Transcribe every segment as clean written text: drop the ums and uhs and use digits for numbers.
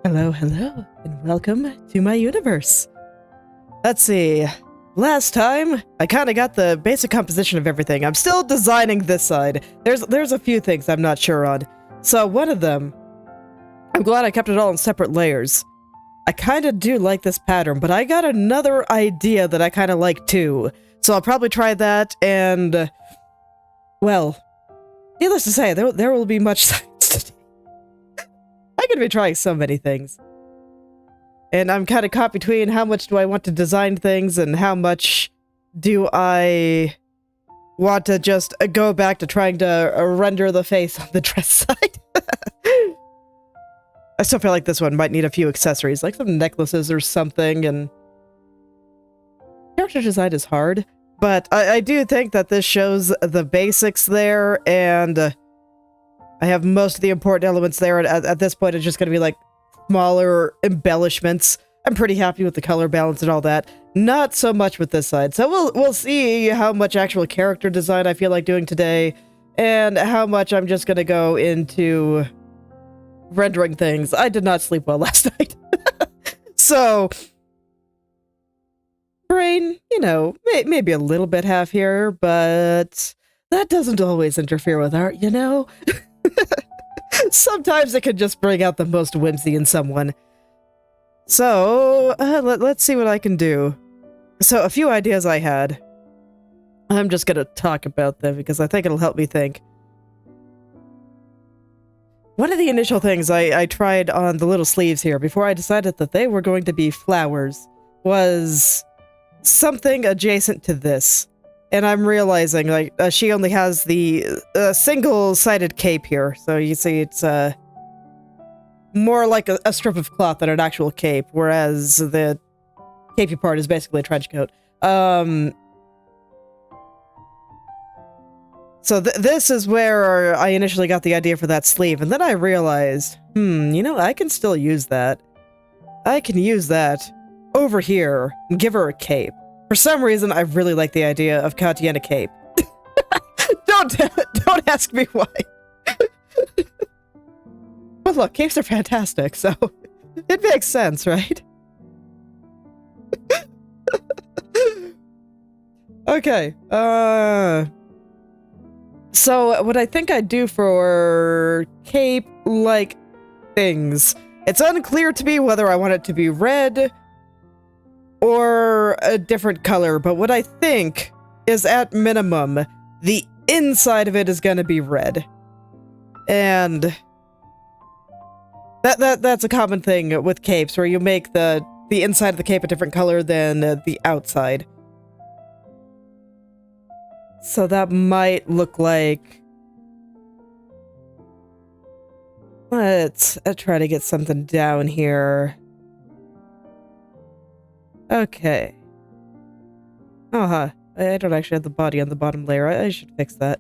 Hello, hello, and welcome to my universe. Let's see. Last time, I kind of got the basic composition of everything. I'm still designing this side. There's a few things I'm not sure on. So one of them, I'm glad I kept it all in separate layers. I kind of do like this pattern, but I got another idea that I kind of like too. So I'll probably try that, and, well, needless to say, there will be much science today. I'm going to be trying so many things. And I'm kind of caught between how much do I want to design things and how much do I want to just go back to trying to render the face on the dress side. I still feel like this one might need a few accessories, like some necklaces or something, and character design is hard, but I do think that this shows the basics there, and I have most of the important elements there. At this point, it's just going to be like smaller embellishments. I'm pretty happy with the color balance and all that. Not so much with this side. So we'll see how much actual character design I feel like doing today, and how much I'm just gonna go into rendering things. I did not sleep well last night. So brain, you know, maybe a little bit half here, but that doesn't always interfere with art, you know? Sometimes it can just bring out the most whimsy in someone. So, let's see what I can do. So, a few ideas I had. I'm just gonna talk about them because I think it'll help me think. One of the initial things I tried on the little sleeves here, before I decided that they were going to be flowers, was something adjacent to this. And I'm realizing, like, she only has the single-sided cape here. So you see it's more like a strip of cloth than an actual cape, whereas the capey part is basically a trench coat. So this is where I initially got the idea for that sleeve, and then I realized, you know, I can still use that. I can use that over here and give her a cape. For some reason, I really like the idea of Katya in a cape. Don't ask me why. But look, capes are fantastic, so it makes sense, right? Okay, so what I think I'd do for cape-like things, it's unclear to me whether I want it to be red or a different color, but what I think is, at minimum, the inside of it is gonna be red. And that's a common thing with capes, where you make the inside of the cape a different color than the outside. So that might look like... Let's try to get something down here. Okay. I don't actually have the body on the bottom layer. I should fix that.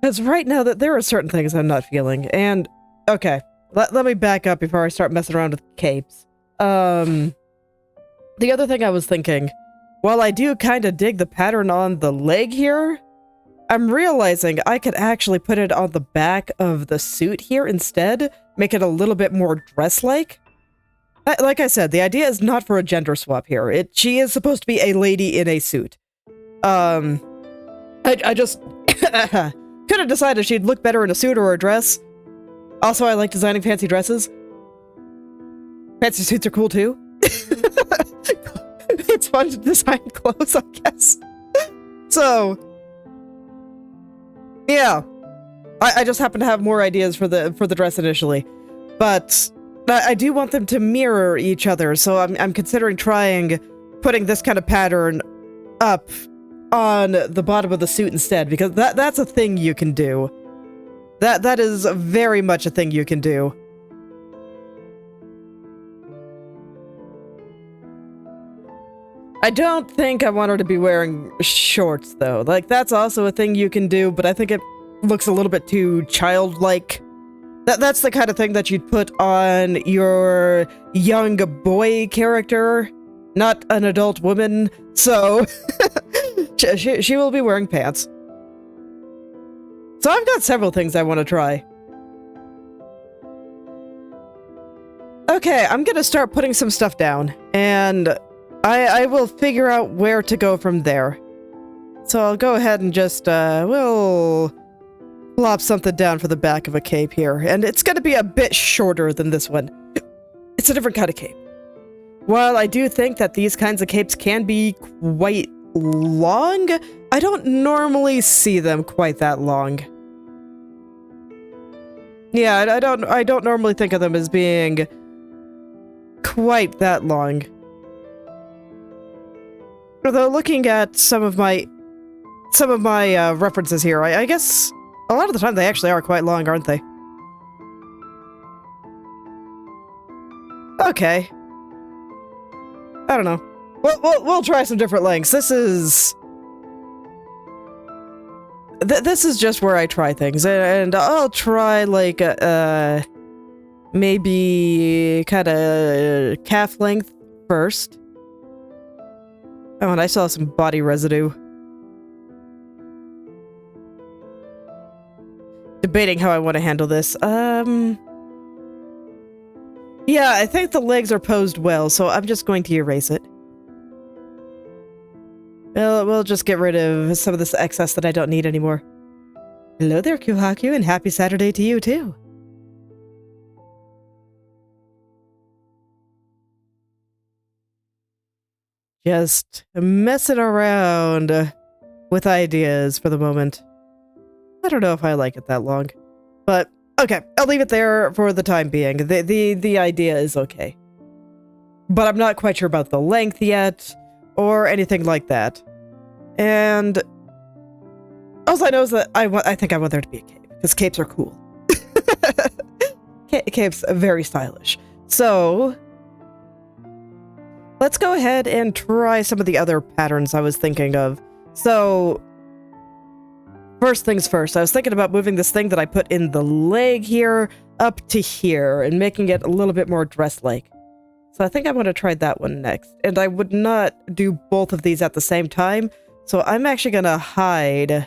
Because right now, there are certain things I'm not feeling, and... Okay, let me back up before I start messing around with capes. The other thing I was thinking, while I do kind of dig the pattern on the leg here, I'm realizing I could actually put it on the back of the suit here instead, make it a little bit more dress-like. Like I said, the idea is not for a gender swap here. She is supposed to be a lady in a suit. I just could have decided she'd look better in a suit or a dress. Also, I like designing fancy dresses. Fancy suits are cool too. It's fun to design clothes, I guess. So, yeah, I just happen to have more ideas for the dress initially, but I do want them to mirror each other. So I'm considering putting this kind of pattern up on the bottom of the suit instead, because that's a thing you can do. That is very much a thing you can do. I don't think I want her to be wearing shorts, though. Like, that's also a thing you can do, but I think it looks a little bit too childlike. That's the kind of thing that you'd put on your young boy character, not an adult woman. So, she will be wearing pants. So I've got several things I want to try. Okay, I'm gonna start putting some stuff down, and I will figure out where to go from there. So I'll go ahead and just, we'll plop something down for the back of a cape here, and it's gonna be a bit shorter than this one. It's a different kind of cape. While I do think that these kinds of capes can be quite long, I don't normally see them quite that long. Yeah, I don't normally think of them as being quite that long. Although looking at some of my references here, I guess a lot of the time they actually are quite long, aren't they? Okay. I don't know. We'll try some different lengths. This is just where I try things, and I'll try like maybe kind of calf length first. Oh, and I saw some body residue. Debating how I want to handle this. Yeah, I think the legs are posed well, so I'm just going to erase it. We'll just get rid of some of this excess that I don't need anymore. Hello there, Kuhaku, and happy Saturday to you, too. Just messing around with ideas for the moment. I don't know if I like it that long, but okay, I'll leave it there for the time being. The idea is okay. But I'm not quite sure about the length yet, or anything like that. And all I know is that I think I want there to be a cape, because capes are cool. Capes are very stylish. So let's go ahead and try some of the other patterns I was thinking of. So first things first, I was thinking about moving this thing that I put in the leg here up to here and making it a little bit more dress-like. So I think I'm going to try that one next. And I would not do both of these at the same time, so I'm actually going to hide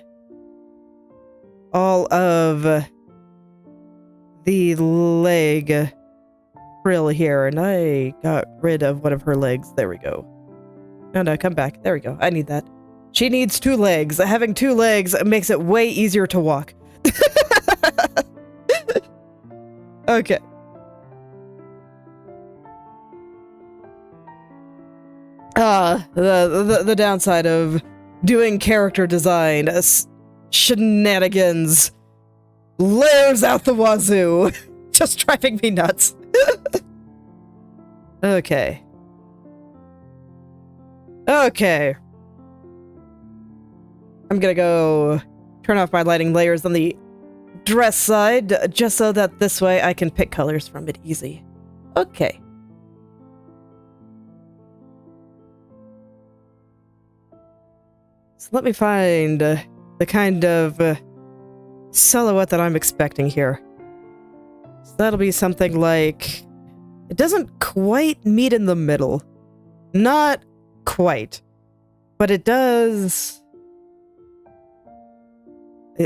all of the leg frill here, and I got rid of one of her legs. There we go. No, come back. There we go. I need that. She needs 2 legs. Having 2 legs makes it way easier to walk. Okay. The downside of doing character design, shenanigans, layers out the wazoo, just driving me nuts. Okay. Okay. I'm gonna go turn off my lighting layers on the dress side, just so that this way I can pick colors from it easy. Okay. So let me find the kind of silhouette that I'm expecting here. So that'll be something like... It doesn't quite meet in the middle. Not quite. But it does...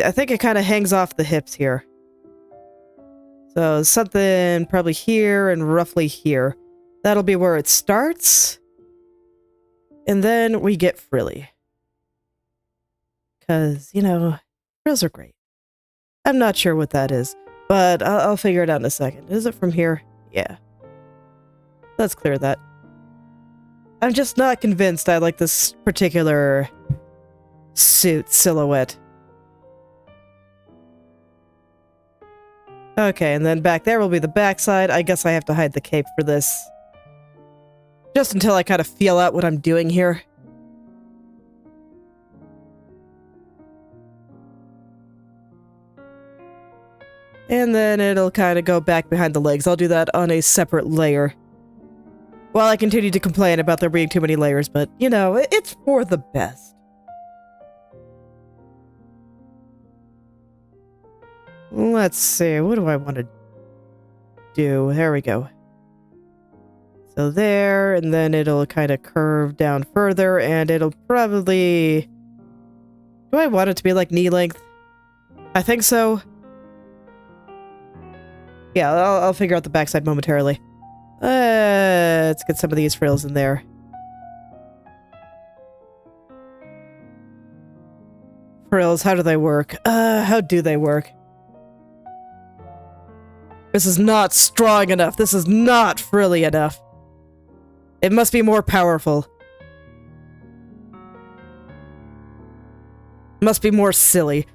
I think it kind of hangs off the hips here. So something probably here and roughly here. That'll be where it starts. And then we get frilly. Because, you know, frills are great. I'm not sure what that is, but I'll figure it out in a second. Is it from here? Yeah. Let's clear that. I'm just not convinced I like this particular suit silhouette. Okay, and then back there will be the backside. I guess I have to hide the cape for this. Just until I kind of feel out what I'm doing here. And then it'll kind of go back behind the legs. I'll do that on a separate layer. While I continue to complain about there being too many layers, but, you know, it's for the best. Let's see, what do I want to do? There we go. So there, and then it'll kind of curve down further, and it'll probably... Do I want it to be like knee length? I think so. Yeah, I'll figure out the backside momentarily. Let's get some of these frills in there. Frills, how do they work? How do they work? This is not strong enough. This is not frilly enough. It must be more powerful. Must be more silly.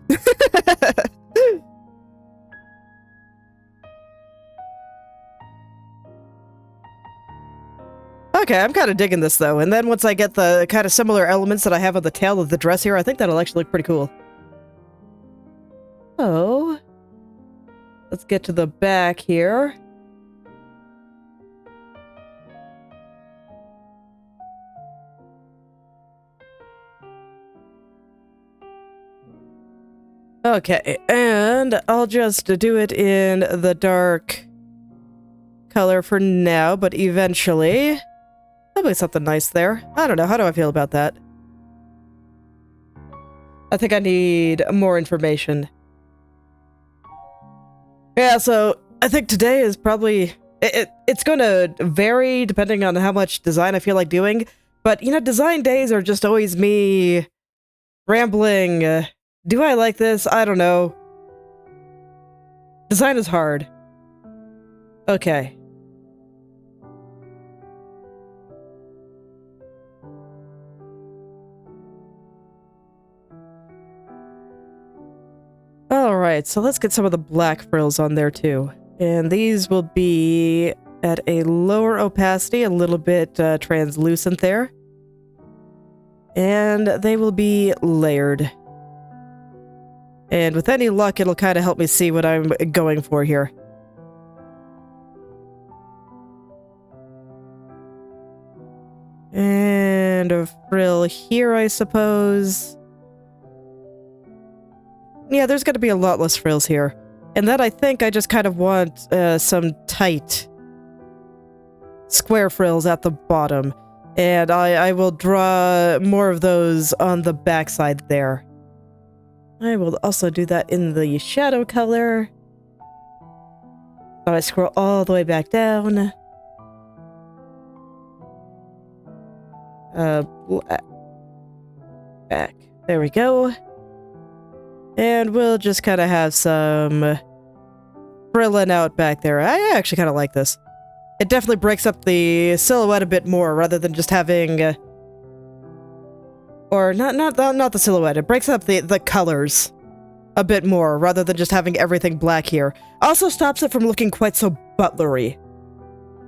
Okay, I'm kind of digging this though, and then once I get the kind of similar elements that I have on the tail of the dress here, I think that'll actually look pretty cool. Oh. Let's get to the back here. Okay, and I'll just do it in the dark color for now, but eventually there'll be something nice there. I don't know, how do I feel about that? I think I need more information. Yeah, so I think today is probably... It's going to vary depending on how much design I feel like doing, but, you know, design days are just always me rambling. Do I like this? I don't know. Design is hard. Okay. Alright, so let's get some of the black frills on there too. And these will be at a lower opacity, a little bit translucent there. And they will be layered. And with any luck, it'll kind of help me see what I'm going for here. And a frill here, I suppose. Yeah, there's going to be a lot less frills here. And then I think I just kind of want some tight square frills at the bottom. And I will draw more of those on the backside there. I will also do that in the shadow color. So I scroll all the way back down. Back. There we go. And we'll just kind of have some frilling out back there. I actually kind of like this. It definitely breaks up the silhouette a bit more rather than just having... or not the silhouette. It breaks up the colors a bit more rather than just having everything black here. Also stops it from looking quite so butlery.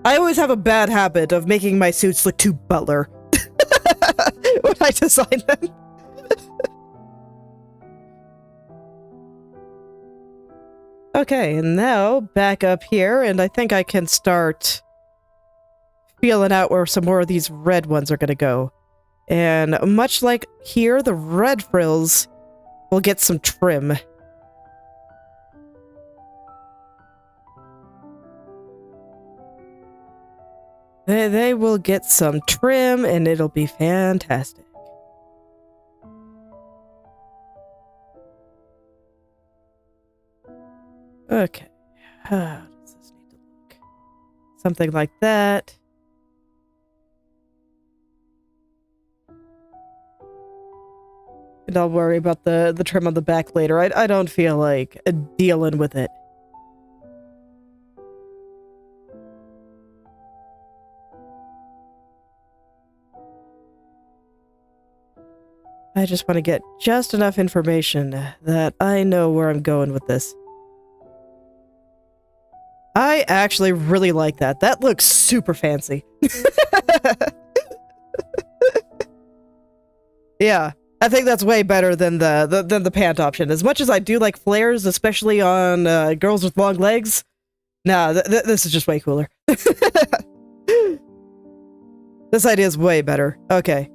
I always have a bad habit of making my suits look too butler when I design them. Okay, and now back up here, and I think I can start feeling out where some more of these red ones are going to go. And much like here, the red frills will get some trim. They will get some trim, and it'll be fantastic. Okay. How does this need to look? Something like that. And I'll worry about the trim on the back later. I don't feel like dealing with it. I just want to get just enough information that I know where I'm going with this. I actually really like that. That looks super fancy. Yeah, I think that's way better than the pant option. As much as I do like flares, especially on girls with long legs, nah, this is just way cooler. This idea is way better. Okay.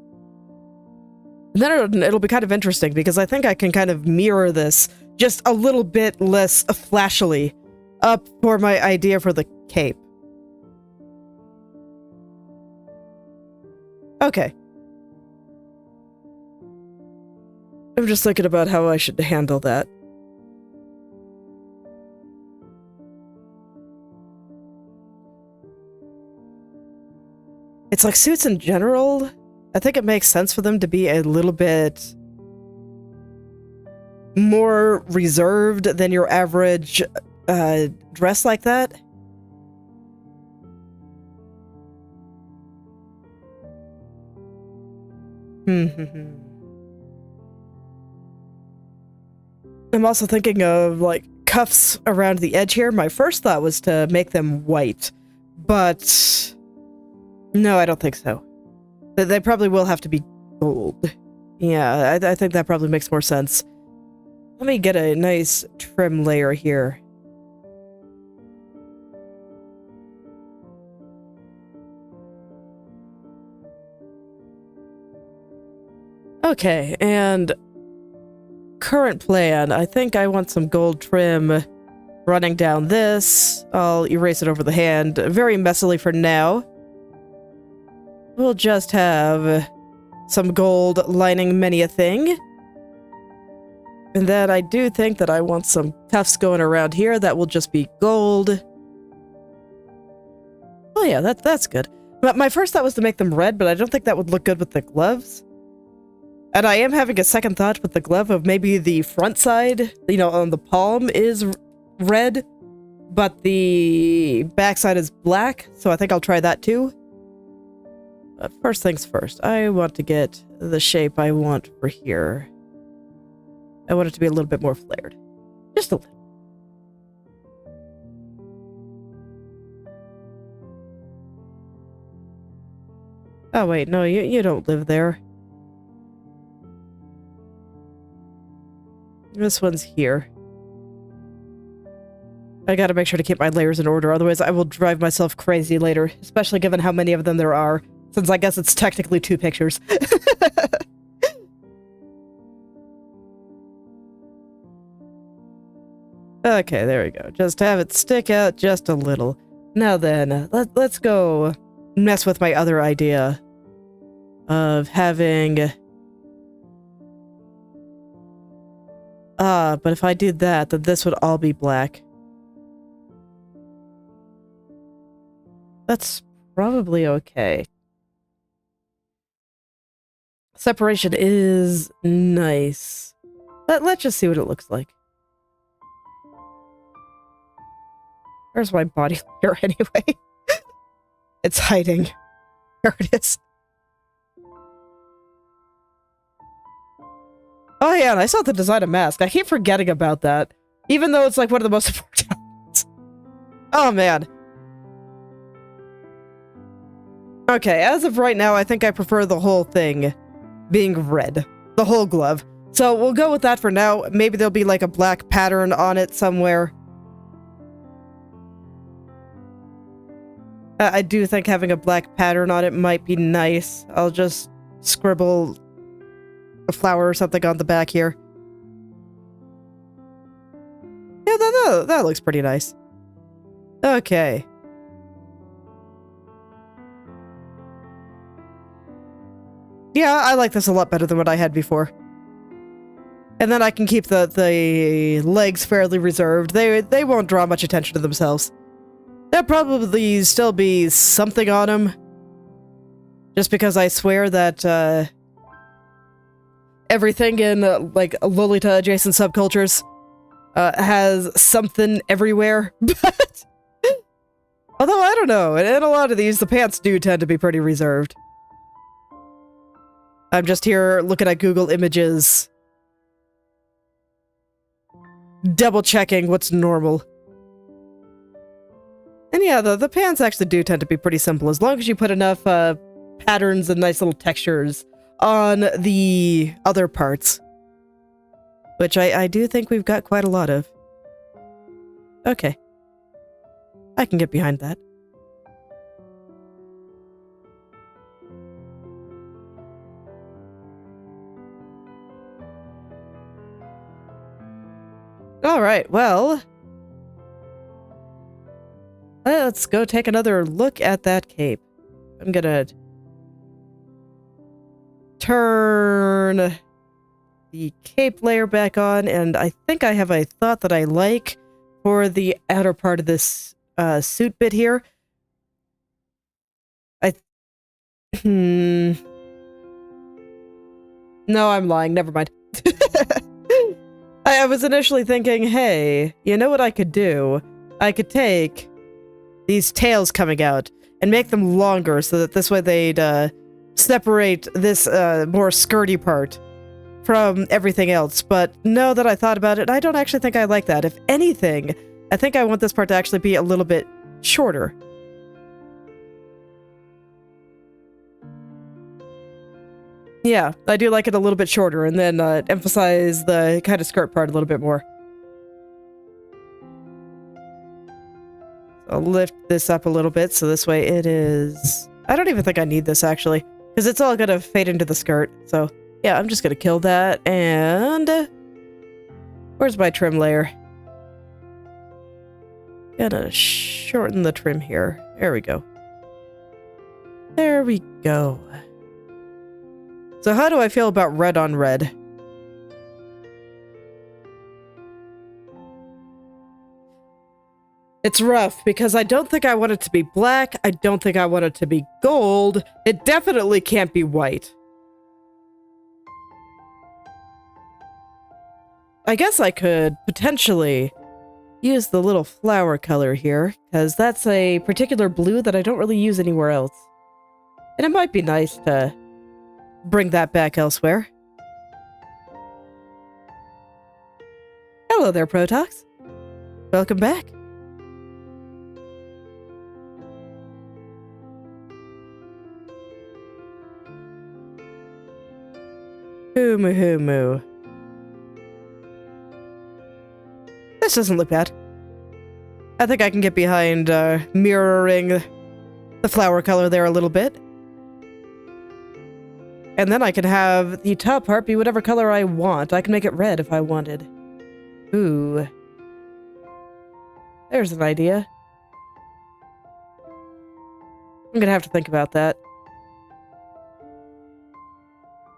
And then it'll be kind of interesting because I think I can kind of mirror this just a little bit less flashily up for my idea for the cape. Okay. I'm just thinking about how I should handle that. It's like suits in general. I think it makes sense for them to be a little bit more reserved than your average dress like that. I'm also thinking of like cuffs around the edge here. My first thought was to make them white, but no, I don't think so. They probably will have to be gold. Yeah, I think that probably makes more sense. Let me get a nice trim layer here. Okay, and current plan. I think I want some gold trim running down this. I'll erase it over the hand very messily for now. We'll just have some gold lining many a thing. And then I do think that I want some cuffs going around here that will just be gold. Oh yeah, that's good. But my first thought was to make them red, but I don't think that would look good with the gloves. And I am having a second thought with the glove of maybe the front side, you know, on the palm is red, but the back side is black, so I think I'll try that too. But first things first, I want to get the shape I want for here. I want it to be a little bit more flared. Just a little. Oh wait, no, you don't live there. This one's here. I gotta make sure to keep my layers in order, otherwise I will drive myself crazy later, especially given how many of them there are, since I guess it's technically 2 pictures. Okay, there we go. Just have it stick out just a little. Now then, let's go mess with my other idea of having... but if I do that, then this would all be black. That's probably okay. Separation is nice. Let's just see what it looks like. Where's my body layer anyway? It's hiding. There it is. Oh yeah, and I saw the design of mask. I keep forgetting about that. Even though it's like one of the most important elements. Oh man. Okay, as of right now, I think I prefer the whole thing being red. The whole glove. So we'll go with that for now. Maybe there'll be like a black pattern on it somewhere. I do think having a black pattern on it might be nice. I'll just scribble a flower or something on the back here. Yeah, that looks pretty nice. Okay. Yeah, I like this a lot better than what I had before. And then I can keep the legs fairly reserved. They won't draw much attention to themselves. There'll probably still be something on them. Just because I swear that, everything in, like, Lolita-adjacent subcultures, has something everywhere. But... although, I don't know. In a lot of these, the pants do tend to be pretty reserved. I'm just here looking at Google Images. Double-checking what's normal. And yeah, the pants actually do tend to be pretty simple, as long as you put enough patterns and nice little textures on the other parts. Which I do think we've got quite a lot of. Okay. I can get behind that. Alright, well... let's go take another look at that cape. I'm gonna turn the cape layer back on, and I think I have a thought that I like for the outer part of this suit bit here. No, I'm lying. Never mind. I was initially thinking, hey, you know what I could do? I could take these tails coming out and make them longer so that this way they'd separate this more skirty part from everything else. But now that I thought about it, I don't actually think I like that. If anything, I think I want this part to actually be a little bit shorter. Yeah, I do like it a little bit shorter, and then emphasize the kind of skirt part a little bit more. I'll lift this up a little bit, so this way it is... I don't even think I need this, actually, because it's all gonna fade into the skirt. So, yeah, I'm just gonna kill that, and... where's my trim layer? Gonna shorten the trim here. There we go. There we go. So how do I feel about red on red? It's rough, because I don't think I want it to be black, I don't think I want it to be gold, it definitely can't be white. I guess I could potentially use the little flower color here, because that's a particular blue that I don't really use anywhere else. And it might be nice to bring that back elsewhere. Hello there, Protox. Welcome back. Humu humu. This doesn't look bad. I think I can get behind mirroring the flower color there a little bit. And then I can have the top part be whatever color I want. I can make it red if I wanted. Ooh. There's an idea. I'm gonna have to think about that.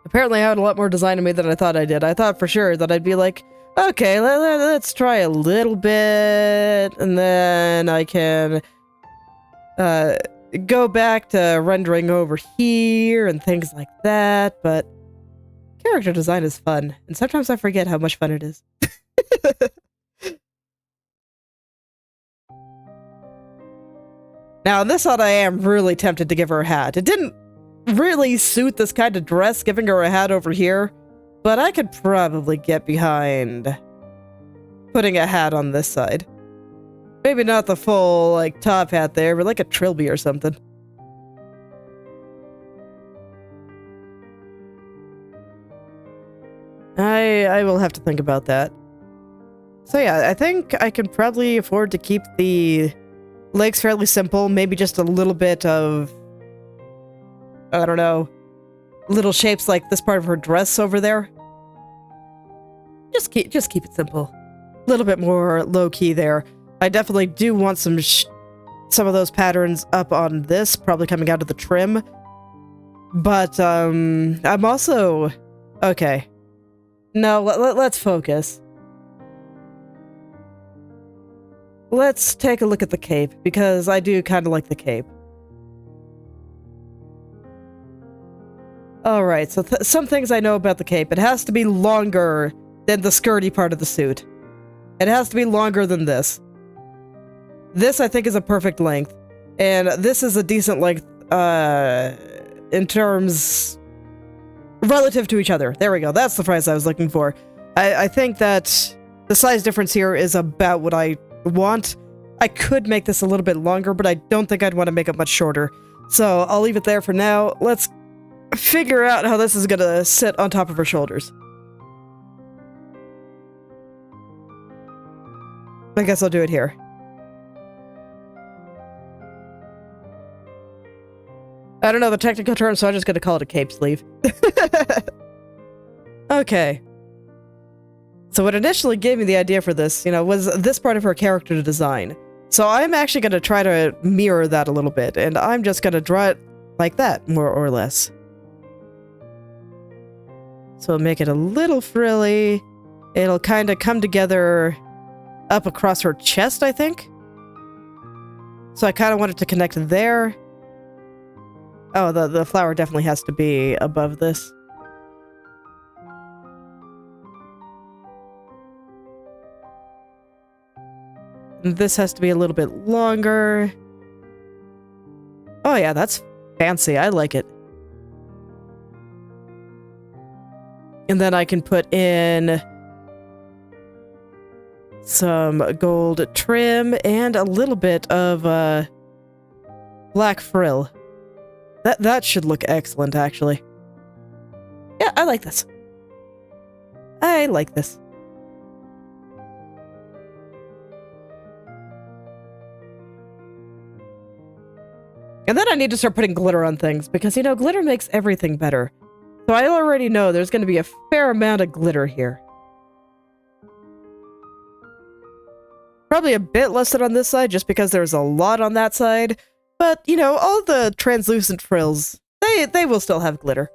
Apparently I had a lot more design in me than I thought I did. I thought for sure that I'd be like, okay, let's try a little bit, and then I can go back to rendering over here and things like that, but character design is fun, and sometimes I forget how much fun it is. Now, on this one, I am really tempted to give her a hat. It didn't really suit this kind of dress, giving her a hat over here, but I could probably get behind putting a hat on this side. Maybe not the full, like, top hat there, but like a trilby or something. I will have to think about that. So yeah, I think I can probably afford to keep the legs fairly simple, maybe just a little bit of, I don't know, little shapes like this part of her dress over there. Just keep it simple. A little bit more low-key there. I definitely do want some of those patterns up on this, probably coming out of the trim. But, I'm also... Okay. No, let's focus. Let's take a look at the cape, because I do kind of like the cape. Alright, so some things I know about the cape. It has to be longer than the skirty part of the suit. It has to be longer than this. This, I think, is a perfect length. And this is a decent length, in terms... relative to each other. There we go. That's the phrase I was looking for. I think that the size difference here is about what I want. I could make this a little bit longer, but I don't think I'd want to make it much shorter. So I'll leave it there for now. Let's figure out how this is gonna sit on top of her shoulders. I guess I'll do it here. I don't know the technical term, so I'm just gonna call it a cape sleeve. Okay. So what initially gave me the idea for this, was this part of her character design. So I'm actually gonna try to mirror that a little bit, and I'm just gonna draw it like that, more or less. So make it a little frilly. It'll kind of come together up across her chest, I think. So I kind of want it to connect there. Oh, the flower definitely has to be above this. And this has to be a little bit longer. Oh yeah, that's fancy. I like it. And then I can put in some gold trim and a little bit of black frill. That should look excellent, actually. Yeah, I like this. I like this. And then I need to start putting glitter on things, because, you know, glitter makes everything better. So I already know there's going to be a fair amount of glitter here. Probably a bit less than on this side, just because there's a lot on that side. But, you know, all the translucent frills, they will still have glitter.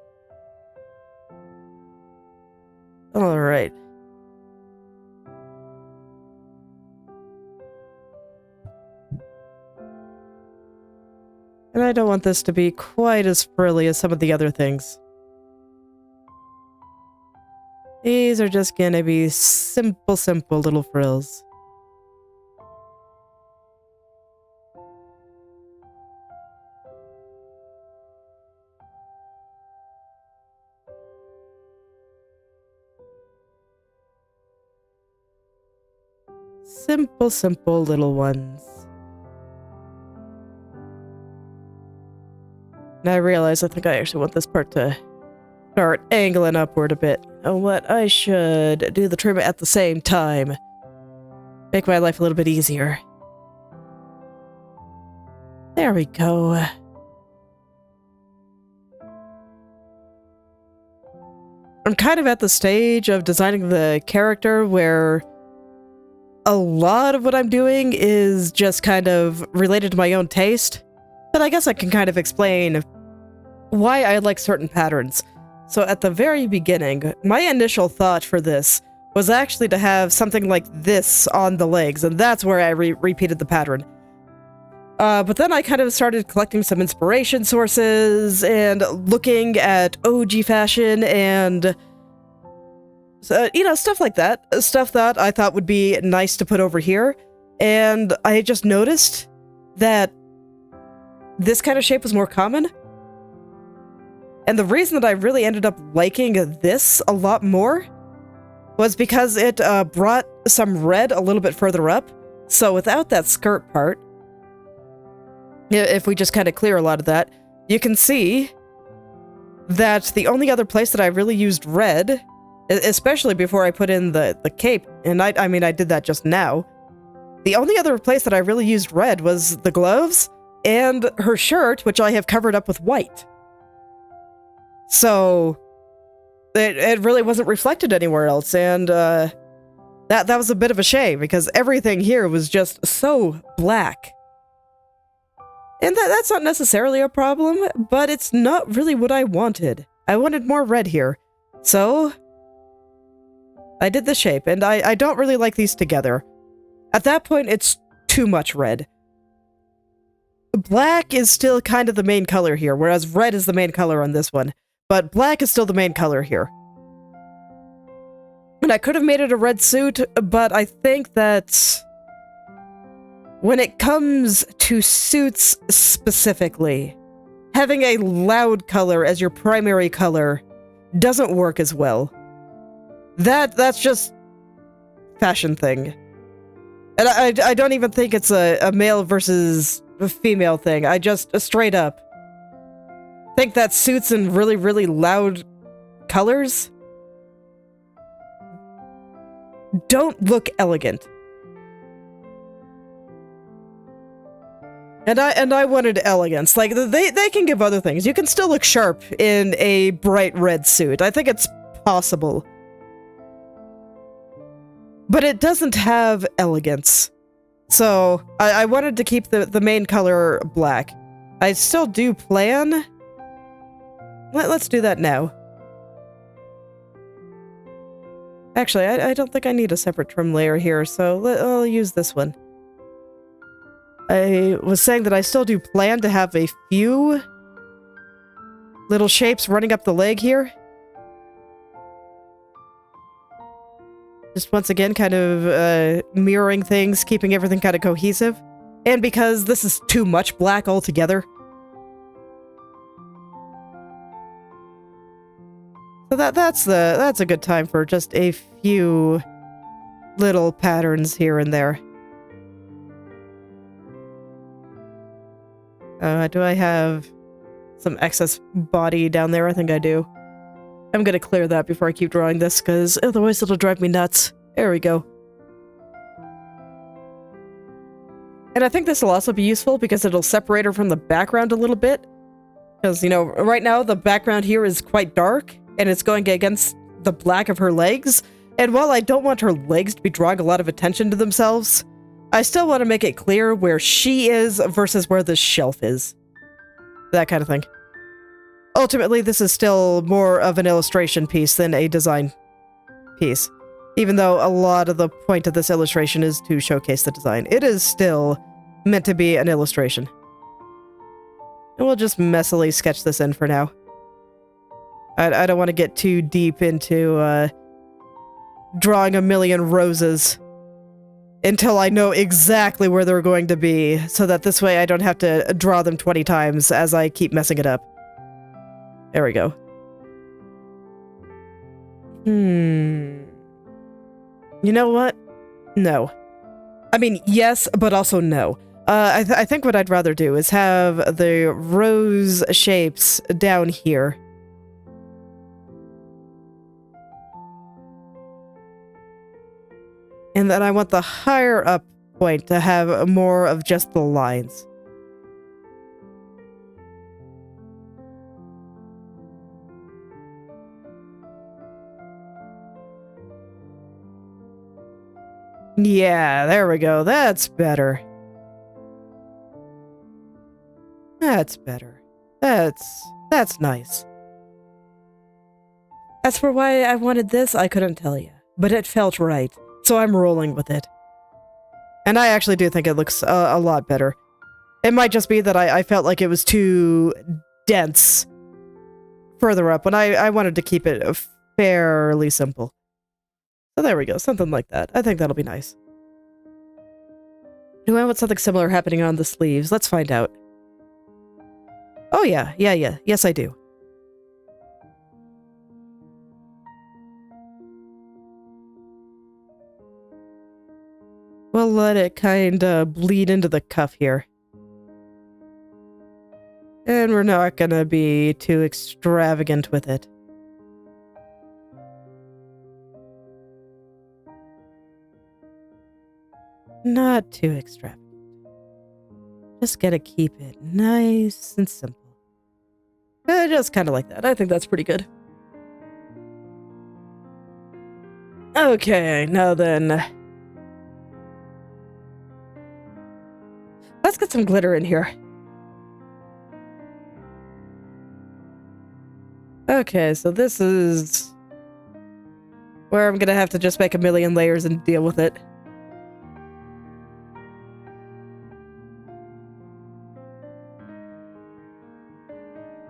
Alright. And I don't want this to be quite as frilly as some of the other things. These are just gonna be simple little frills. Simple little ones. And I realize I think I actually want this part to start angling upward a bit. You know what? I should do the trim at the same time. Make my life a little bit easier. There we go. I'm kind of at the stage of designing the character where a lot of what I'm doing is just kind of related to my own taste. But I guess I can kind of explain why I like certain patterns. So at the very beginning, my initial thought for this was actually to have something like this on the legs, and that's where I repeated the pattern. But then I kind of started collecting some inspiration sources and looking at OG fashion and, you know, stuff like that. Stuff that I thought would be nice to put over here. And I just noticed that this kind of shape was more common. And the reason that I really ended up liking this a lot more was because it brought some red a little bit further up. So without that skirt part, if we just kind of clear a lot of that, you can see that the only other place that I really used red, especially before I put in the cape, and I mean I did that just now, the only other place that I really used red was the gloves and her shirt, which I have covered up with white. So it really wasn't reflected anywhere else, and that was a bit of a shame, because everything here was just so black. And that's not necessarily a problem, but it's not really what I wanted. I wanted more red here. So I did the shape, and I don't really like these together. At that point, it's too much red. Black is still kind of the main color here, whereas red is the main color on this one. But black is still the main color here. And I could have made it a red suit, but I think that when it comes to suits specifically, having a loud color as your primary color doesn't work as well. That's just fashion thing. And I don't even think it's a male versus a female thing. I just straight up think that suits in really loud colors don't look elegant. And I wanted elegance. Like, they can give other things. You can still look sharp in a bright red suit. I think it's possible. But it doesn't have elegance. So, I wanted to keep the main color black. I still do plan. Let's do that now. Actually, I don't think I need a separate trim layer here, so I'll use this one. I was saying that I still do plan to have a few little shapes running up the leg here. Just once again, kind of mirroring things, keeping everything kind of cohesive. And because this is too much black altogether. So that's a good time for just a few little patterns here and there. Do I have some excess body down there? I think I do. I'm gonna clear that before I keep drawing this, because otherwise it'll drive me nuts. There we go. And I think this will also be useful because it'll separate her from the background a little bit. Because, you know, right now the background here is quite dark, and it's going against the black of her legs. And while I don't want her legs to be drawing a lot of attention to themselves, I still want to make it clear where she is versus where the shelf is. That kind of thing. Ultimately, this is still more of an illustration piece than a design piece. Even though a lot of the point of this illustration is to showcase the design. It is still meant to be an illustration. And we'll just messily sketch this in for now. I don't want to get too deep into drawing a million roses until I know exactly where they're going to be, so that this way I don't have to draw them 20 times as I keep messing it up. There we go. You know what? No. I mean, yes, but also no. I think what I'd rather do is have the rose shapes down here. And then I want the higher up point to have more of just the lines. Yeah, there we go. That's better. That's better. That's nice. As for why I wanted this, I couldn't tell you. But it felt right. So I'm rolling with it. And I actually do think it looks a lot better. It might just be that I felt like it was too dense further up when I wanted to keep it fairly simple. So there we go, something like that. I think that'll be nice. Do I want something similar happening on the sleeves? Let's find out. Oh yeah. Yes, I do. We'll let it kind of bleed into the cuff here. And we're not gonna be too extravagant with it. Not too extravagant. Just gotta keep it nice and simple. Just kind of like that. I think that's pretty good. Okay, now then. Let's get some glitter in here. Okay, so this is where I'm gonna have to just make a million layers and deal with it.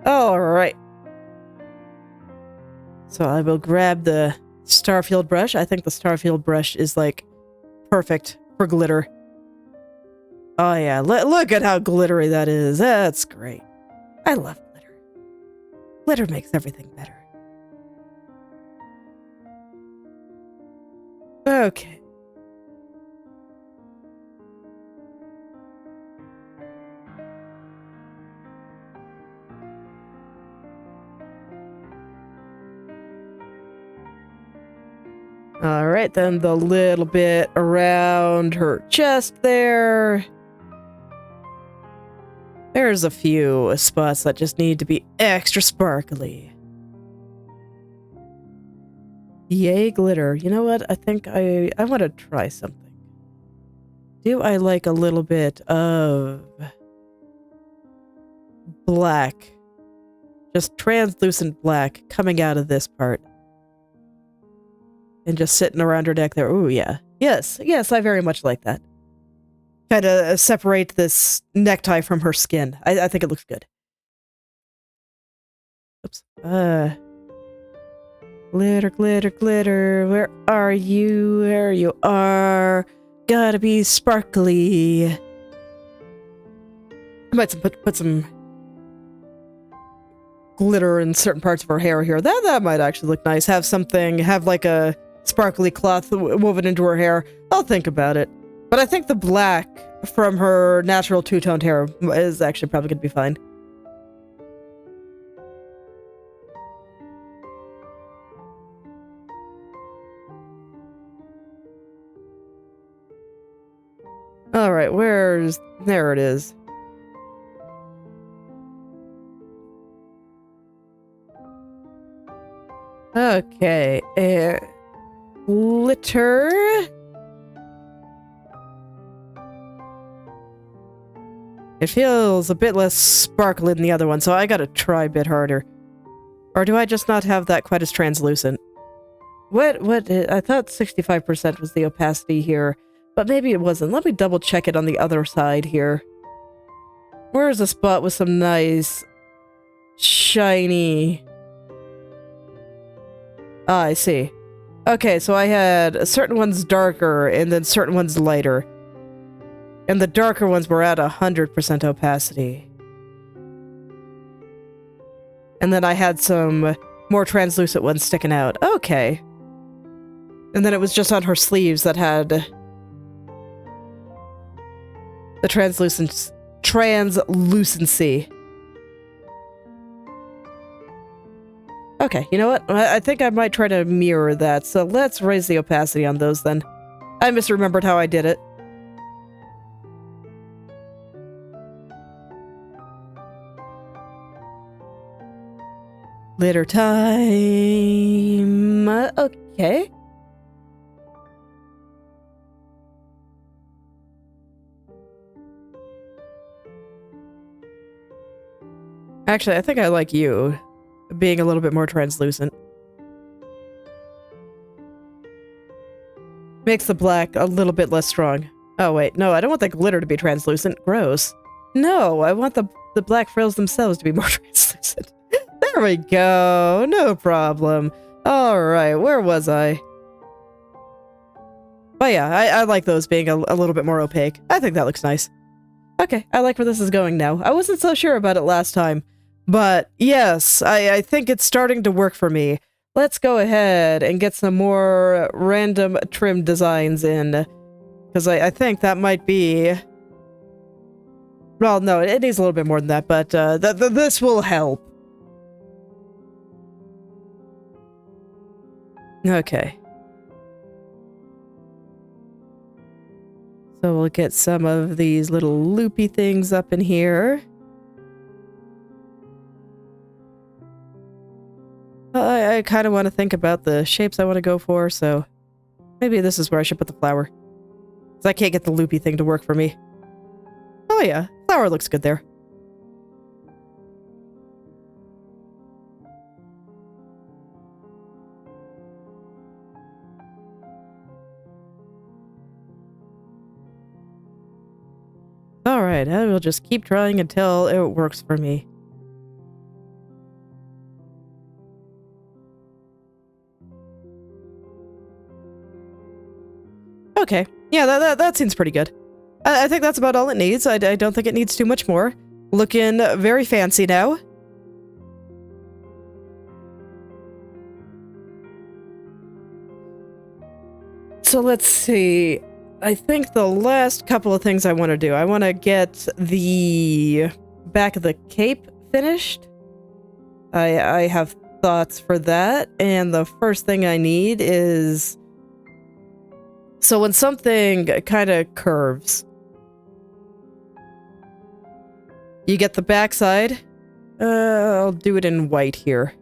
Alright. So I will grab the Starfield brush. I think the Starfield brush is like perfect for glitter. Oh yeah, look at how glittery that is. That's great. I love glitter. Glitter makes everything better. Okay. Alright, then the little bit around her chest there. There's a few spots that just need to be extra sparkly. Yay, glitter. You know what? I think I want to try something. Do I like a little bit of black? Just translucent black coming out of this part. And just sitting around her neck there. Ooh, yeah. Yes, I very much like that. Kind of separate this necktie from her skin. I think it looks good. Oops. Glitter, glitter, glitter. Where are you? There you are. Gotta be sparkly. I might put some glitter in certain parts of her hair here. That might actually look nice. Have like a sparkly cloth woven into her hair. I'll think about it. But I think the black from her natural two-toned hair is actually probably going to be fine. Alright, there it is. Okay, glitter. It feels a bit less sparkly than the other one, so I gotta try a bit harder. Or do I just not have that quite as translucent? I thought 65% was the opacity here, but maybe it wasn't. Let me double check it on the other side here. Where's a spot with some nice, shiny... Ah, I see. Okay, so I had certain ones darker and then certain ones lighter. And the darker ones were at 100% opacity. And then I had some more translucent ones sticking out. Okay. And then it was just on her sleeves that had the translucency. Okay, you know what? I think I might try to mirror that, so let's raise the opacity on those then. I misremembered how I did it. Glitter time. Okay. Actually, I think I like you being a little bit more translucent. Makes the black a little bit less strong. Oh wait, no, I don't want the glitter to be translucent. Gross. No, I want the black frills themselves to be more translucent. There we go. No problem. Alright, where was I? Oh yeah, I like those being a little bit more opaque. I think that looks nice. Okay, I like where this is going now. I wasn't so sure about it last time. But yes, I think it's starting to work for me. Let's go ahead and get some more random trim designs in. Because I think that might be... Well, no, it needs a little bit more than that, but this will help. Okay. So we'll get some of these little loopy things up in here. I kind of want to think about the shapes I want to go for, so maybe this is where I should put the flower. Because I can't get the loopy thing to work for me. Oh yeah, flower looks good there. Alright, I will just keep trying until it works for me. Okay, yeah, that seems pretty good. I think that's about all it needs. I don't think it needs too much more. Looking very fancy now. So let's see. I think the last couple of things I want to do. I want to get the back of the cape finished. I have thoughts for that. And the first thing I need is... So when something kind of curves, you get the backside. I'll do it in white here.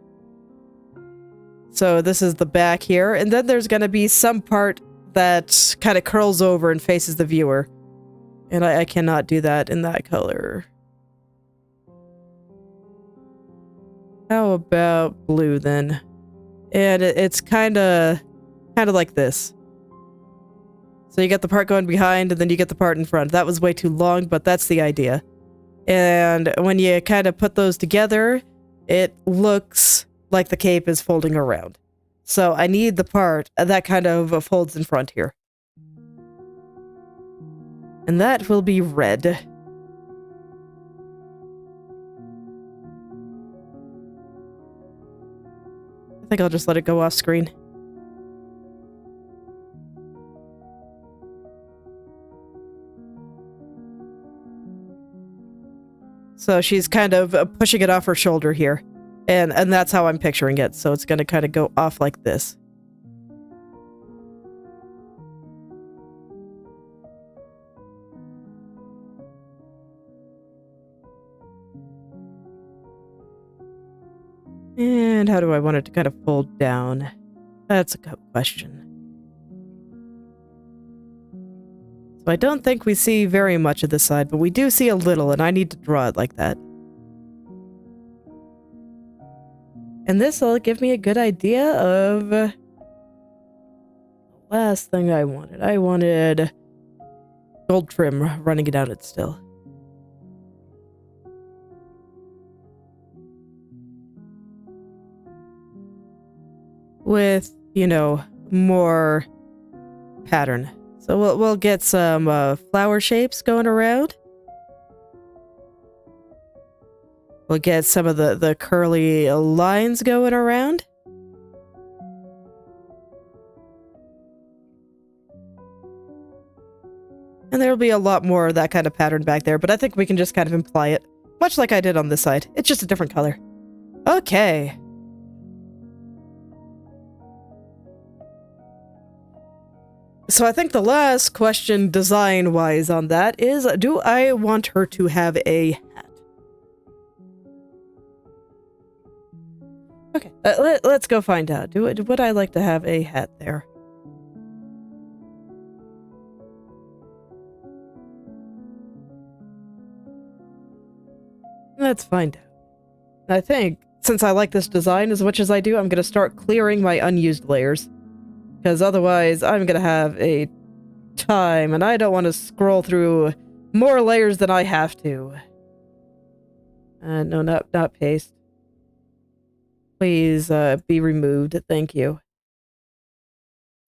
So this is the back here, and then there's going to be some part that kind of curls over and faces the viewer. And I cannot do that in that color. How about blue then? And it's kind of like this. So you get the part going behind, and then you get the part in front. That was way too long, but that's the idea. And when you kind of put those together, it looks like the cape is folding around. So I need the part that kind of folds in front here. And that will be red. I think I'll just let it go off screen. So she's kind of pushing it off her shoulder here. And that's how I'm picturing it. So it's going to kind of go off like this. And how do I want it to kind of fold down? That's a good question. So I don't think we see very much of this side, but we do see a little, and I need to draw it like that. And this will give me a good idea of the last thing I wanted. I wanted gold trim running down it still. With, you know, more pattern. So we'll get some flower shapes going around. We'll get some of the curly lines going around. And there'll be a lot more of that kind of pattern back there, but I think we can just kind of imply it. Much like I did on this side. It's just a different color. Okay. So I think the last question design-wise on that is, do I want her to have a hat? Okay, let's go find out. Would I like to have a hat there? Let's find out. I think, since I like this design as much as I do, I'm going to start clearing my unused layers. Because otherwise, I'm going to have a time, and I don't want to scroll through more layers than I have to. No, not paste. Please be removed. Thank you.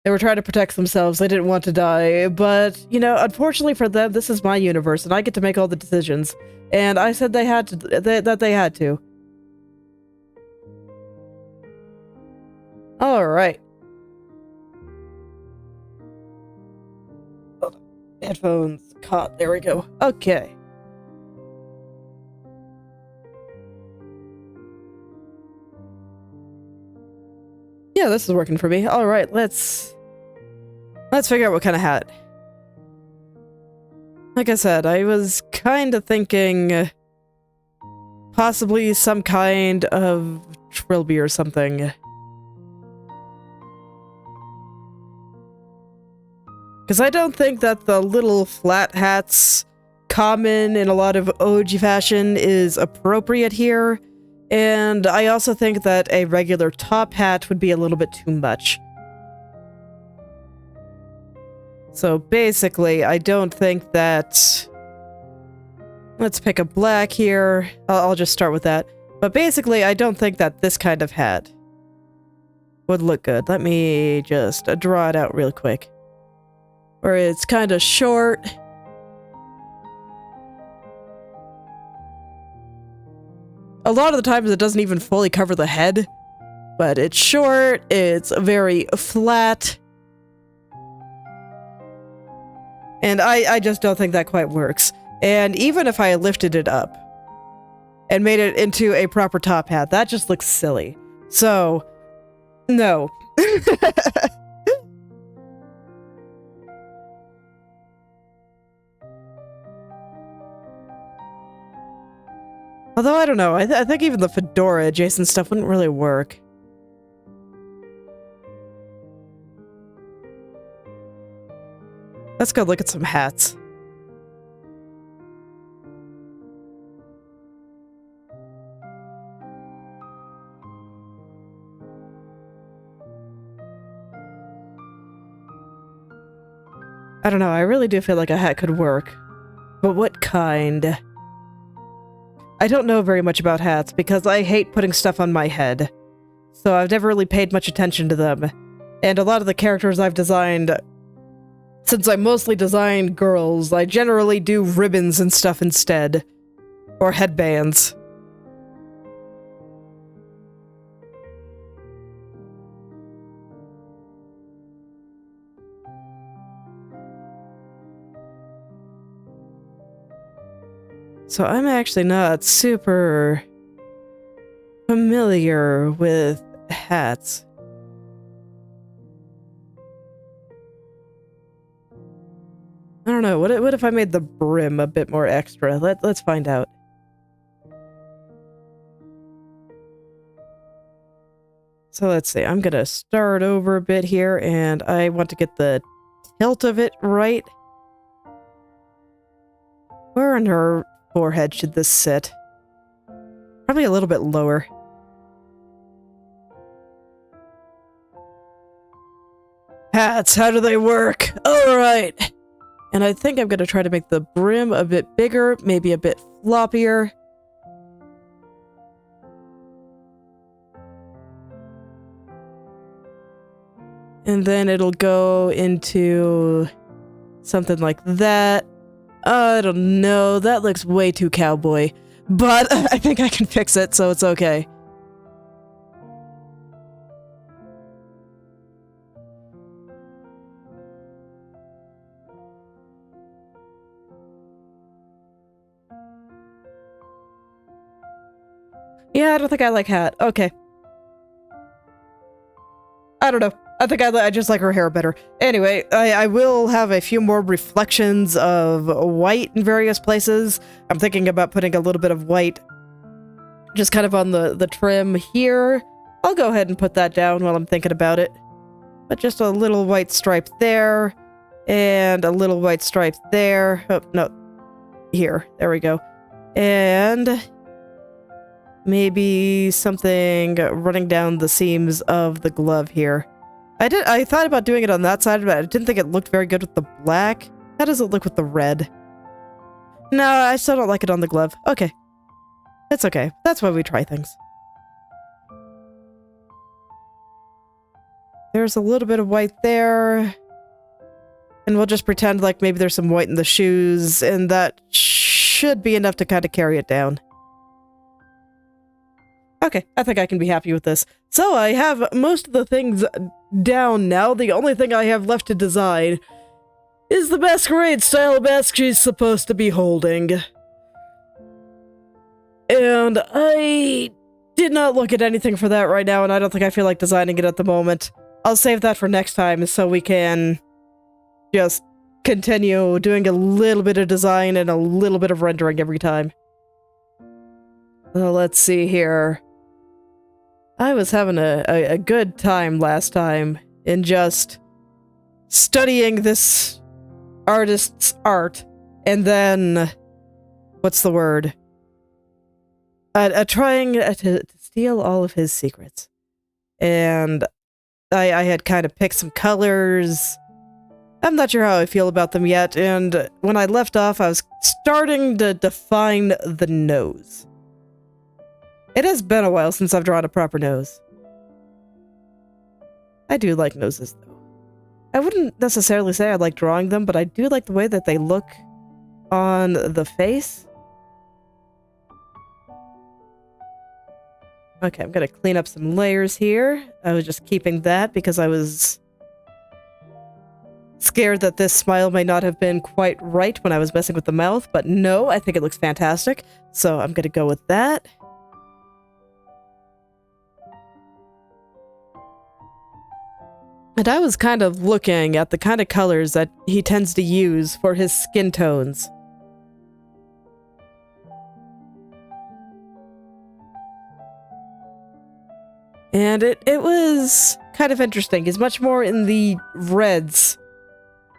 They were trying to protect themselves. They didn't want to die. But, you know, unfortunately for them, this is my universe, and I get to make all the decisions. And I said they had to, that they had to. All right. Headphones caught. There we go. Okay. Yeah, this is working for me. All right, let's figure out what kind of hat. Like I said, I was kind of thinking possibly some kind of trilby or something. Because I don't think that the little flat hats common in a lot of OG fashion is appropriate here. And I also think that a regular top hat would be a little bit too much. So basically, I don't think that... Let's pick a black here. I'll just start with that. But basically, I don't think that this kind of hat would look good. Let me just draw it out real quick. Where it's kind of short. A lot of the times it doesn't even fully cover the head. But it's short, it's very flat. And I just don't think that quite works. And even if I lifted it up and made it into a proper top hat, that just looks silly. So, no. Although, I don't know, I think even the fedora adjacent stuff wouldn't really work. Let's go look at some hats. I don't know, I really do feel like a hat could work. But what kind? I don't know very much about hats because I hate putting stuff on my head. So I've never really paid much attention to them. And a lot of the characters I've designed, since I mostly design girls, I generally do ribbons and stuff instead. Or headbands. So I'm actually not super familiar with hats. I don't know, what if I made the brim a bit more extra? Let's find out. So let's see, I'm gonna start over a bit here, and I want to get the tilt of it right. Where on her forehead should this sit? Probably a little bit lower. Hats, how do they work? Alright! And I think I'm gonna try to make the brim a bit bigger, maybe a bit floppier. And then it'll go into something like that. I don't know, that looks way too cowboy. But I think I can fix it, so it's okay. Yeah, I don't think I like hat. Okay. I don't know. I think I just like her hair better. Anyway, I will have a few more reflections of white in various places. I'm thinking about putting a little bit of white just kind of on the trim here. I'll go ahead and put that down while I'm thinking about it. But just a little white stripe there, and a little white stripe there. Oh, no. Here. There we go. And maybe something running down the seams of the glove here. I thought about doing it on that side, but I didn't think it looked very good with the black. How does it look with the red? No, I still don't like it on the glove. Okay. It's okay. That's why we try things. There's a little bit of white there. And we'll just pretend like maybe there's some white in the shoes, and that should be enough to kind of carry it down. Okay, I think I can be happy with this. So I have most of the things down now. The only thing I have left to design is the masquerade style mask she's supposed to be holding. And I did not look at anything for that right now, and I don't think I feel like designing it at the moment. I'll save that for next time so we can just continue doing a little bit of design and a little bit of rendering every time. Let's see here. I was having a good time last time in just studying this artist's art, and then, what's the word? Trying to steal all of his secrets. And I had kind of picked some colors. I'm not sure how I feel about them yet, and when I left off, I was starting to define the nose. It has been a while since I've drawn a proper nose. I do like noses, though. I wouldn't necessarily say I like drawing them, but I do like the way that they look on the face. Okay, I'm gonna clean up some layers here. I was just keeping that because I was scared that this smile may not have been quite right when I was messing with the mouth, but no, I think it looks fantastic. So I'm gonna go with that. And I was kind of looking at the kind of colors that he tends to use for his skin tones. And it was kind of interesting. He's much more in the reds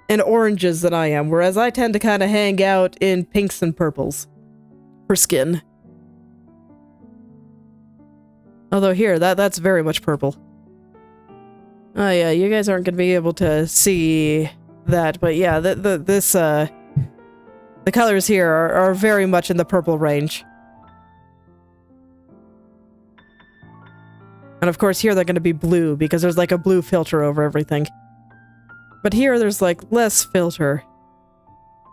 and oranges than I am, whereas I tend to kind of hang out in pinks and purples for skin. Although here, that's very much purple. Oh yeah, you guys aren't going to be able to see that, but yeah, the colors here are very much in the purple range. And of course here they're going to be blue because there's like a blue filter over everything. But here there's like less filter.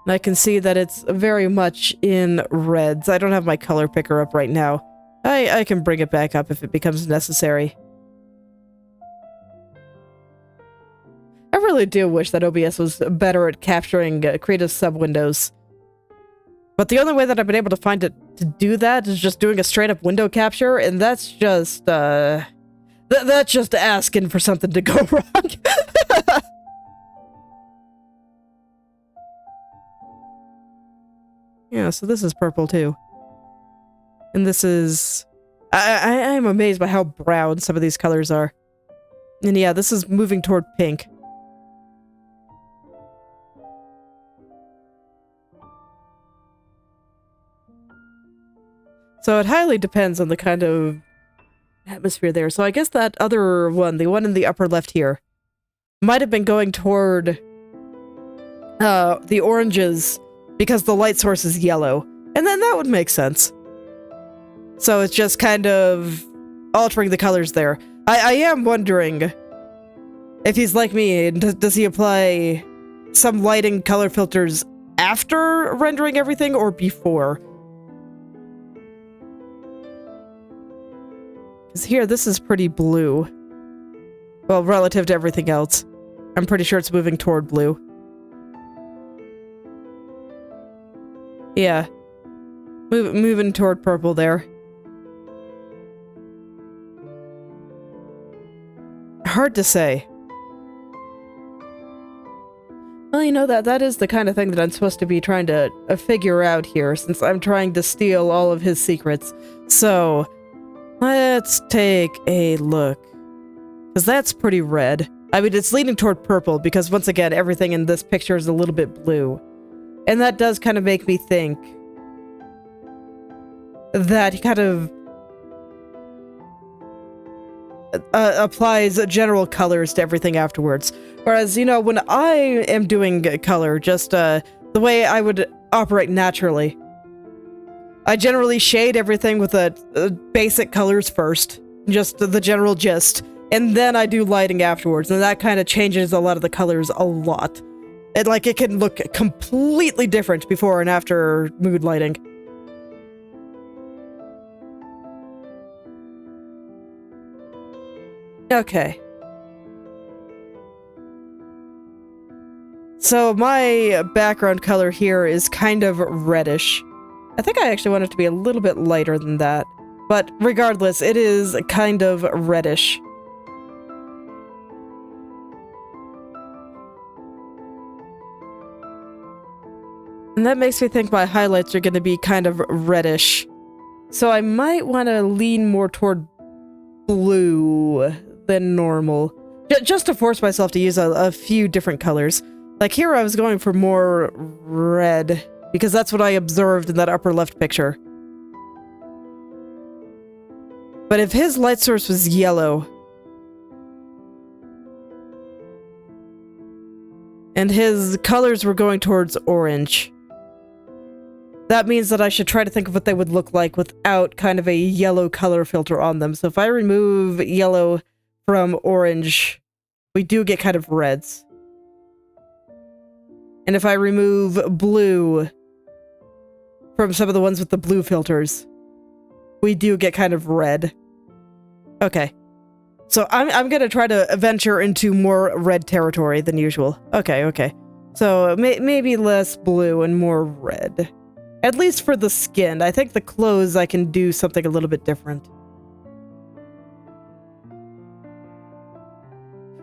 And I can see that it's very much in reds. I don't have my color picker up right now. I can bring it back up if it becomes necessary. I really do wish that OBS was better at capturing Krita's sub-windows. But the only way that I've been able to find it to do that is just doing a straight-up window capture, and that's just, that's just asking for something to go wrong. Yeah, so this is purple too. And this is... I'm amazed by how brown some of these colors are. And yeah, this is moving toward pink. So it highly depends on the kind of atmosphere there. So I guess that other one, the one in the upper left here, might have been going toward the oranges because the light source is yellow. And then that would make sense. So it's just kind of altering the colors there. I am wondering if he's like me, and does he apply some lighting color filters after rendering everything or before? Because here, this is pretty blue. Well, relative to everything else. I'm pretty sure it's moving toward blue. Yeah. Moving toward purple there. Hard to say. Well, you know, that is the kind of thing that I'm supposed to be trying to figure out here, since I'm trying to steal all of his secrets. So, let's take a look. Because that's pretty red. I mean, it's leaning toward purple, because once again, everything in this picture is a little bit blue. And that does kind of make me think that he kind of applies general colors to everything afterwards. Whereas, you know, when I am doing color, just the way I would operate naturally, I generally shade everything with basic colors first, just the general gist, and then I do lighting afterwards, and that kind of changes a lot of the colors a lot. It can look completely different before and after mood lighting. Okay. So my background color here is kind of reddish. I think I actually want it to be a little bit lighter than that. But regardless, it is kind of reddish. And that makes me think my highlights are going to be kind of reddish. So I might want to lean more toward blue than normal. Just to force myself to use a few different colors. Like here I was going for more red, because that's what I observed in that upper left picture. But if his light source was yellow, and his colors were going towards orange, that means that I should try to think of what they would look like without kind of a yellow color filter on them. So if I remove yellow from orange, we do get kind of reds. And if I remove blue from some of the ones with the blue filters, we do get kind of red. Okay. So I'm gonna try to venture into more red territory than usual. Okay. So maybe less blue and more red. At least for the skin. I think the clothes I can do something a little bit different.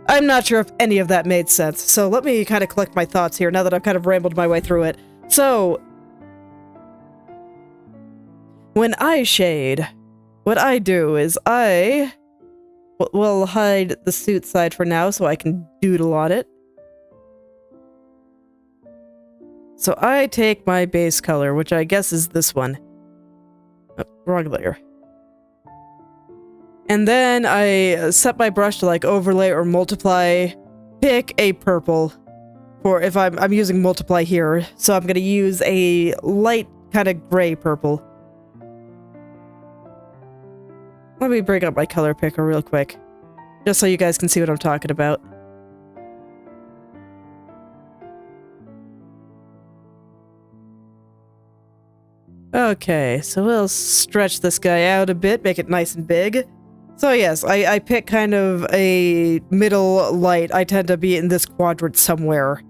I'm not sure if any of that made sense, so let me kind of collect my thoughts here now that I've kind of rambled my way through it. So, when I shade, what I do is I will hide the suit side for now so I can doodle on it. So I take my base color, which I guess is this one. Oh, wrong layer. And then I set my brush to like overlay or multiply. Pick a purple for if I'm using multiply here. So I'm going to use a light kind of gray purple. Let me bring up my color picker real quick, just so you guys can see what I'm talking about. Okay, so we'll stretch this guy out a bit, make it nice and big. So yes, I pick kind of a middle light. I tend to be in this quadrant somewhere.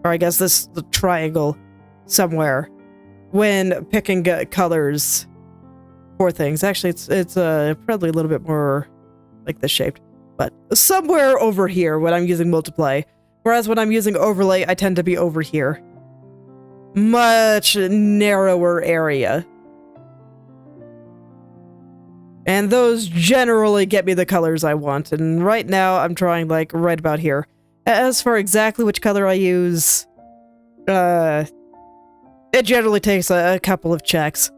Or I guess the triangle somewhere when picking colors for things. Actually, it's probably a little bit more like this shaped, but somewhere over here when I'm using multiply. Whereas when I'm using overlay, I tend to be over here. Much narrower area. And those generally get me the colors I want, and right now I'm trying like right about here. As for exactly which color I use, it generally takes a couple of checks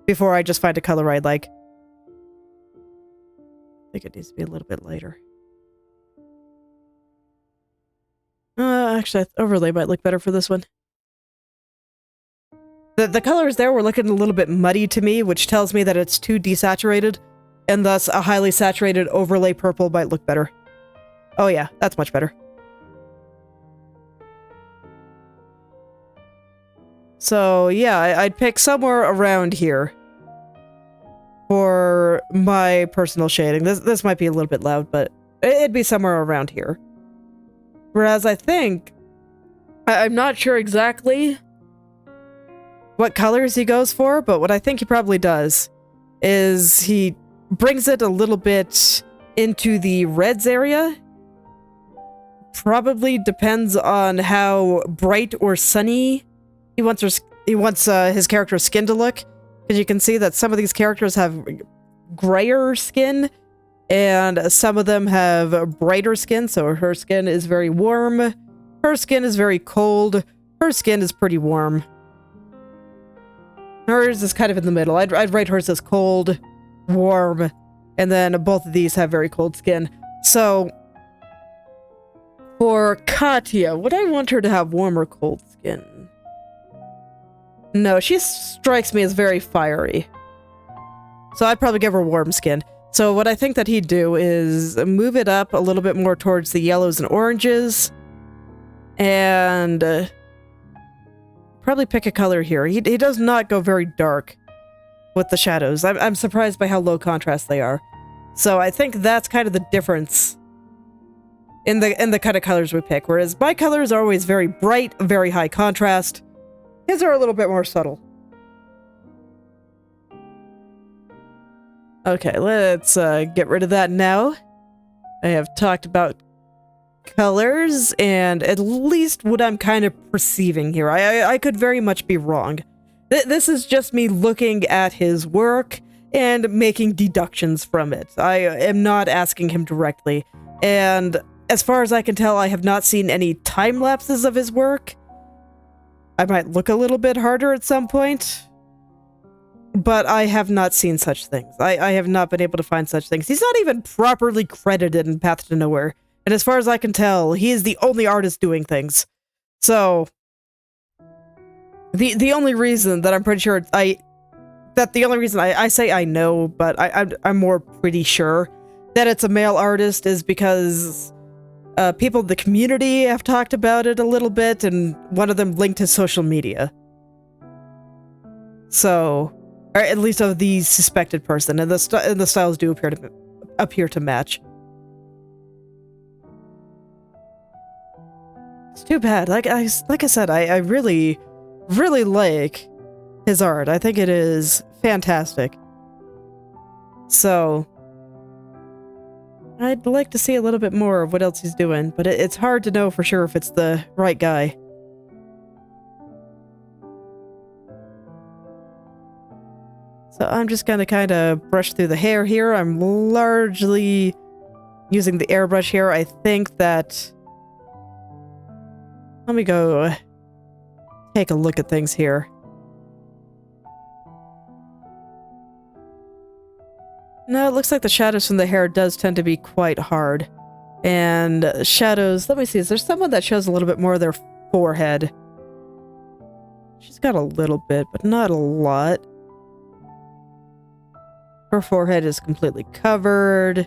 before I just find a color I like. I think it needs to be a little bit lighter. Actually, overlay might look better for this one. The colors there were looking a little bit muddy to me, which tells me that it's too desaturated, and thus a highly saturated overlay purple might look better. Oh yeah, that's much better. So yeah, I'd pick somewhere around here for my personal shading. This might be a little bit loud, but it'd be somewhere around here. Whereas I think, I'm not sure exactly what colors he goes for, but what I think he probably does is he brings it a little bit into the reds area. Probably depends on how bright or sunny he wants his character's skin to look, because you can see that some of these characters have grayer skin and some of them have brighter skin. So her skin is very warm, her skin is very cold, her skin is pretty warm. Hers is kind of in the middle. I'd rate hers as cold, warm, and then both of these have very cold skin. So, for Katya, would I want her to have warm or cold skin? No, she strikes me as very fiery. So I'd probably give her warm skin. So what I think that he'd do is move it up a little bit more towards the yellows and oranges, and probably pick a color here. He does not go very dark with the shadows. I'm surprised by how low contrast they are. So I think that's kind of the difference in the kind of colors we pick. Whereas my colors are always very bright, very high contrast. His are a little bit more subtle. Okay, let's get rid of that now. I have talked about colors and at least what I'm kind of perceiving here. I could very much be wrong. This is just me looking at his work and making deductions from it. I am not asking him directly, and as far as I can tell, I have not seen any time lapses of his work. I might look a little bit harder at some point, but I have not seen such things. I have not been able to find such things. He's not even properly credited in Path to Nowhere. And as far as I can tell, he is the only artist doing things. So, the only reason that I'm pretty sure I say I know, but I'm more pretty sure that it's a male artist is because people in the community have talked about it a little bit, and one of them linked his social media. So, or at least of the suspected person, and the styles do appear to match. It's too bad. Like I said, I really like his art. I think it is fantastic. So, I'd like to see a little bit more of what else he's doing, but it's hard to know for sure if it's the right guy. So I'm just gonna kind of brush through the hair here. I'm largely using the airbrush here. I think that... Let me go take a look at things here. No, it looks like the shadows from the hair does tend to be quite hard. And shadows, let me see, is there someone that shows a little bit more of their forehead? She's got a little bit, but not a lot. Her forehead is completely covered.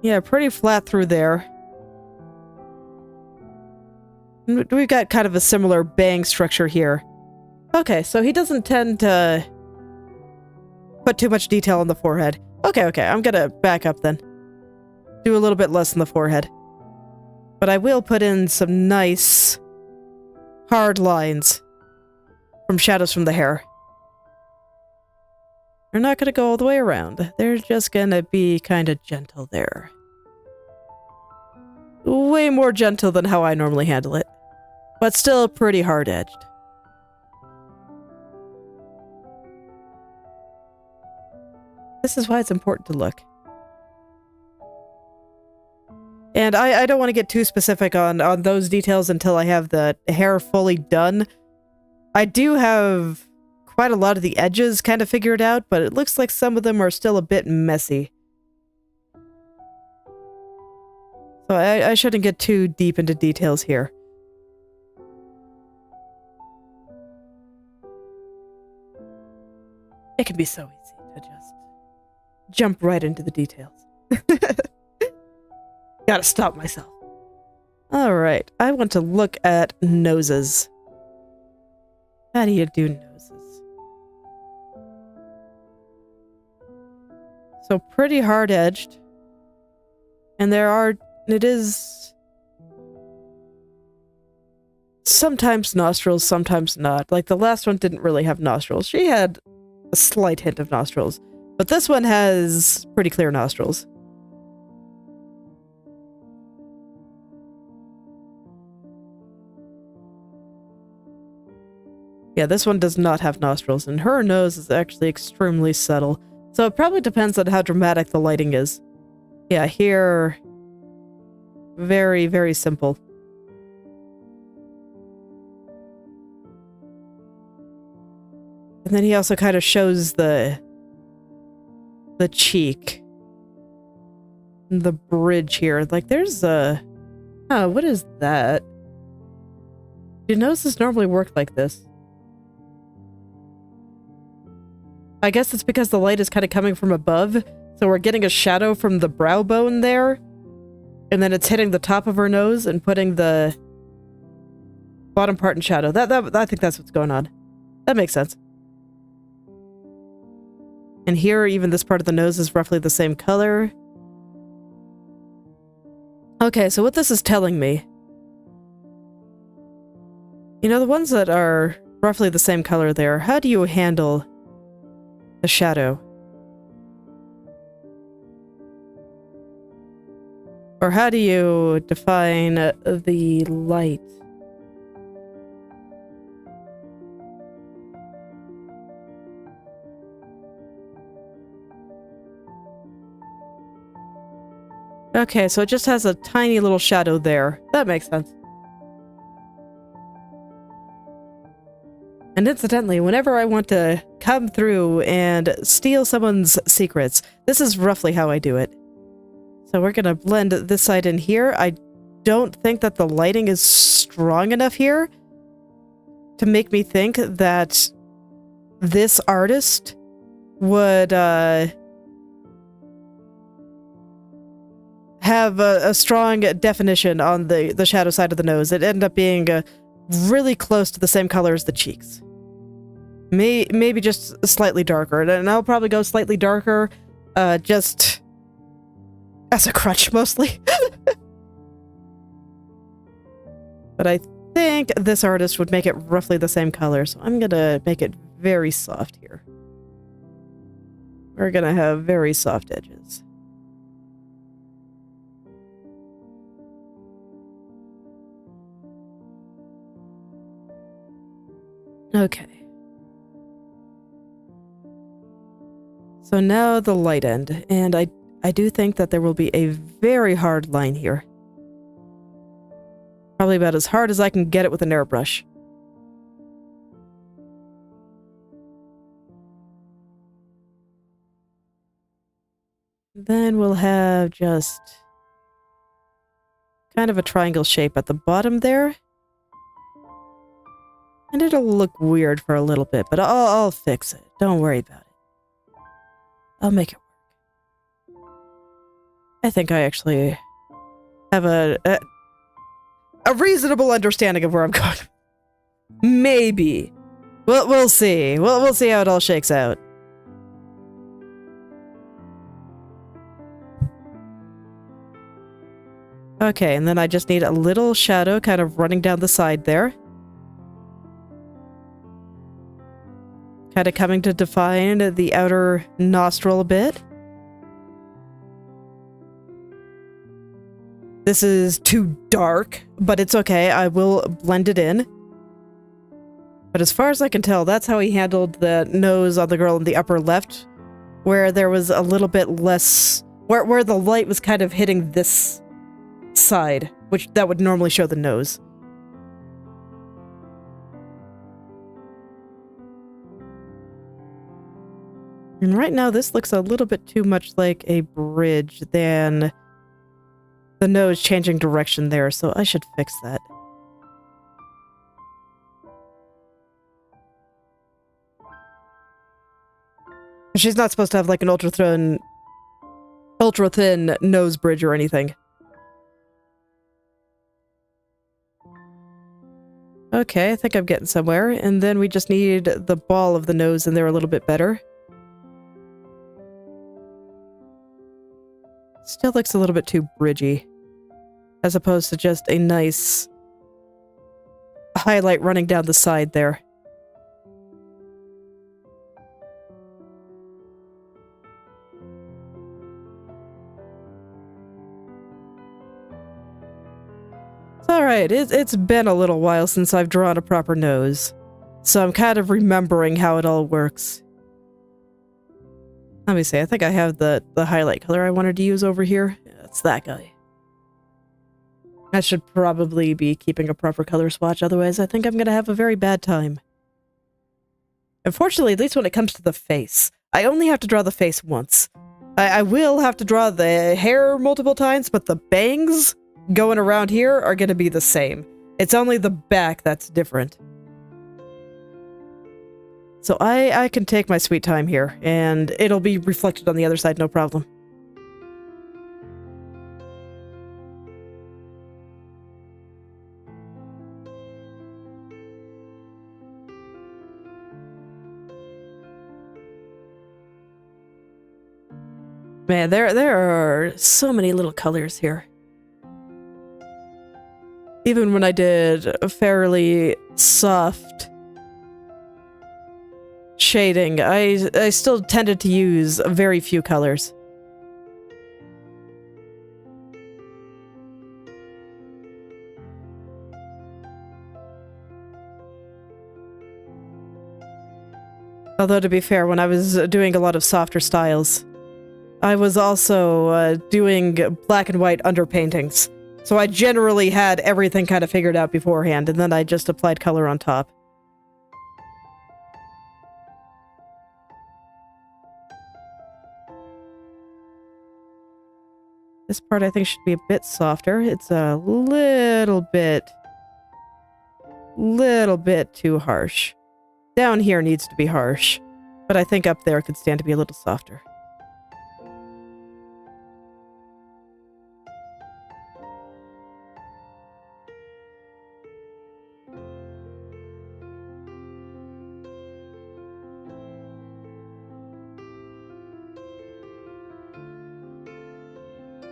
Yeah, pretty flat through there. We've got kind of a similar bang structure here. Okay, so he doesn't tend to put too much detail on the forehead. Okay, I'm gonna back up then. Do a little bit less in the forehead. But I will put in some nice, hard lines from shadows from the hair. They're not gonna go all the way around. They're just gonna be kind of gentle there. Way more gentle than how I normally handle it. But still pretty hard-edged. This is why it's important to look. And I don't want to get too specific on those details until I have the hair fully done. I do have quite a lot of the edges kind of figured out, but it looks like some of them are still a bit messy. So I shouldn't get too deep into details here. It can be so easy to just jump right into the details. Gotta stop myself. Alright, I want to look at noses. How do you do noses? So pretty hard-edged. And it is sometimes nostrils, sometimes not. Like the last one didn't really have nostrils. She had a slight hint of nostrils. But this one has pretty clear nostrils. Yeah, this one does not have nostrils, and her nose is actually extremely subtle. So it probably depends on how dramatic the lighting is. Yeah, here... very, very simple. And then he also kind of shows the cheek. The bridge here. Like, there's a... oh, what is that? Do noses normally work like this? I guess it's because the light is kind of coming from above, so we're getting a shadow from the brow bone there, and then it's hitting the top of her nose and putting the bottom part in shadow. I think that's what's going on. That makes sense. And here, even this part of the nose is roughly the same color. Okay, so what this is telling me... you know, the ones that are roughly the same color there, how do you handle the shadow? Or how do you define the light? Okay, so it just has a tiny little shadow there. That makes sense. And incidentally, whenever I want to come through and steal someone's secrets, this is roughly how I do it. So we're gonna blend this side in here. I don't think that the lighting is strong enough here to make me think that this artist would have a strong definition on the shadow side of the nose. It ended up being really close to the same color as the cheeks. Maybe just slightly darker, and I'll probably go slightly darker, just as a crutch, mostly. But I think this artist would make it roughly the same color, so I'm gonna make it very soft here. We're gonna have very soft edges. Okay. So now the light end, and I do think that there will be a very hard line here. Probably about as hard as I can get it with an airbrush. Then we'll have just kind of a triangle shape at the bottom there. And it'll look weird for a little bit, but I'll fix it. Don't worry about it. I'll make it work. I think I actually have a reasonable understanding of where I'm going. Maybe. We'll see. We'll see how it all shakes out. Okay, and then I just need a little shadow kind of running down the side there. Kind of coming to define the outer nostril a bit. This is too dark, but it's okay. I will blend it in. But as far as I can tell, that's how he handled the nose on the girl in the upper left, where there was a little bit less... Where the light was kind of hitting this side, which that would normally show the nose. And right now, this looks a little bit too much like a bridge than the nose changing direction there, so I should fix that. She's not supposed to have like an ultra thin nose bridge or anything. Okay, I think I'm getting somewhere, and then we just need the ball of the nose in there a little bit better. Still looks a little bit too bridgy, as opposed to just a nice highlight running down the side there. It's alright, it's been a little while since I've drawn a proper nose, so I'm kind of remembering how it all works. Let me see, I think I have the highlight color I wanted to use over here. Yeah, it's that guy. I should probably be keeping a proper color swatch, otherwise I think I'm gonna have a very bad time. Unfortunately, at least when it comes to the face, I only have to draw the face once. I will have to draw the hair multiple times, but the bangs going around here are gonna be the same. It's only the back that's different. So I can take my sweet time here, and it'll be reflected on the other side, no problem. Man, there are so many little colors here. Even when I did a fairly soft shading, I still tended to use very few colors. Although, to be fair, when I was doing a lot of softer styles, I was also doing black and white underpaintings. So I generally had everything kind of figured out beforehand, and then I just applied color on top. This part I think should be a bit softer. It's a little bit too harsh. Down here needs to be harsh, but I think up there could stand to be a little softer.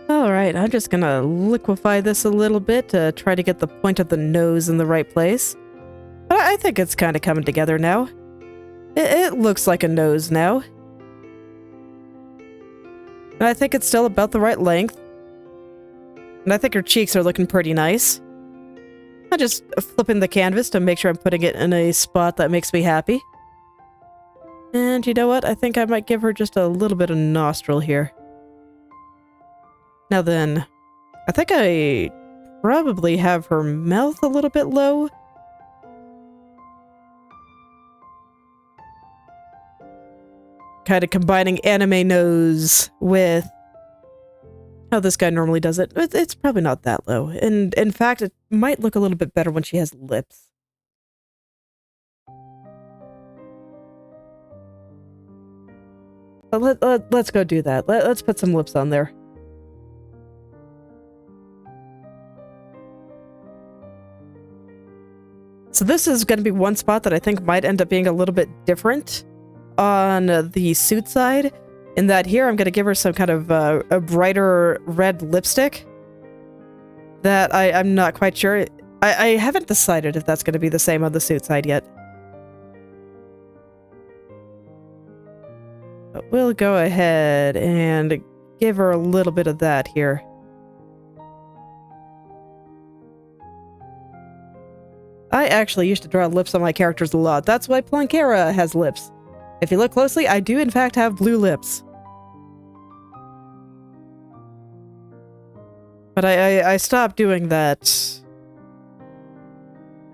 Alright, I'm just gonna liquefy this a little bit to try to get the point of the nose in the right place. But I think it's kind of coming together now. It looks like a nose now. And I think it's still about the right length. And I think her cheeks are looking pretty nice. I'm just flipping the canvas to make sure I'm putting it in a spot that makes me happy. And you know what? I think I might give her just a little bit of nostril here. Now then, I think I probably have her mouth a little bit low. Kind of combining anime nose with how this guy normally does it. It's probably not that low. And in fact, it might look a little bit better when she has lips. Let's go do that. Let's put some lips on there. So this is going to be one spot that I think might end up being a little bit different on the suit side, in that here I'm going to give her some kind of a brighter red lipstick that I'm not quite sure. I haven't decided if that's going to be the same on the suit side yet. But we'll go ahead and give her a little bit of that here. I actually used to draw lips on my characters a lot. That's why Planckera has lips. If you look closely, I do in fact have blue lips. But I stopped doing that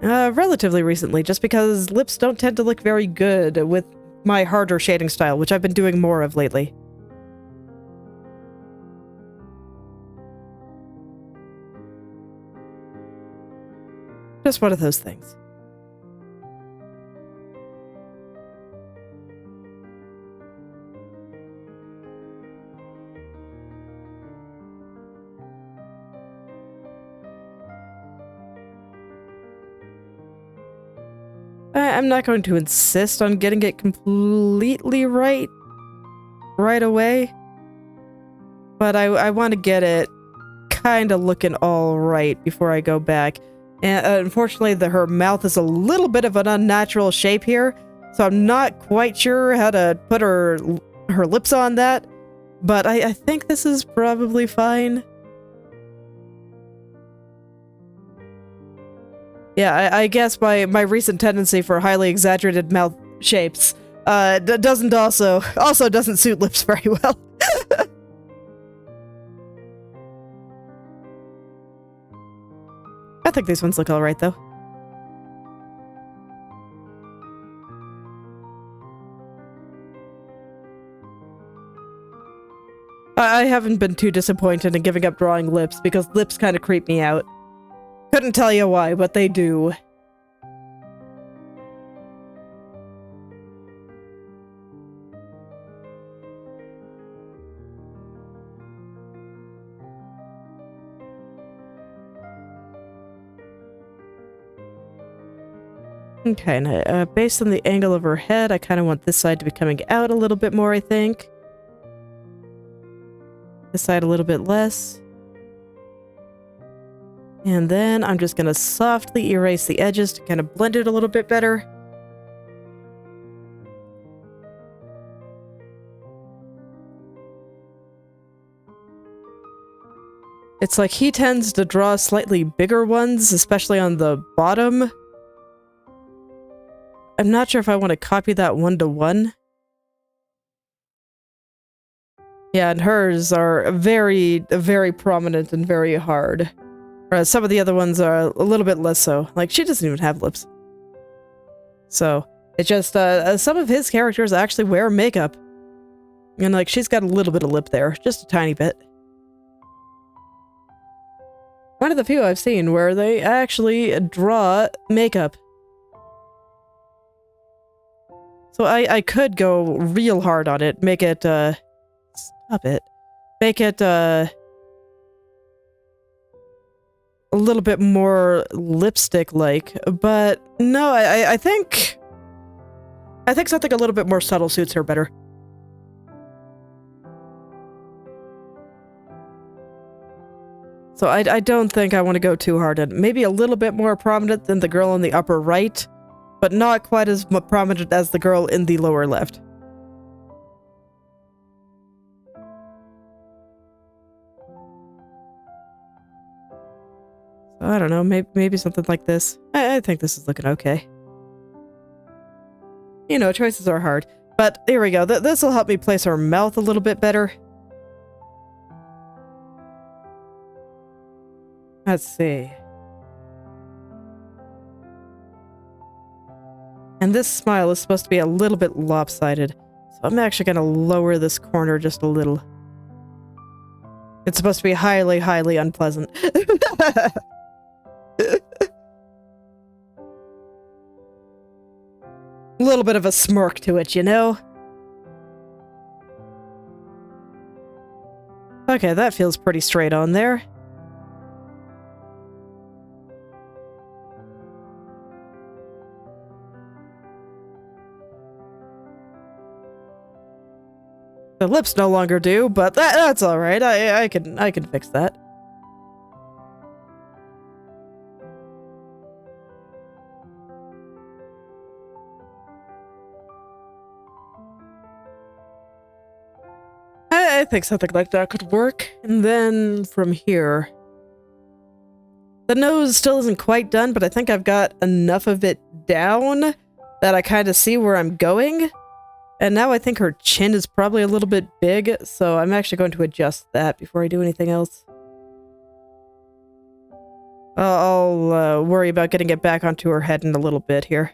relatively recently, just because lips don't tend to look very good with my harder shading style, which I've been doing more of lately. Just one of those things. I'm not going to insist on getting it completely right away, but I want to get it kind of looking all right before I go back. And unfortunately, her mouth is a little bit of an unnatural shape here, so I'm not quite sure how to put her lips on that, but I think this is probably fine. Yeah, I guess my recent tendency for highly exaggerated mouth shapes doesn't also doesn't suit lips very well. I think these ones look alright, though. I haven't been too disappointed in giving up drawing lips, because lips kind of creep me out. Couldn't tell you why, but they do. Okay, now, based on the angle of her head, I kind of want this side to be coming out a little bit more, I think. This side a little bit less. And then I'm just going to softly erase the edges to kind of blend it a little bit better. It's like he tends to draw slightly bigger ones, especially on the bottom. I'm not sure if I want to copy that 1-to-1. Yeah, and hers are very, very prominent and very hard. Whereas some of the other ones are a little bit less so. Like, she doesn't even have lips. So, it's just, some of his characters actually wear makeup. And, like, she's got a little bit of lip there. Just a tiny bit. One of the few I've seen where they actually draw makeup. So I could go real hard on it. Make it, stop it. Make it, a little bit more lipstick-like, but no, I think something a little bit more subtle suits her better. So I don't think I want to go too hard on it. Maybe a little bit more prominent than the girl in the upper right, but not quite as prominent as the girl in the lower left. I don't know, maybe something like this. I think this is looking okay. You know, choices are hard. But here we go. This will help me place her mouth a little bit better. Let's see. And this smile is supposed to be a little bit lopsided. So I'm actually going to lower this corner just a little. It's supposed to be highly, highly unpleasant. A little bit of a smirk to it, you know? Okay, that feels pretty straight on there. The lips no longer do, but that's all right. I can fix that. I think something like that could work. And then from here, the nose still isn't quite done, but I think I've got enough of it down that I kind of see where I'm going. And now I think her chin is probably a little bit big, so I'm actually going to adjust that before I do anything else. I'll worry about getting it back onto her head in a little bit here.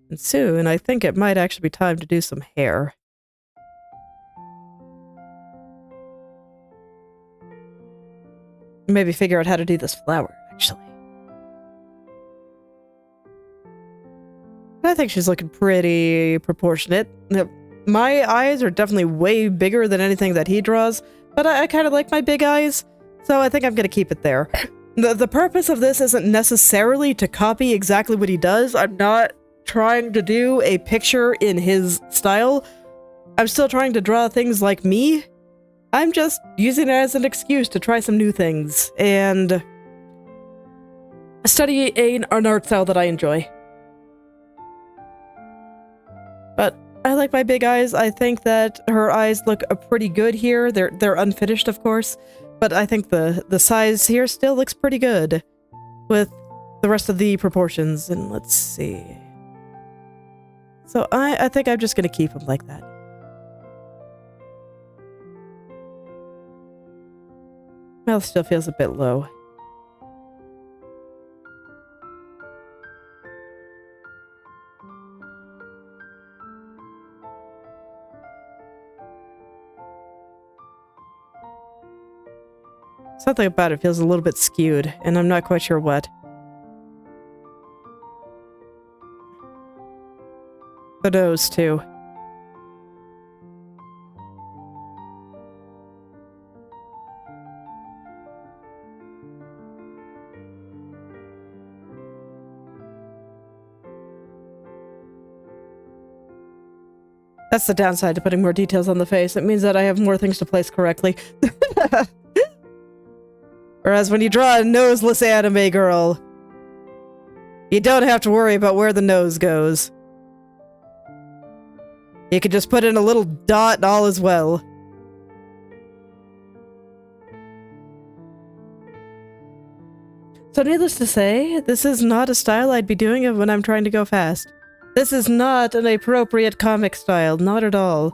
And soon, I think it might actually be time to do some hair. Maybe figure out how to do this flower, actually. I think she's looking pretty proportionate. My eyes are definitely way bigger than anything that he draws, but I kind of like my big eyes, so I think I'm going to keep it there. The purpose of this isn't necessarily to copy exactly what he does. I'm not trying to do a picture in his style. I'm still trying to draw things like me. I'm just using it as an excuse to try some new things and study an art style that I enjoy. But I like my big eyes. I think that her eyes look pretty good here. They're unfinished, of course, but I think the size here still looks pretty good with the rest of the proportions. And let's see. So I think I'm just going to keep them like that. Mouth still feels a bit low. Something about it feels a little bit skewed, and I'm not quite sure what. The nose, too. That's the downside to putting more details on the face. It means that I have more things to place correctly. Whereas when you draw a noseless anime girl, you don't have to worry about where the nose goes. You can just put in a little dot and all is well. So needless to say, this is not a style I'd be doing when I'm trying to go fast. This is not an appropriate comic style, not at all.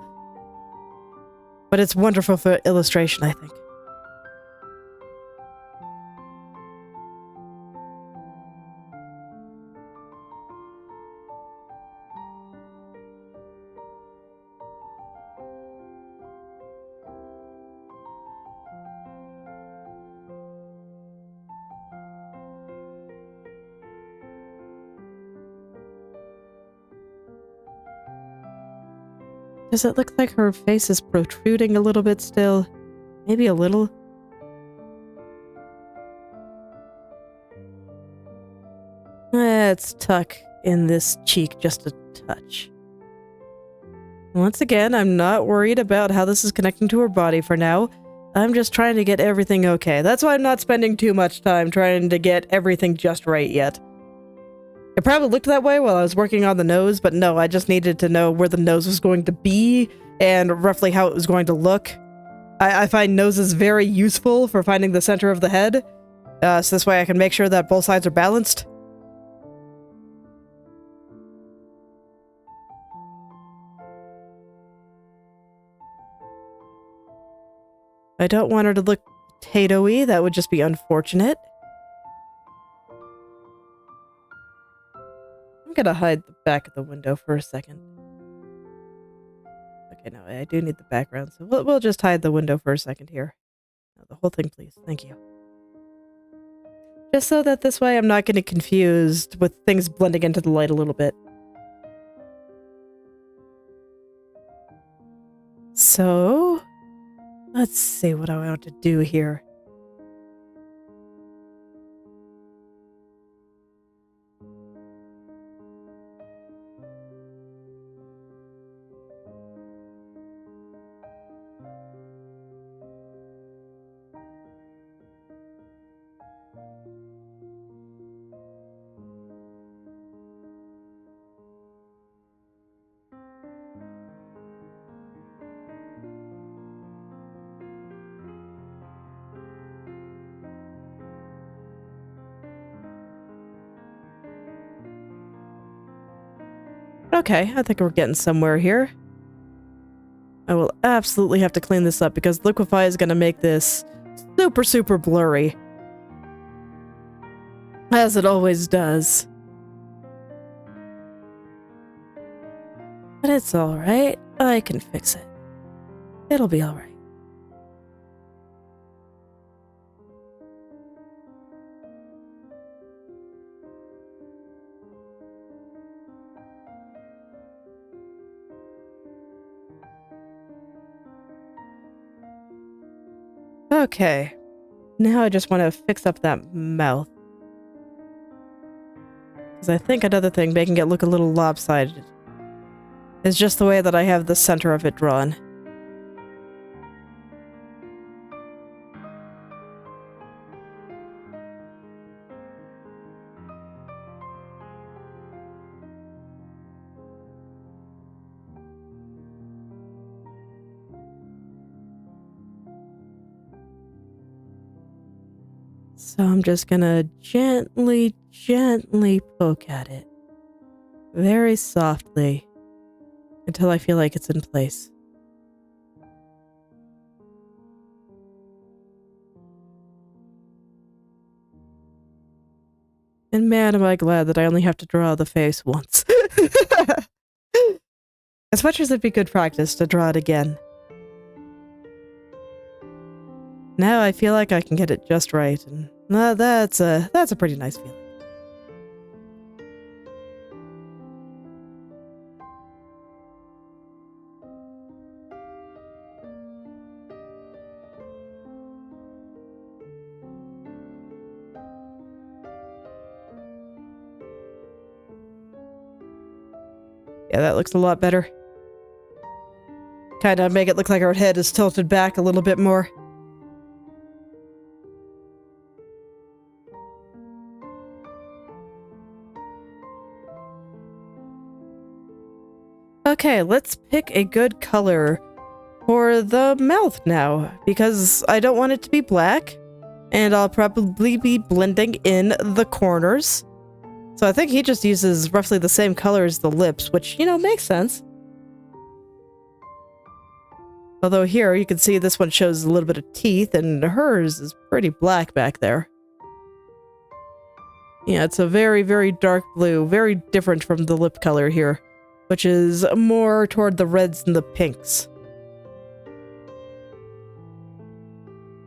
But it's wonderful for illustration, I think. Does it look like her face is protruding a little bit still? Maybe a little? Let's tuck in this cheek just a touch. Once again, I'm not worried about how this is connecting to her body for now. I'm just trying to get everything okay. That's why I'm not spending too much time trying to get everything just right yet. It probably looked that way while I was working on the nose, but no, I just needed to know where the nose was going to be and roughly how it was going to look. I find noses very useful for finding the center of the head, so this way I can make sure that both sides are balanced. I don't want her to look potato-y, that would just be unfortunate. I'm gonna hide the back of the window for a second. Okay, no, I do need the background, so we'll just hide the window for a second here. No, the whole thing, please. Thank you. Just so that this way I'm not getting confused with things blending into the light a little bit. So, let's see what I want to do here. Okay, I think we're getting somewhere here. I will absolutely have to clean this up because Liquify is going to make this super, super blurry. As it always does. But it's alright. I can fix it. It'll be alright. Okay. Now I just want to fix up that mouth. Because I think another thing making it look a little lopsided is just the way that I have the center of it drawn. So I'm just gonna gently, gently poke at it. Very softly. Until I feel like it's in place. And man, am I glad that I only have to draw the face once. As much as it'd be good practice to draw it again. Now I feel like I can get it just right, and that's a pretty nice feeling. Yeah, that looks a lot better. Kinda make it look like our head is tilted back a little bit more. Okay, let's pick a good color for the mouth now, because I don't want it to be black, and I'll probably be blending in the corners. So I think he just uses roughly the same color as the lips, which, you know, makes sense. Although here, you can see this one shows a little bit of teeth, and hers is pretty black back there. Yeah, it's a very, very dark blue, very different from the lip color here, which is more toward the reds and the pinks.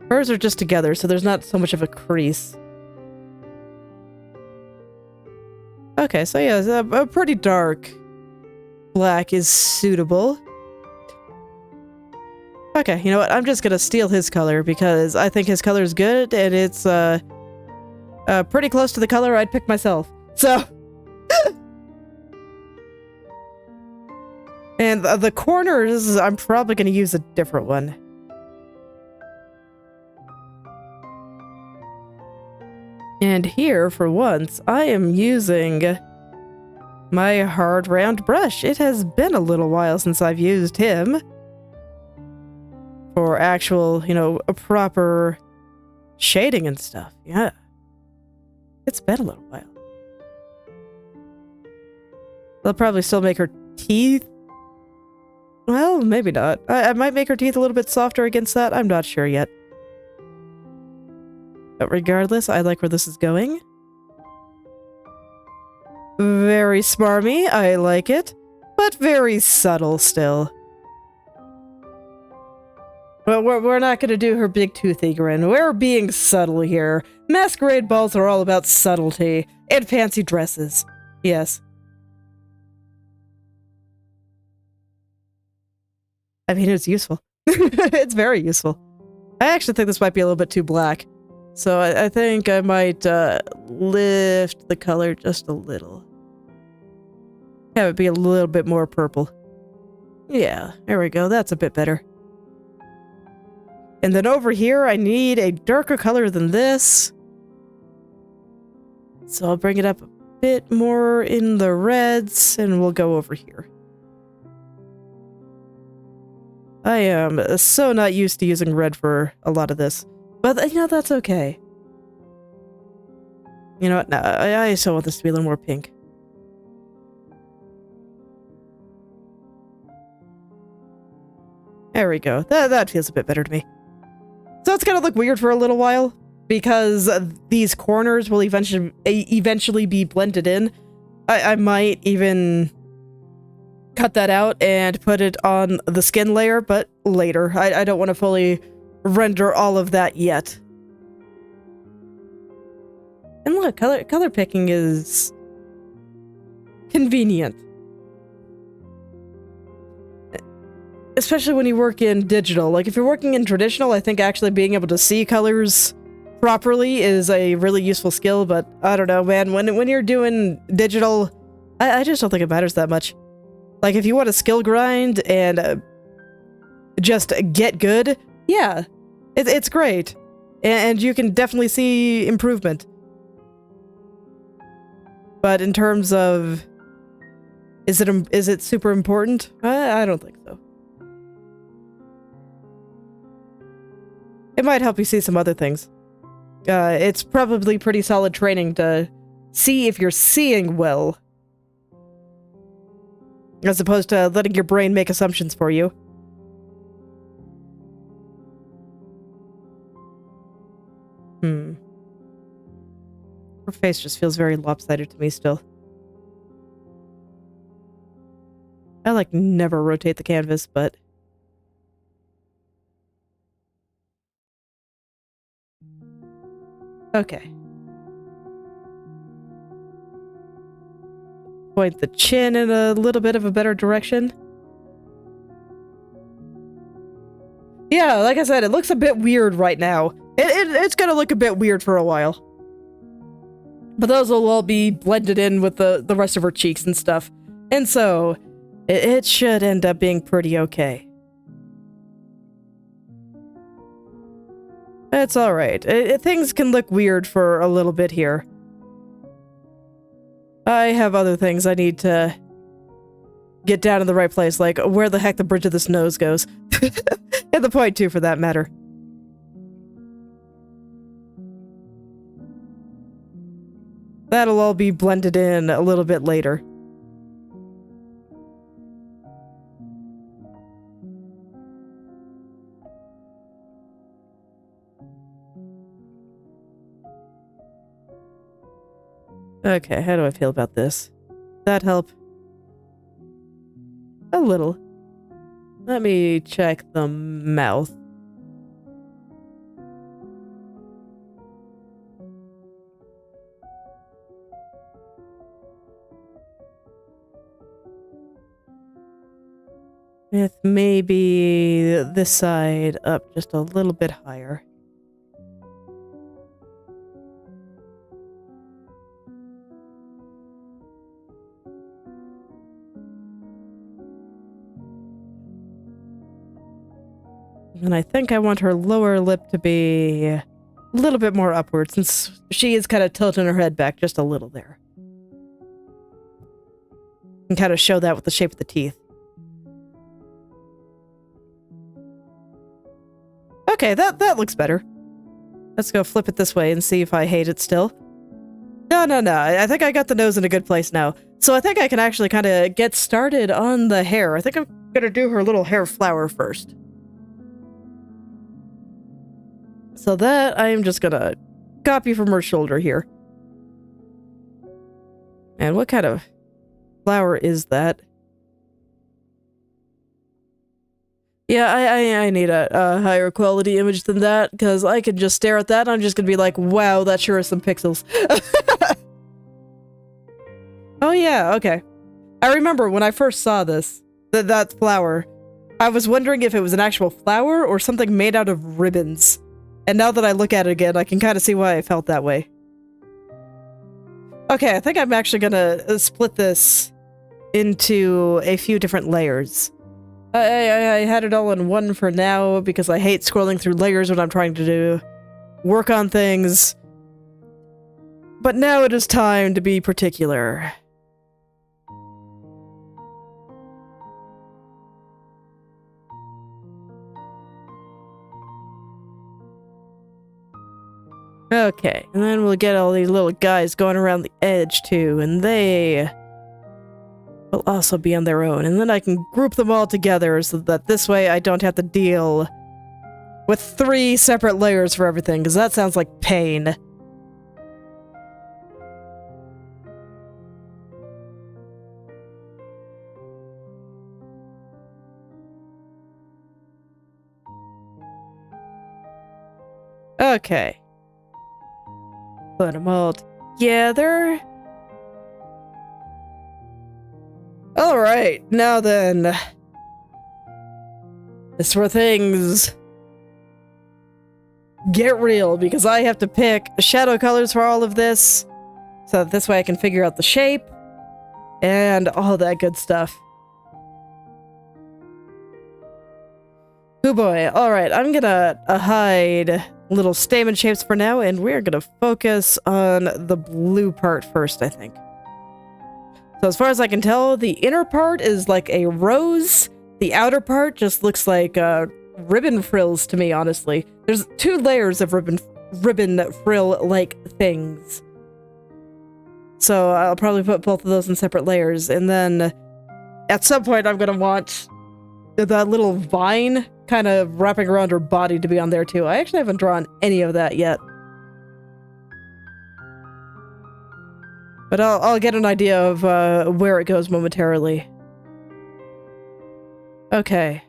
Hers are just together, so there's not so much of a crease. Okay, so yeah, a pretty dark black is suitable. Okay, you know what? I'm just gonna steal his color because I think his color is good, and it's pretty close to the color I'd pick myself. So, and the corners, I'm probably gonna use a different one. And here, for once, I am using my hard round brush. It has been a little while since I've used him for actual, you know, a proper shading and stuff. Yeah. It's been a little while. They'll probably still make her teeth. Well, maybe not. I might make her teeth a little bit softer against that. I'm not sure yet. But regardless, I like where this is going. Very smarmy, I like it. But very subtle still. Well, we're not going to do her big toothy grin. We're being subtle here. Masquerade balls are all about subtlety. And fancy dresses. Yes. I mean, it's useful. It's very useful. I actually think this might be a little bit too black. So I think I might lift the color just a little. Have it be a little bit more purple. Yeah, there we go. That's a bit better. And then over here, I need a darker color than this. So I'll bring it up a bit more in the reds, and we'll go over here. I am so not used to using red for a lot of this. But, you know, that's okay. You know what? No, I still want this to be a little more pink. There we go. That feels a bit better to me. So it's gonna look weird for a little while, because these corners will eventually be blended in. I might even cut that out and put it on the skin layer, but later. I don't want to fully render all of that yet. And look, color picking is convenient. Especially when you work in digital. Like, if you're working in traditional, I think actually being able to see colors properly is a really useful skill, but I don't know, man. When you're doing digital, I just don't think it matters that much. Like, if you want to skill grind and just get good, yeah, it's great. And you can definitely see improvement. But in terms of, is it super important? I don't think so. It might help you see some other things. It's probably pretty solid training to see if you're seeing well, as opposed to letting your brain make assumptions for you. Her face just feels very lopsided to me still. I, like, never rotate the canvas, but... Okay. Point the chin in a little bit of a better direction. Yeah, like I said, it looks a bit weird right now. It's gonna look a bit weird for a while. But those will all be blended in with the rest of her cheeks and stuff. And so, it should end up being pretty okay. It's alright. Things can look weird for a little bit here. I have other things I need to get down in the right place, like where the heck the bridge of this nose goes. And the point too, for that matter. That'll all be blended in a little bit later. Okay, how do I feel about this? That help? A little. Let me check the mouth. With maybe this side up just a little bit higher. And I think I want her lower lip to be a little bit more upward, since she is kind of tilting her head back just a little there. And kind of show that with the shape of the teeth. Okay, that looks better. Let's go flip it this way and see if I hate it still. No. I think I got the nose in a good place now. So I think I can actually kind of get started on the hair. I think I'm gonna do her little hair flower first. So that I am just gonna copy from her shoulder here. And what kind of flower is that? Yeah, I need a higher quality image than that, because I can just stare at that and I'm just gonna be like, wow, that sure is some pixels. Oh yeah, okay. I remember when I first saw this, that flower, I was wondering if it was an actual flower or something made out of ribbons. And now that I look at it again, I can kind of see why I felt that way. Okay, I think I'm actually gonna split this into a few different layers. I had it all in one for now because I hate scrolling through layers when I'm trying to work on things. But now it is time to be particular. Okay, and then we'll get all these little guys going around the edge too, and they will also be on their own. And then I can group them all together so that this way I don't have to deal with 3 separate layers for everything, because that sounds like pain. Okay. Put them all together. Alright, now then. This is where things get real, because I have to pick shadow colors for all of this, so that this way I can figure out the shape and all that good stuff. Oh boy, alright, I'm gonna hide little stamen shapes for now, and we're gonna focus on the blue part first, I think. So as far as I can tell, the inner part is like a rose. The outer part just looks like ribbon frills to me, honestly. There's 2 layers of ribbon frill-like things. So I'll probably put both of those in separate layers, and then at some point I'm gonna want that little vine kind of wrapping around her body to be on there too. I actually haven't drawn any of that yet. But I'll get an idea of where it goes momentarily. Okay.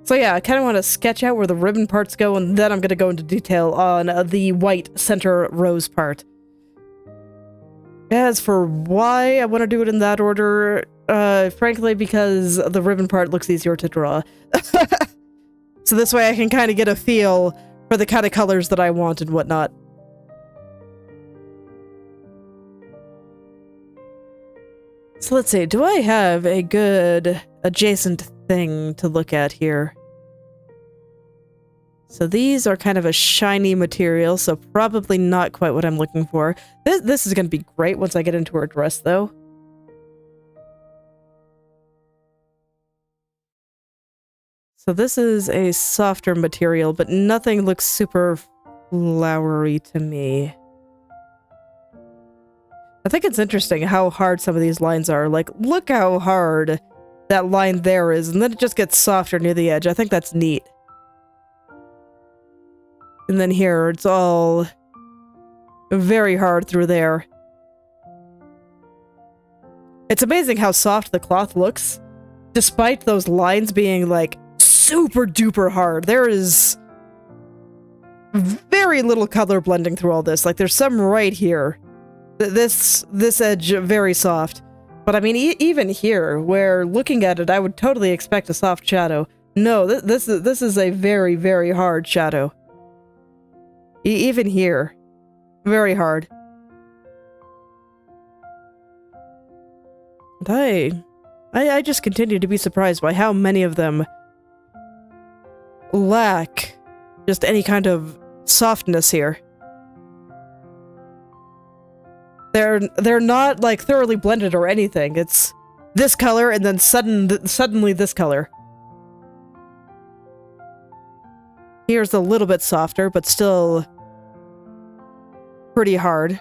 So yeah, I kind of want to sketch out where the ribbon parts go, and then I'm going to go into detail on the white center rose part. As for why I want to do it in that order, frankly, because the ribbon part looks easier to draw. So this way I can kind of get a feel for the kind of colors that I want and whatnot. So let's see, do I have a good adjacent thing to look at here? So these are kind of a shiny material, so probably not quite what I'm looking for. This is going to be great once I get into her dress, though. So this is a softer material, but nothing looks super flowery to me. I think it's interesting how hard some of these lines are. Like, look how hard that line there is, and then it just gets softer near the edge. I think that's neat. And then here, it's all very hard through there. It's amazing how soft the cloth looks, despite those lines being, like, super duper hard. There is very little color blending through all this. Like, there's some right here. This edge, very soft. But I mean, even here, where looking at it, I would totally expect a soft shadow. No, this is a very, very hard shadow. Even here. Very hard. And I just continue to be surprised by how many of them lack just any kind of softness here. They're not like thoroughly blended or anything. It's this color and then suddenly this color. Here's a little bit softer, but still pretty hard.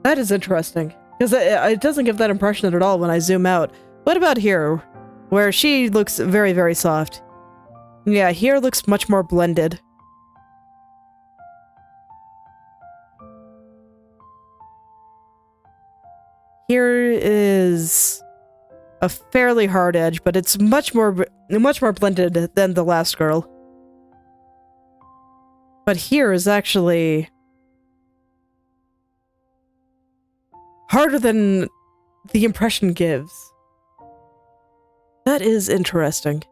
That is interesting, because it doesn't give that impression at all when I zoom out. What about here, where she looks very, very soft? Yeah, here looks much more blended. Here is a fairly hard edge, but it's much more blended than the last girl. But here is actually harder than the impression gives. That is interesting.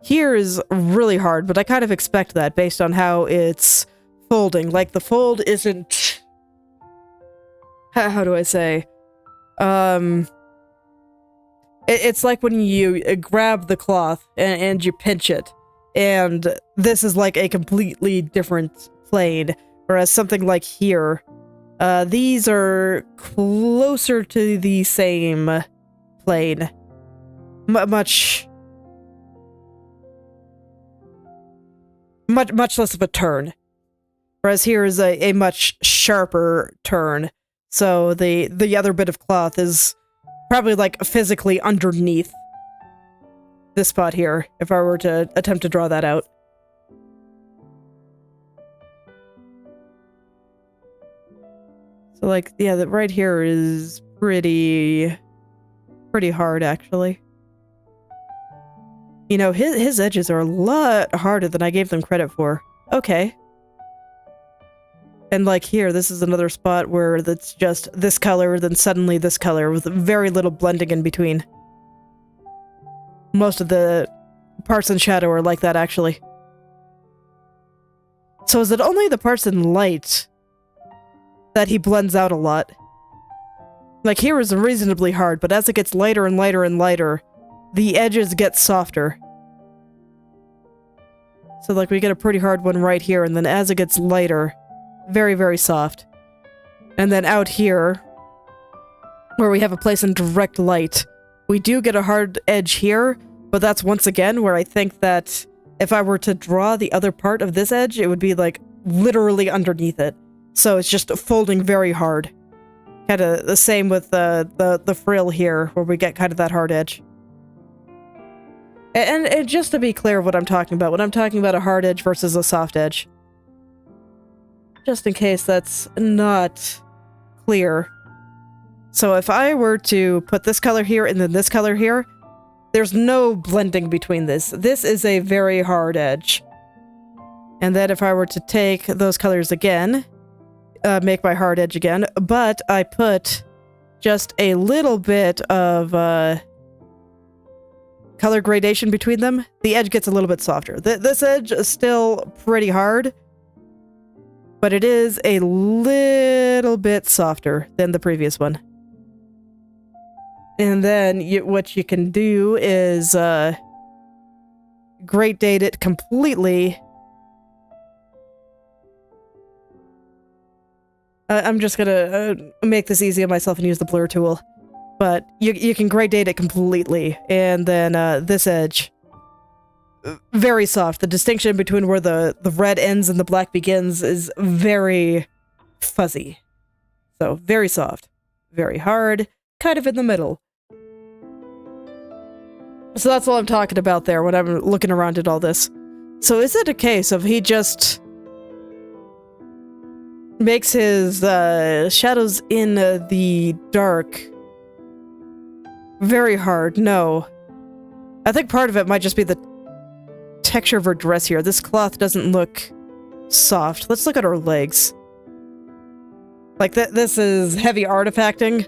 Here is really hard, but I kind of expect that based on how it's folding. Like, the fold isn't... How do I say? It's like when you grab the cloth and you pinch it, and this is like a completely different plane, whereas something like here, these are closer to the same plane. Much less of a turn. Whereas here is a much sharper turn. So the other bit of cloth is probably like physically underneath this spot here, if I were to attempt to draw that out. So like, yeah, that right here is pretty hard, actually. You know, his edges are a lot harder than I gave them credit for. Okay. And like here, this is another spot where that's just this color, then suddenly this color, with very little blending in between. Most of the parts in shadow are like that, actually. So is it only the parts in light that he blends out a lot? Like here is reasonably hard, but as it gets lighter and lighter and lighter, the edges get softer. So like we get a pretty hard one right here, and then as it gets lighter, very, very soft. And then out here, where we have a place in direct light, we do get a hard edge here, but that's once again where I think that if I were to draw the other part of this edge, it would be like literally underneath it. So it's just folding very hard. Kind of the same with the frill here, where we get kind of that hard edge. And just to be clear of what I'm talking about, when I'm talking about a hard edge versus a soft edge, just in case that's not clear. So if I were to put this color here and then this color here, there's no blending between this. This is a very hard edge. And then if I were to take those colors again, make my hard edge again, but I put just a little bit of color gradation between them, the edge gets a little bit softer. This edge is still pretty hard, but it is a little bit softer than the previous one. And then what you can do is gradate it completely. I'm just gonna make this easy on myself and use the blur tool. But you can gradate it completely, and then this edge, very soft. The distinction between where the red ends and the black begins is very fuzzy. So very soft, very hard, kind of in the middle. So that's all I'm talking about there when I'm looking around at all this. So is it a case of he just makes his shadows in the dark very hard? No. I think part of it might just be the texture of her dress here. This cloth doesn't look soft. Let's look at her legs. Like, this is heavy artifacting,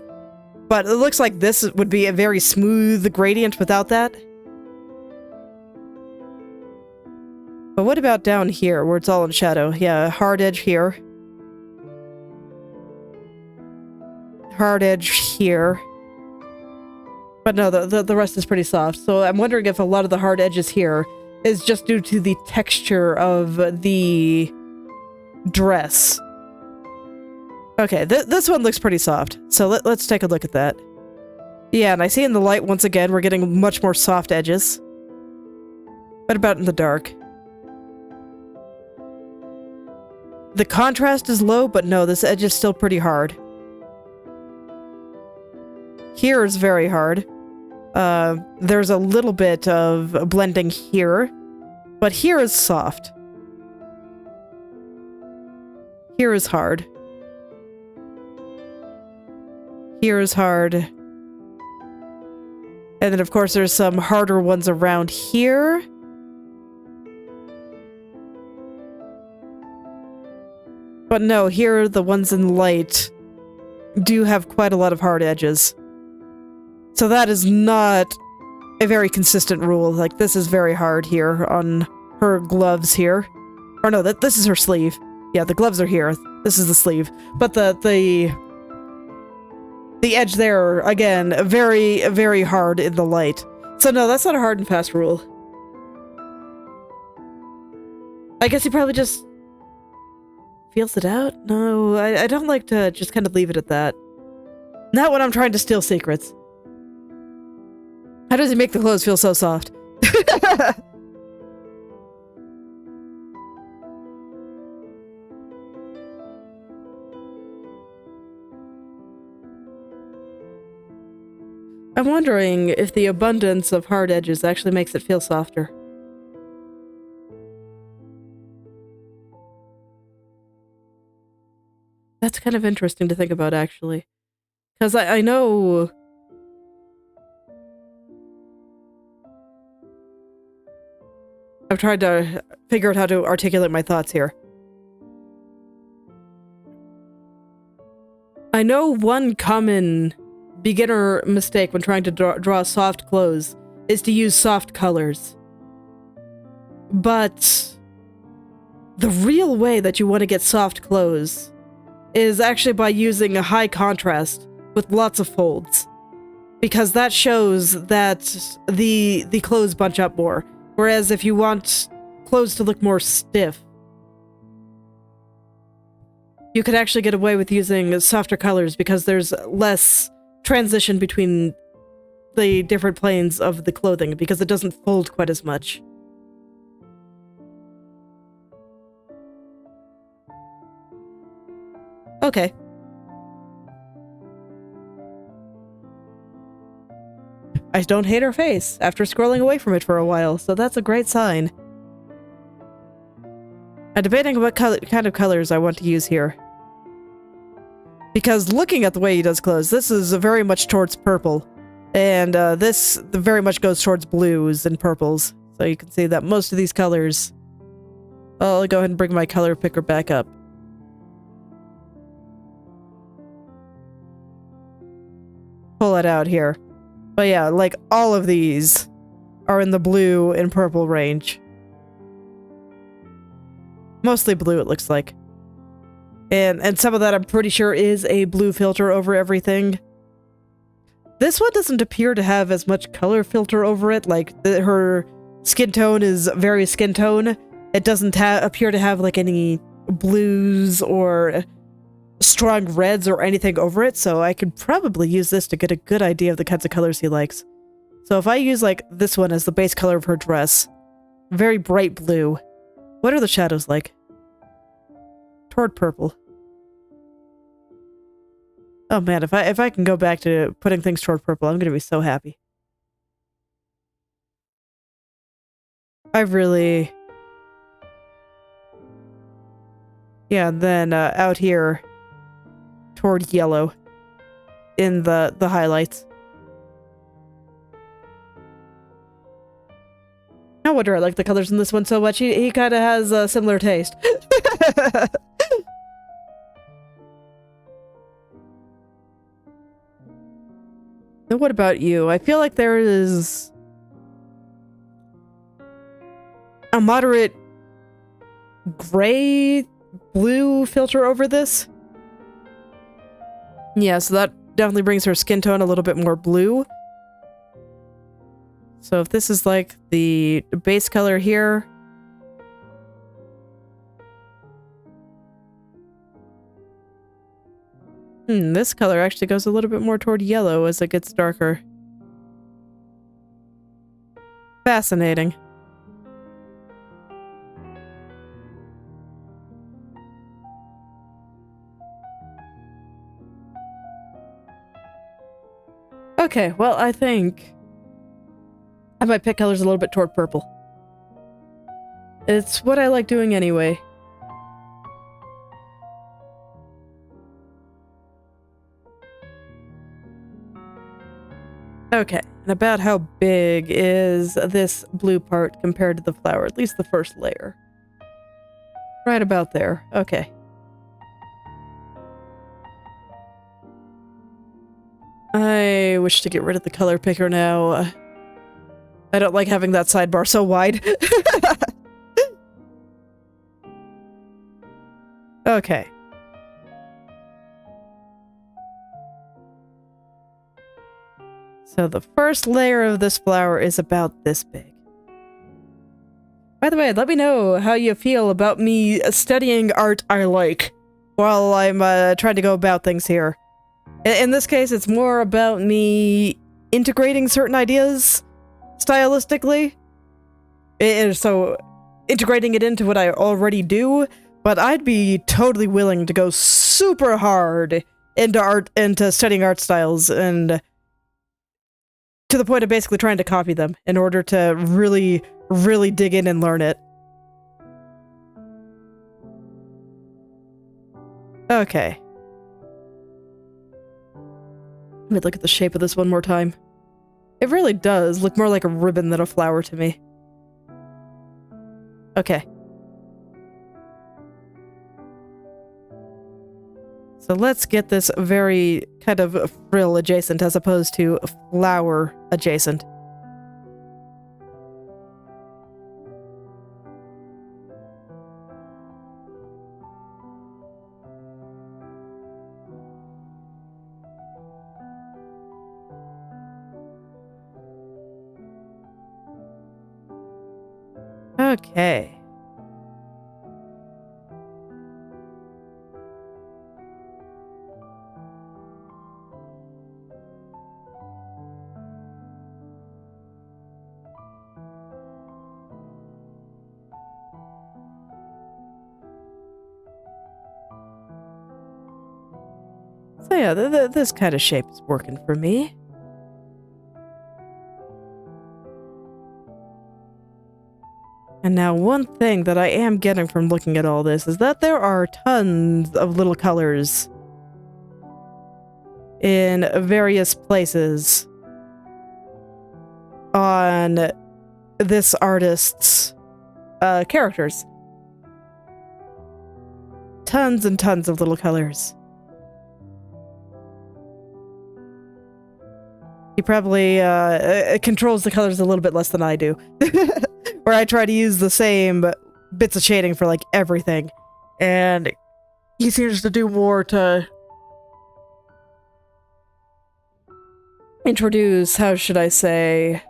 but it looks like this would be a very smooth gradient without that. But what about down here, where it's all in shadow? Yeah, hard edge here. Hard edge here. But no, the rest is pretty soft. So I'm wondering if a lot of the hard edges here is just due to the texture of the dress. Okay, this one looks pretty soft. So let's take a look at that. Yeah, and I see in the light, once again, we're getting much more soft edges. What about in the dark? The contrast is low, but no, this edge is still pretty hard. Here is very hard. There's a little bit of blending here, but here is soft. Here is hard. Here is hard. And then, of course, there's some harder ones around here. But no, here are the ones in light do have quite a lot of hard edges. So that is not a very consistent rule. Like, this is very hard here on her gloves here. Or no, this is her sleeve. Yeah, the gloves are here. This is the sleeve. But the edge there, again, very, very hard in the light. So no, that's not a hard and fast rule. I guess he probably just feels it out? No, I don't like to just kind of leave it at that. Not when I'm trying to steal secrets. How does he make the clothes feel so soft? I'm wondering if the abundance of hard edges actually makes it feel softer. That's kind of interesting to think about, actually. Because I know... I've tried to figure out how to articulate my thoughts here. I know one common beginner mistake when trying to draw soft clothes is to use soft colors. But the real way that you want to get soft clothes is actually by using a high contrast with lots of folds. Because that shows that the clothes bunch up more. Whereas if you want clothes to look more stiff, you could actually get away with using softer colors because there's less transition between the different planes of the clothing because it doesn't fold quite as much. Okay. I don't hate her face after scrolling away from it for a while, so that's a great sign. I'm debating what kind of colors I want to use here. Because looking at the way he does clothes, this is very much towards purple. And this very much goes towards blues and purples. So you can see that most of these colors... I'll go ahead and bring my color picker back up. Pull it out here. But yeah, like all of these are in the blue and purple range. Mostly blue, it looks like. And some of that I'm pretty sure is a blue filter over everything. This one doesn't appear to have as much color filter over it. Like, her skin tone is very skin tone. It doesn't appear to have like any blues or strong reds or anything over it, so I could probably use this to get a good idea of the kinds of colors he likes. So if I use like this one as the base color of her dress, very bright blue, what are the shadows like? Toward purple. Oh man, if I can go back to putting things toward purple, I'm gonna be so happy. I really... Yeah, and then out here toward yellow in the highlights. No wonder I like the colors in this one so much. He kind of has a similar taste. Now what about you? I feel like there is a moderate gray blue filter over this. Yeah, so that definitely brings her skin tone a little bit more blue. So if this is like the base color here. This color actually goes a little bit more toward yellow as it gets darker. Fascinating. Okay, well, I think I might pick colors a little bit toward purple. It's what I like doing anyway. Okay, and about how big is this blue part compared to the flower? At least the first layer. Right about there. Okay. I wish to get rid of the color picker now. I don't like having that sidebar so wide. Okay. So the first layer of this flower is about this big. By the way, let me know how you feel about me studying art I like while I'm trying to go about things here. In this case, it's more about me integrating certain ideas stylistically. So integrating it into what I already do, but I'd be totally willing to go super hard into studying art styles, and to the point of basically trying to copy them in order to really, really dig in and learn it. Okay. Let me look at the shape of this one more time. It really does look more like a ribbon than a flower to me. Okay. So let's get this very kind of frill adjacent as opposed to flower adjacent. Okay. So yeah, this kind of shape is working for me. And now one thing that I am getting from looking at all this is that there are tons of little colors in various places on this artist's characters. Tons and tons of little colors. He probably controls the colors a little bit less than I do. Where I try to use the same bits of shading for like everything. And he seems to do more to introduce, how should I say,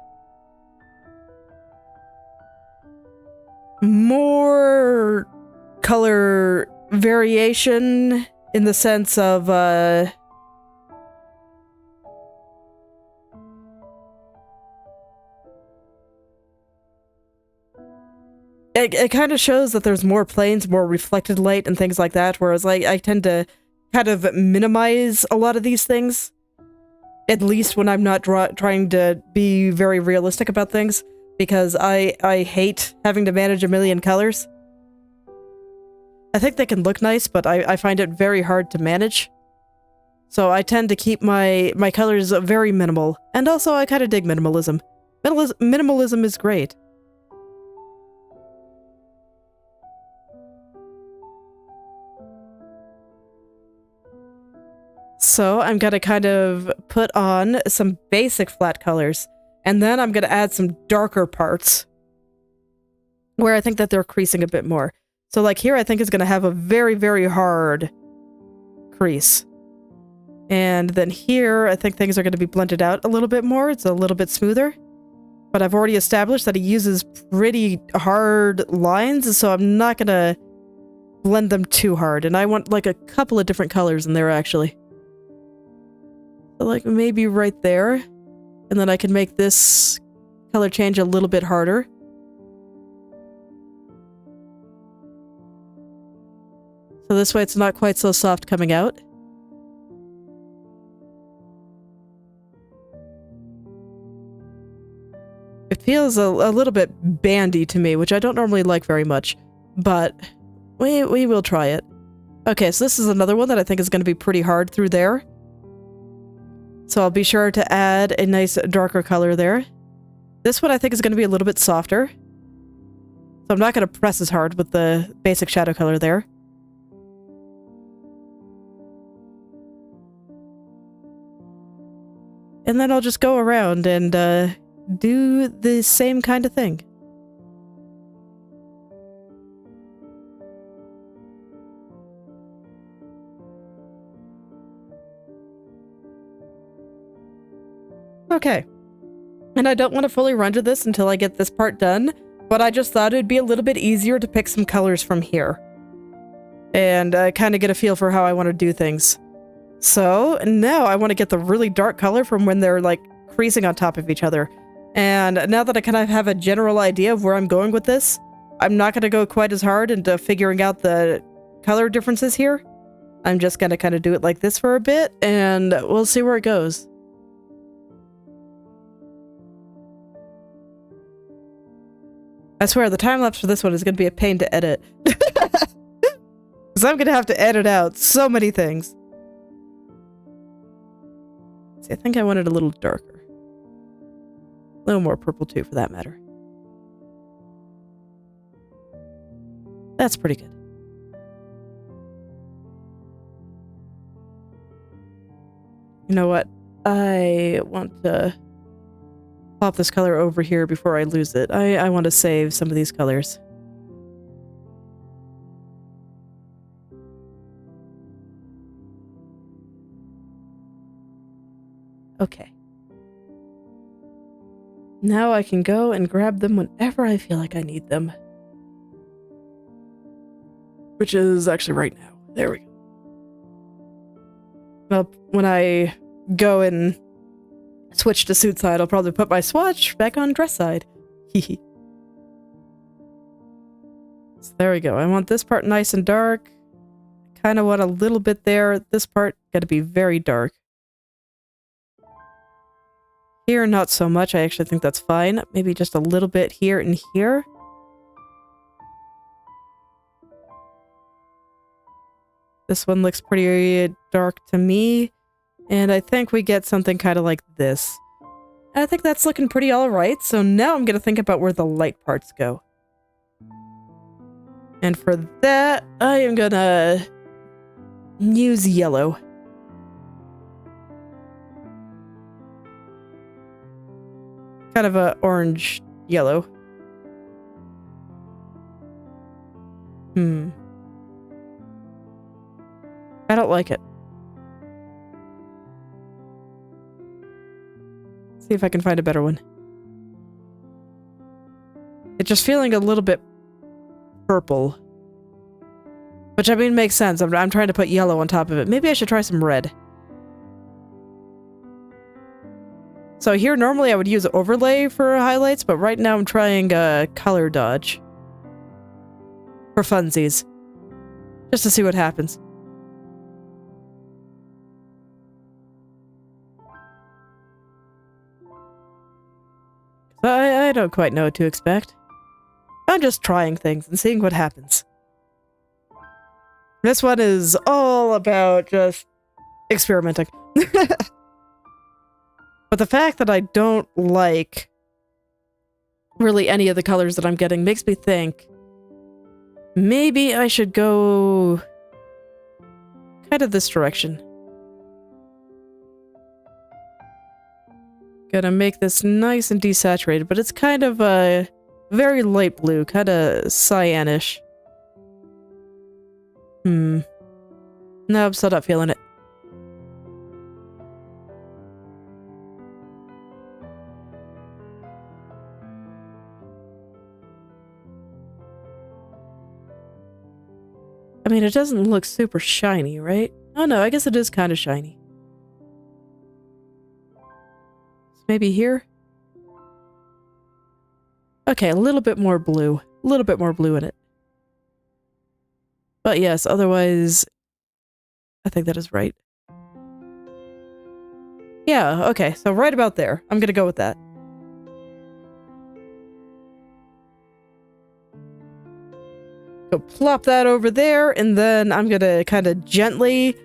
more color variation in the sense of it kind of shows that there's more planes, more reflected light and things like that, whereas I tend to kind of minimize a lot of these things, at least when I'm not trying to be very realistic about things, because I hate having to manage a million colors. I think they can look nice, but I find it very hard to manage. So I tend to keep my colors very minimal, and also I kind of dig minimalism. Minimalism is great. So I'm gonna kind of put on some basic flat colors, and then I'm gonna add some darker parts where I think that they're creasing a bit more. So like here I think is gonna have a very, very hard crease. And then here I think things are gonna be blended out a little bit more. It's a little bit smoother. But I've already established that he uses pretty hard lines, so I'm not gonna blend them too hard. And I want like a couple of different colors in there actually. Like maybe right there, and then I can make this color change a little bit harder. So this way it's not quite so soft coming out. It feels a little bit bandy to me, which I don't normally like very much, but we will try it. Okay, so this is another one that I think is going to be pretty hard through there. So I'll be sure to add a nice darker color there. This one I think is going to be a little bit softer. So I'm not going to press as hard with the basic shadow color there. and then I'll just go around and do the same kind of thing. Okay. And I don't want to fully render this until I get this part done, but I just thought it'd be a little bit easier to pick some colors from here. And kind of get a feel for how I want to do things. So now I want to get the really dark color from when they're like creasing on top of each other. And now that I kind of have a general idea of where I'm going with this, I'm not going to go quite as hard into figuring out the color differences here. I'm just going to kind of do it like this for a bit, and we'll see where it goes. I swear, the time-lapse for this one is going to be a pain to edit. Because I'm going to have to edit out so many things. See, I think I want it a little darker. A little more purple, too, for that matter. That's pretty good. You know what? I want to pop this color over here before I lose it. I want to save some of these colors. Okay. Now I can go and grab them whenever I feel like I need them. Which is actually right now. There we go. Well, when I go and switch to suit side, I'll probably put my swatch back on dress side. Hehe. So there we go. I want this part nice and dark. Kind of want a little bit there. This part got to be very dark. Here, not so much. I actually think that's fine. Maybe just a little bit here and here. This one looks pretty dark to me. And I think we get something kind of like this. I think that's looking pretty alright. So now I'm going to think about where the light parts go. And for that, I am going to use yellow. Kind of a orange yellow. I don't like it. See if I can find a better one. It's just feeling a little bit purple. Which I mean makes sense. I'm trying to put yellow on top of it. Maybe I should try some red. So here normally I would use overlay for highlights, but right now I'm trying color dodge. For funsies. Just to see what happens. I don't quite know what to expect. I'm just trying things and seeing what happens. This one is all about just experimenting. But the fact that I don't like really any of the colors that I'm getting makes me think maybe I should go kind of this direction. Gonna make this nice and desaturated, but it's kind of a very light blue, kind of cyanish. No, I'm still not feeling it. I mean, it doesn't look super shiny, right? Oh no, I guess it is kind of shiny. Maybe here? Okay, a little bit more blue. A little bit more blue in it. But yes, otherwise, I think that is right. Yeah, okay, so right about there. I'm gonna go with that. Go plop that over there, and then I'm gonna kind of gently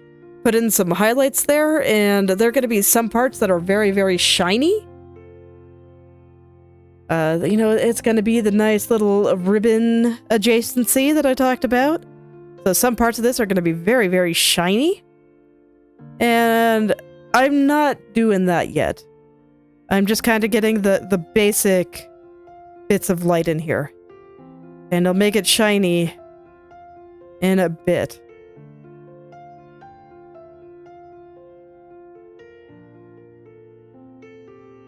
put in some highlights there, and there are gonna be some parts that are very, very shiny. You know, it's gonna be the nice little ribbon adjacency that I talked about. So some parts of this are gonna be very, very shiny. And I'm not doing that yet. I'm just kind of getting the basic bits of light in here. And I'll make it shiny in a bit.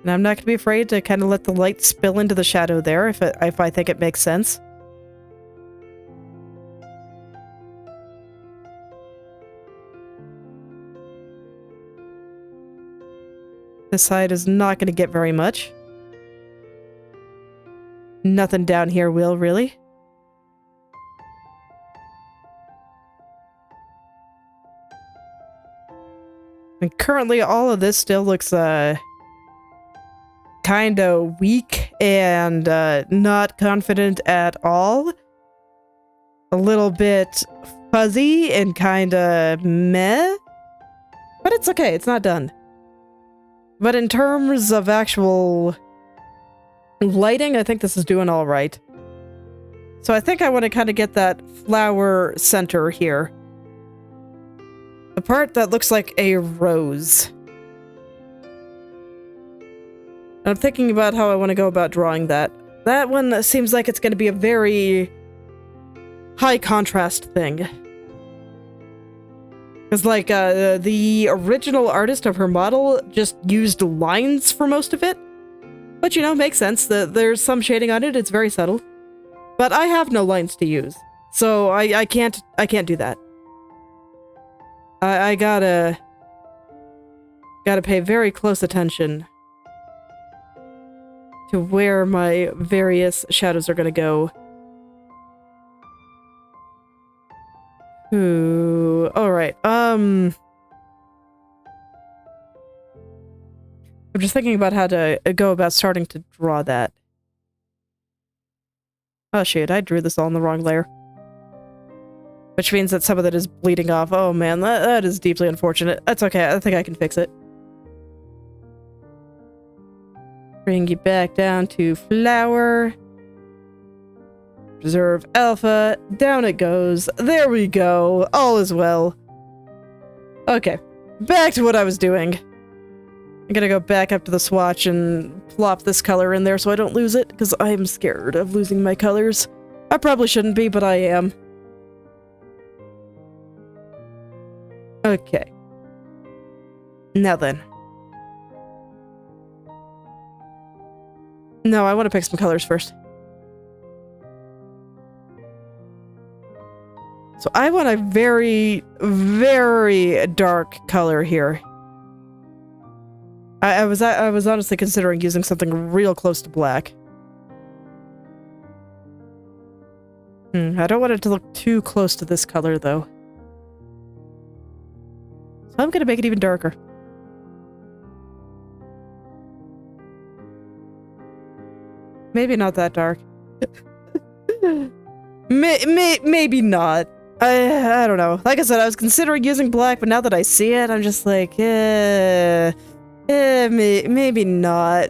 And I'm not going to be afraid to kind of let the light spill into the shadow there if I think it makes sense. This side is not going to get very much. Nothing down here will, really. And currently all of this still looks, kind of weak and not confident at all. A little bit fuzzy and kind of meh. But it's okay, it's not done. But in terms of actual lighting, I think this is doing all right. So I think I want to kind of get that flower center here. The part that looks like a rose. I'm thinking about how I want to go about drawing that. That one seems like it's going to be a very high contrast thing. Because, like, the original artist of her model just used lines for most of it. But, you know, makes sense. There's some shading on it. It's very subtle. But I have no lines to use. So I can't do that. I gotta pay very close attention to where my various shadows are gonna go. Ooh, alright, I'm just thinking about how to go about starting to draw that. Oh shit, I drew this all in the wrong layer. Which means that some of it is bleeding off. Oh man, that is deeply unfortunate. That's okay, I think I can fix it. Bring you back down to flower. Preserve alpha. Down it goes. There we go. All is well. Okay. Back to what I was doing. I'm gonna go back up to the swatch and plop this color in there so I don't lose it, because I'm scared of losing my colors. I probably shouldn't be, but I am. Okay. Now then. No, I want to pick some colors first. So I want a very, very dark color here. I was honestly considering using something real close to black. I don't want it to look too close to this color, though. So I'm gonna make it even darker. Maybe not that dark. Maybe not. I don't know. Like I said, I was considering using black, but now that I see it, I'm just like, maybe not.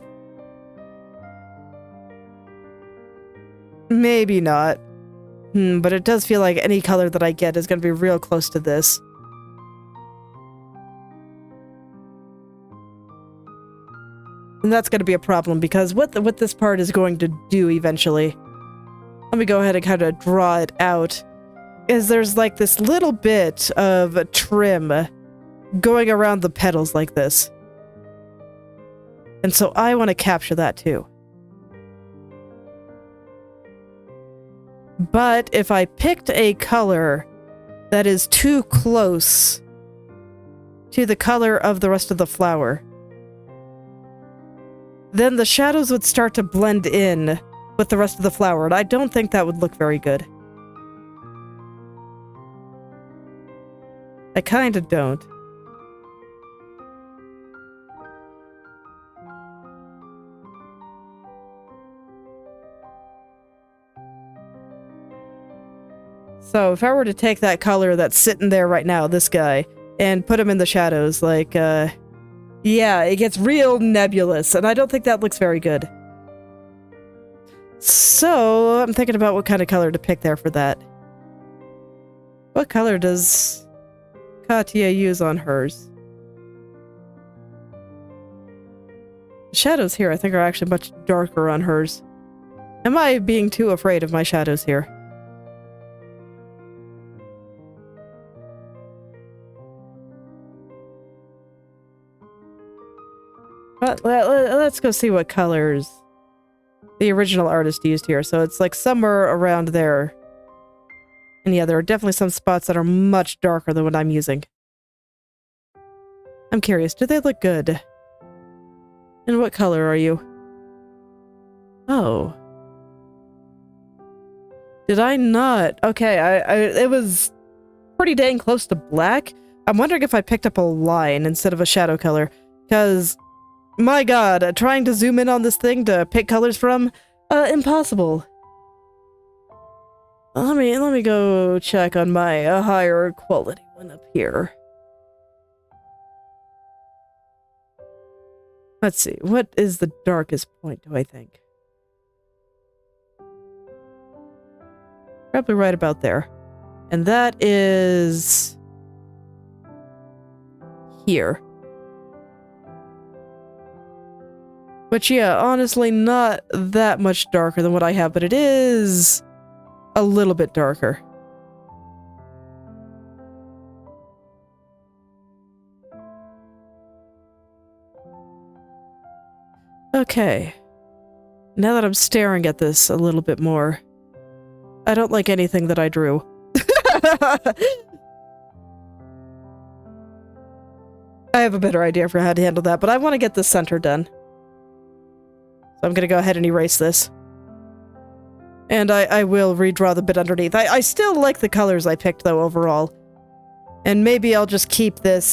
Maybe not. But it does feel like any color that I get is going to be real close to this. And that's going to be a problem, because what this part is going to do eventually, let me go ahead and kind of draw it out, is there's like this little bit of trim going around the petals like this. And so I want to capture that too. But if I picked a color that is too close to the color of the rest of the flower, then the shadows would start to blend in with the rest of the flower, and I don't think that would look very good. I kinda don't. So if I were to take that color that's sitting there right now, this guy, and put him in the shadows, like, yeah, it gets real nebulous, and I don't think that looks very good. So, I'm thinking about what kind of color to pick there for that. What color does Katya use on hers? The shadows here, I think, are actually much darker on hers. Am I being too afraid of my shadows here? Let's go see what colors the original artist used here. So it's like somewhere around there. And yeah, there are definitely some spots that are much darker than what I'm using. I'm curious, do they look good? And what color are you? Oh. Did I not? Okay, it was pretty dang close to black. I'm wondering if I picked up a line instead of a shadow color. Because, my god, trying to zoom in on this thing to pick colors from? Impossible. Let me go check on my higher quality one up here. Let's see, what is the darkest point, do I think? Probably right about there. And that is here. Which, yeah, honestly not that much darker than what I have, but it is a little bit darker. Okay. Now that I'm staring at this a little bit more, I don't like anything that I drew. I have a better idea for how to handle that, but I want to get the center done. So I'm going to go ahead and erase this. And I will redraw the bit underneath. I still like the colors I picked, though, overall. And maybe I'll just keep this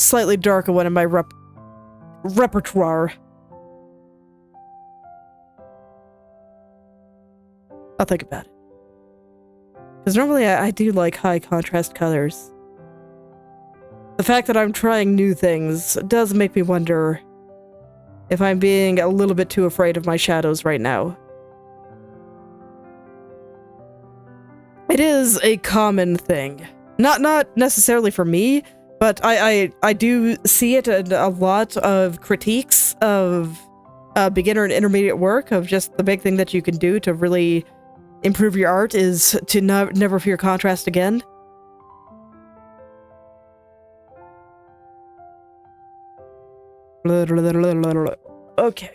slightly darker one in my repertoire. I'll think about it. Because normally I do like high contrast colors. The fact that I'm trying new things does make me wonder if I'm being a little bit too afraid of my shadows right now. It is a common thing. Not necessarily for me, but I do see it in a lot of critiques of beginner and intermediate work, of just the big thing that you can do to really improve your art is to never fear contrast again. Okay.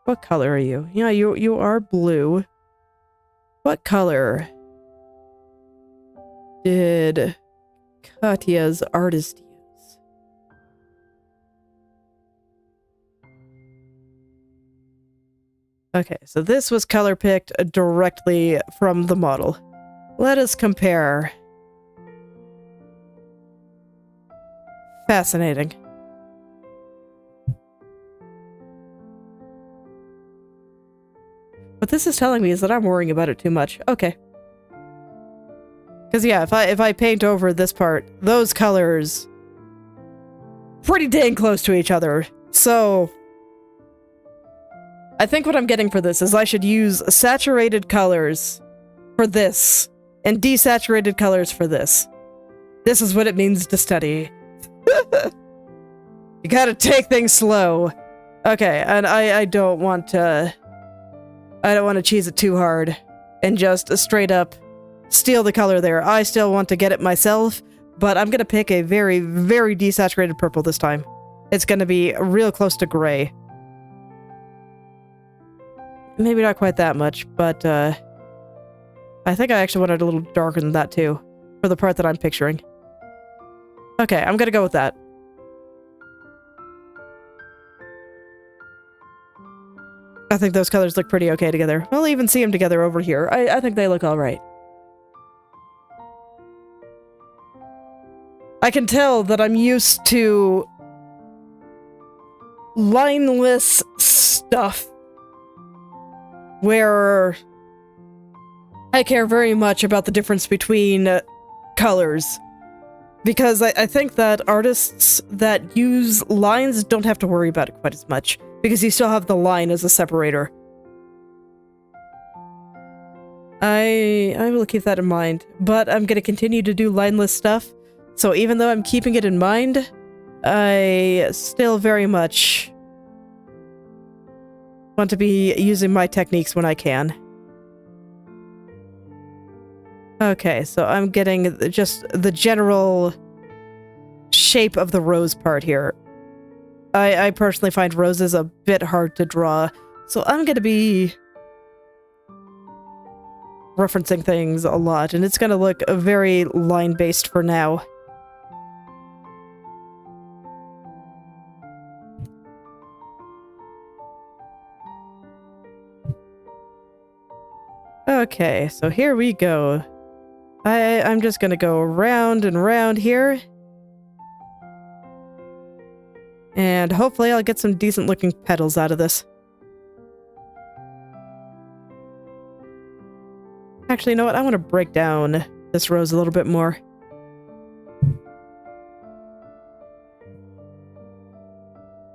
What color are you? Yeah, you are blue. What color did Katya's artist use? Okay, so this was color picked directly from the model. Let us compare. Fascinating. What this is telling me is that I'm worrying about it too much. Okay. Because yeah, if I paint over this part, those colors pretty dang close to each other. So I think what I'm getting for this is I should use saturated colors for this and desaturated colors for this. This is what it means to study. You gotta take things slow. Okay, and I don't want to cheese it too hard and just straight up steal the color there. I still want to get it myself, but I'm gonna pick a very, very desaturated purple this time. It's gonna be real close to gray. Maybe not quite that much, but I think I actually wanted a little darker than that too, for the part that I'm picturing. Okay, I'm gonna go with that. I think those colors look pretty okay together. I'll even see them together over here. I think they look alright. I can tell that I'm used to lineless stuff where I care very much about the difference between colors. Because I think that artists that use lines don't have to worry about it quite as much, because you still have the line as a separator. I will keep that in mind, but I'm going to continue to do lineless stuff. So even though I'm keeping it in mind, I still very much want to be using my techniques when I can. Okay, so I'm getting just the general shape of the rose part here. I personally find roses a bit hard to draw, so I'm going to be referencing things a lot, and it's going to look very line-based for now. Okay, so here we go. I'm just going to go round and round here. And hopefully I'll get some decent looking petals out of this. Actually, you know what? I want to break down this rose a little bit more.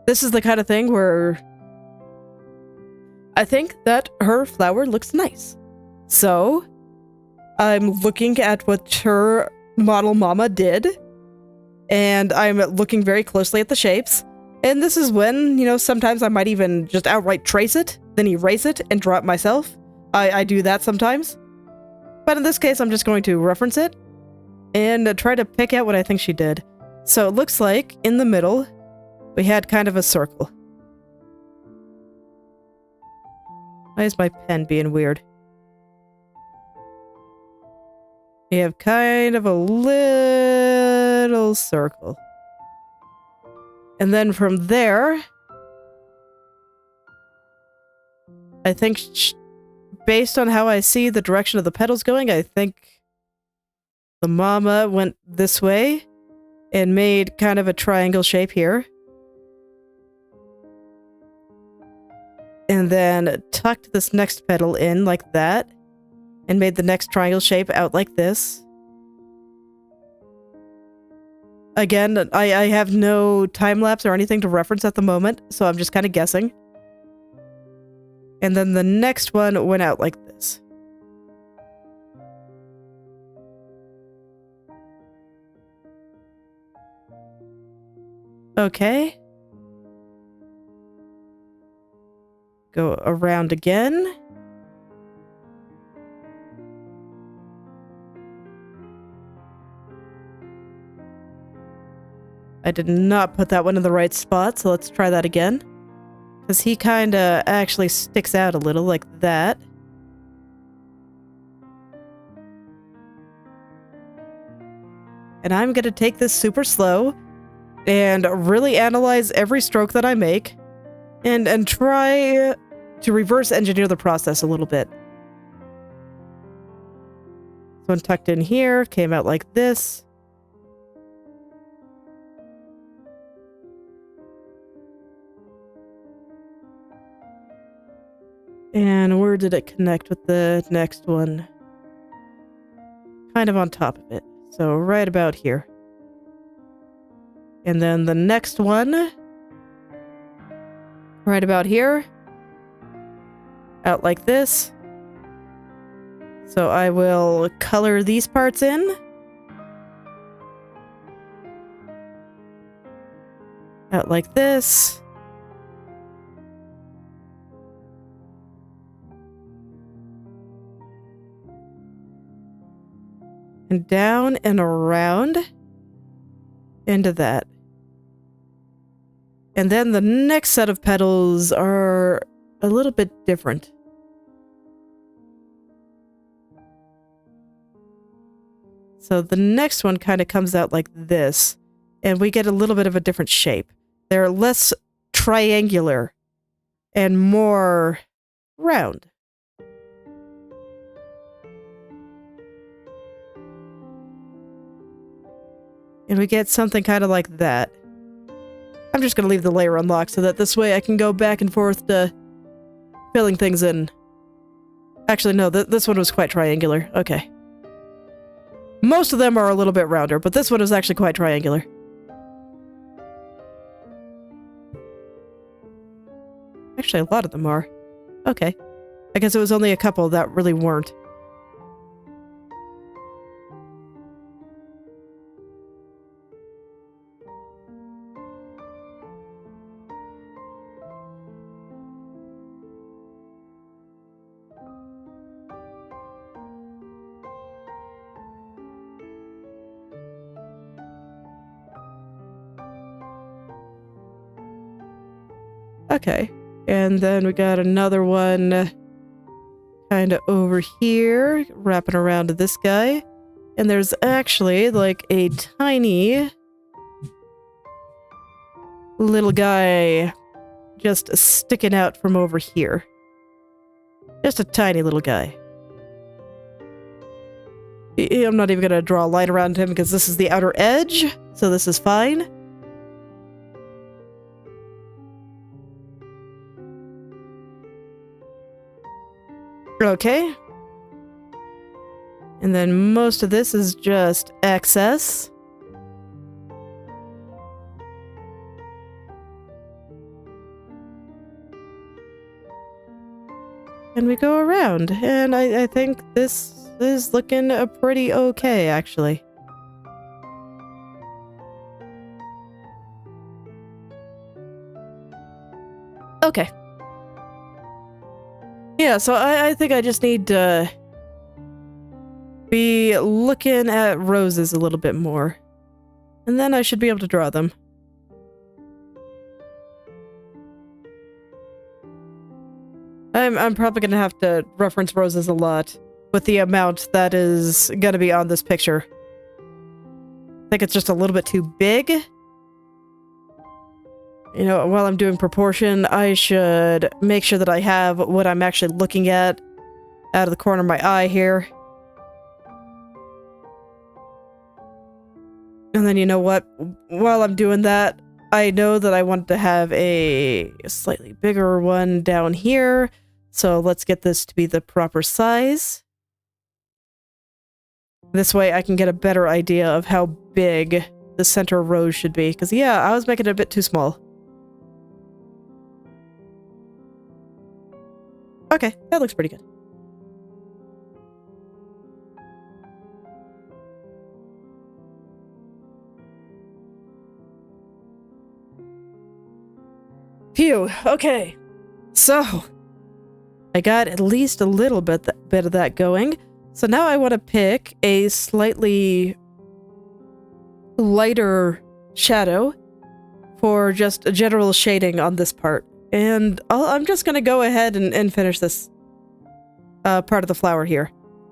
This is the kind of thing where I think that her flower looks nice. So I'm looking at what her model mama did, and I'm looking very closely at the shapes. And this is when, you know, sometimes I might even just outright trace it, then erase it, and draw it myself. I do that sometimes. But in this case, I'm just going to reference it and try to pick out what I think she did. So it looks like, in the middle, we had kind of a circle. Why is my pen being weird? We have kind of a little circle. And then from there, I think, based on how I see the direction of the petals going, I think the mama went this way and made kind of a triangle shape here. And then tucked this next petal in like that, and made the next triangle shape out like this. Again, I have no time-lapse or anything to reference at the moment, so I'm just kind of guessing. And then the next one went out like this. Okay. Go around again. I did not put that one in the right spot, so let's try that again. Because he kind of actually sticks out a little like that. And I'm going to take this super slow and really analyze every stroke that I make and try to reverse engineer the process a little bit. So one tucked in here, came out like this. And where did it connect with the next one? Kind of on top of it. So right about here. And then the next one, right about here. Out like this. So I will color these parts in. Out like this. And down and around into that. And then the next set of petals are a little bit different. So the next one kind of comes out like this, and we get a little bit of a different shape. They're less triangular and more round. And we get something kind of like that. I'm just going to leave the layer unlocked so that this way I can go back and forth to filling things in. Actually, no, this one was quite triangular. Okay. Most of them are a little bit rounder, but this one is actually quite triangular. Actually, a lot of them are. Okay. I guess it was only a couple that really weren't. Okay. And then we got another one kind of over here, wrapping around to this guy. And there's actually like a tiny little guy just sticking out from over here. Just a tiny little guy. I'm not even going to draw a line around him because this is the outer edge, so this is fine. Okay. And then most of this is just excess. And we go around, and I think this is looking pretty okay, actually. Okay. Yeah, so I think I just need to be looking at roses a little bit more. And then I should be able to draw them. I'm probably going to have to reference roses a lot with the amount that is going to be on this picture. I think it's just a little bit too big. You know, while I'm doing proportion, I should make sure that I have what I'm actually looking at out of the corner of my eye here. And then you know what? While I'm doing that, I know that I want to have a slightly bigger one down here. So let's get this to be the proper size. This way I can get a better idea of how big the center rose should be. Because yeah, I was making it a bit too small. Okay, that looks pretty good. Phew, okay. So, I got at least a little bit of that going. So now I want to pick a slightly lighter shadow for just a general shading on this part. And I'm just going to go ahead and finish this part of the flower here.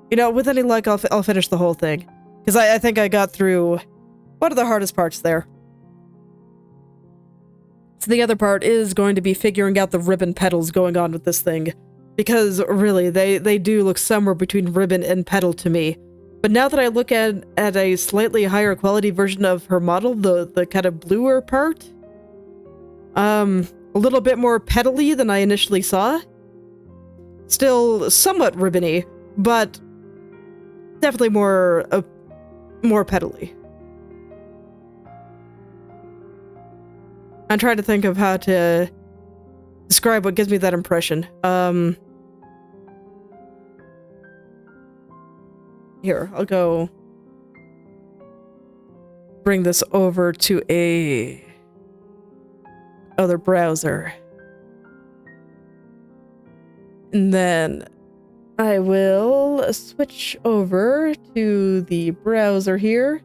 You know, with any luck, I'll finish the whole thing. Because I think I got through one of the hardest parts there. So the other part is going to be figuring out the ribbon petals going on with this thing. Because really, they do look somewhere between ribbon and petal to me. But now that I look at a slightly higher quality version of her model, the kind of bluer part, a little bit more petally than I initially saw. Still somewhat ribbony, but definitely more petally. I'm trying to think of how to describe what gives me that impression. Here, I'll go bring this over to a other browser. And then I will switch over to the browser here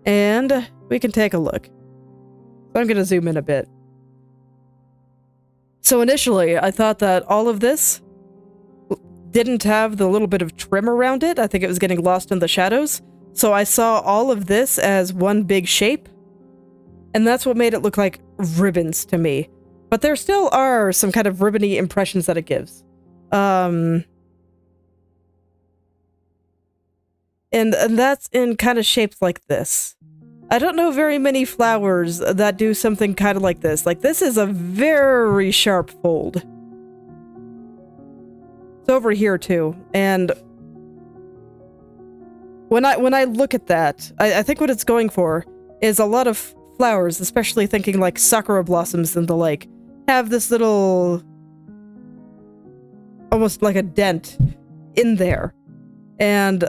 and we can take a look. So I'm going to zoom in a bit. So initially, I thought that all of this didn't have the little bit of trim around it. I think it was getting lost in the shadows. So I saw all of this as one big shape. And that's what made it look like ribbons to me. But there still are some kind of ribbony impressions that it gives. And that's in kind of shapes like this. I don't know very many flowers that do something kind of like this. Like, this is a very sharp fold. It's over here, too. And when I look at that, I think what it's going for is a lot of flowers, especially thinking like sakura blossoms and the like, have this little, almost like a dent in there. And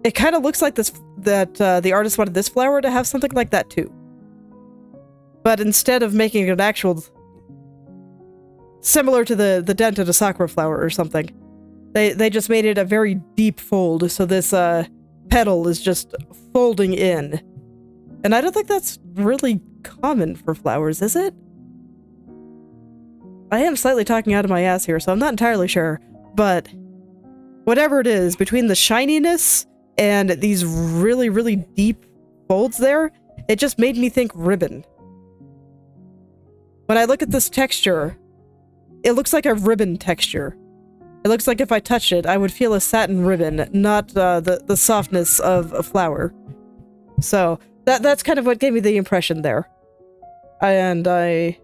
it kind of looks like this, that the artist wanted this flower to have something like that too. But instead of making it an actual, similar to the dent in a sakura flower or something, they just made it a very deep fold, so this petal is just folding in. And I don't think that's really common for flowers, is it? I am slightly talking out of my ass here, so I'm not entirely sure, but whatever it is, between the shininess and these really, really deep folds there, it just made me think ribbon. When I look at this texture, it looks like a ribbon texture. It looks like if I touched it, I would feel a satin ribbon, not the softness of a flower. So that's kind of what gave me the impression there. And I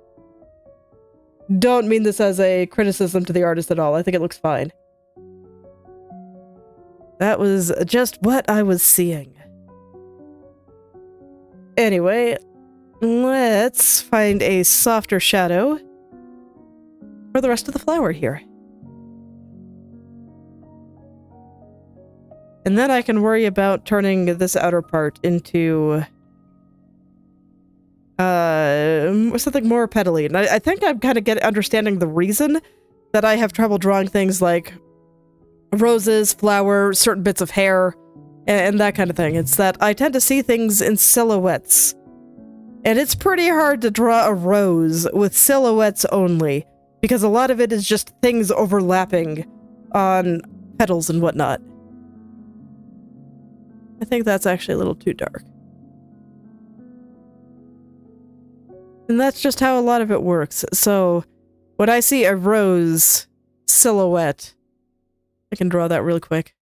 don't mean this as a criticism to the artist at all. I think it looks fine. That was just what I was seeing. Anyway, let's find a softer shadow for the rest of the flower here. And then I can worry about turning this outer part into something more petally. And I think I'm kind of understanding the reason that I have trouble drawing things like roses, flower, certain bits of hair, and that kind of thing. It's that I tend to see things in silhouettes. And it's pretty hard to draw a rose with silhouettes only, because a lot of it is just things overlapping on petals and whatnot. I think that's actually a little too dark. And that's just how a lot of it works. So when I see a rose silhouette, I can draw that really quick.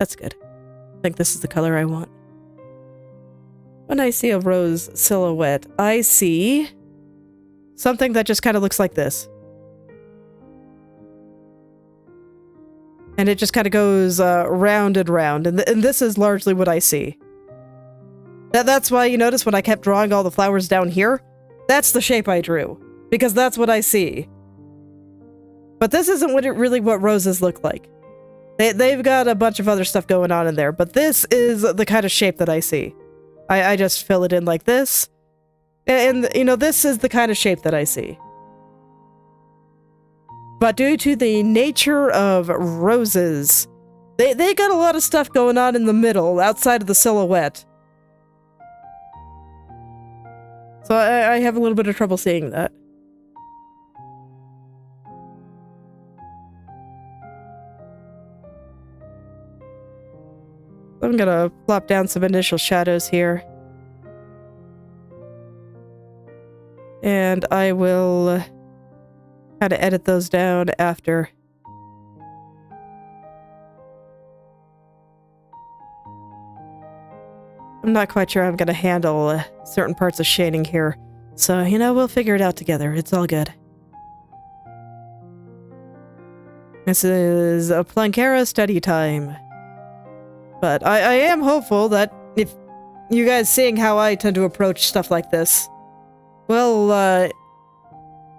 That's good. I think this is the color I want. When I see a rose silhouette, I see something that just kind of looks like this. And it just kind of goes round and round. And this is largely what I see. That's why you notice when I kept drawing all the flowers down here, that's the shape I drew. Because that's what I see. But this isn't really what roses look like. They've got a bunch of other stuff going on in there. But this is the kind of shape that I see. I just fill it in like this. And, you know, this is the kind of shape that I see. But due to the nature of roses, they got a lot of stuff going on in the middle, outside of the silhouette. So I have a little bit of trouble seeing that. I'm gonna plop down some initial shadows here. And I will kind of edit those down after. I'm not quite sure I'm gonna handle certain parts of shading here. So, you know, we'll figure it out together. It's all good. This is a Planckera study time. But I am hopeful that if you guys seeing how I tend to approach stuff like this will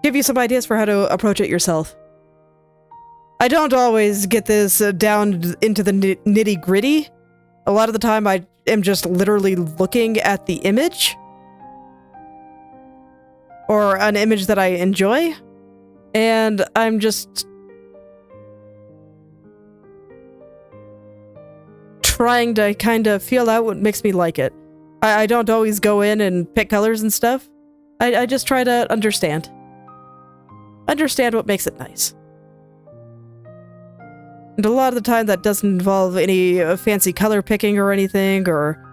give you some ideas for how to approach it yourself. I don't always get this down into the nitty-gritty. A lot of the time I am just literally looking at the image. Or an image that I enjoy. And I'm just trying to kind of feel out what makes me like it. I don't always go in and pick colors and stuff. I just try to understand. Understand what makes it nice. And a lot of the time that doesn't involve any fancy color picking or anything, or